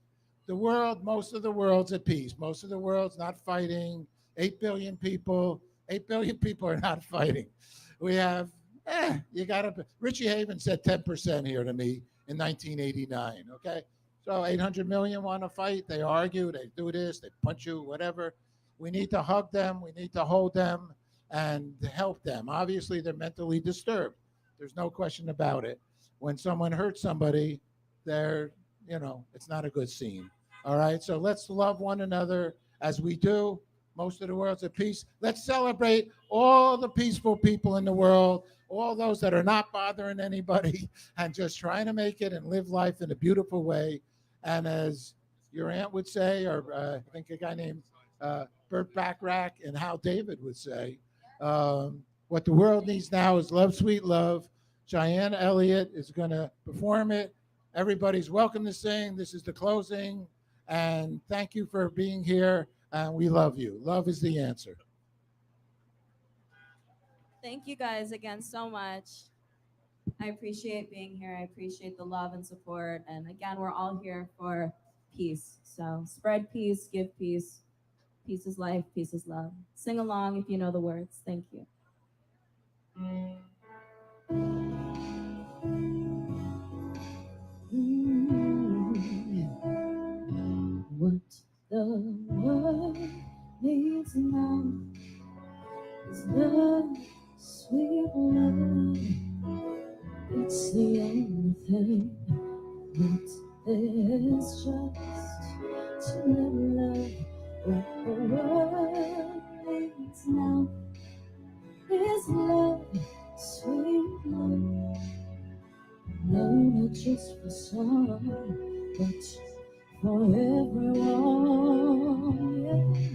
The world, most of the world's at peace. Most of the world's not fighting. 8 billion people. 8 billion people are not fighting. We have, Richie Haven said 10% here to me in 1989, okay? So 800 million want to fight. They argue, they do this, they punch you, whatever. We need to hug them. We need to hold them and help them. Obviously, they're mentally disturbed. There's no question about it. When someone hurts somebody, it's not a good scene. All right, so let's love one another as we do. Most of the world's at peace. Let's celebrate all the peaceful people in the world, all those that are not bothering anybody and just trying to make it and live life in a beautiful way. And as your aunt would say, or I think a guy named Burt Bacharach and Hal David would say, what the world needs now is love, sweet love. Cheyenne Elliott is going to perform it. Everybody's welcome to sing. This is the closing. And thank you for being here. And we love you. Love is the answer. Thank you guys again so much. I appreciate being here. I appreciate the love and support. And again, we're all here for peace. So spread peace, give peace. Peace is life, peace is love. Sing along if you know the words. Thank you. What the world needs now is love, sweet love. It's the only thing that there's just to live love. What the world needs now is love, not just for some, but for everyone. Yeah.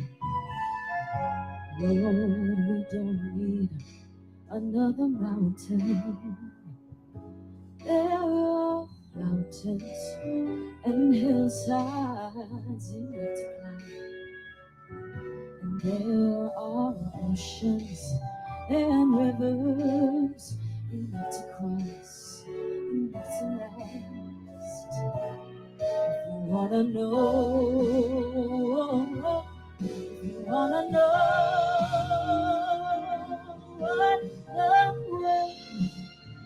Lord, we don't need another mountain. There are mountains and hillsides you need to climb, and there are oceans and rivers you need to cross, you need to last. If you wanna know, if you wanna know what the world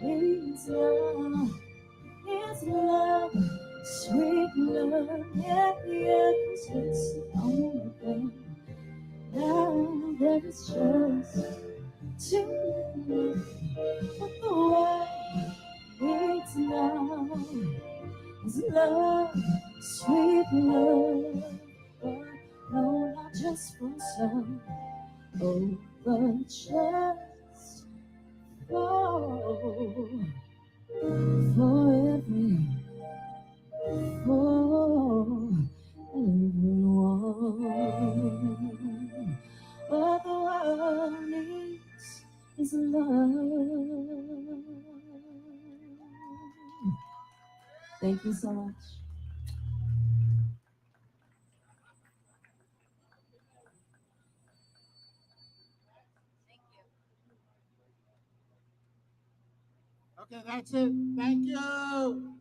needs now, is love, sweet love, yeah, yeah, 'cause it's the only thing now that is just to what the world needs now is love, sweet love, but no, not just for some, oh, but just for everyone. What the world needs is love. Thank you so much. Okay, that's it. Thank you.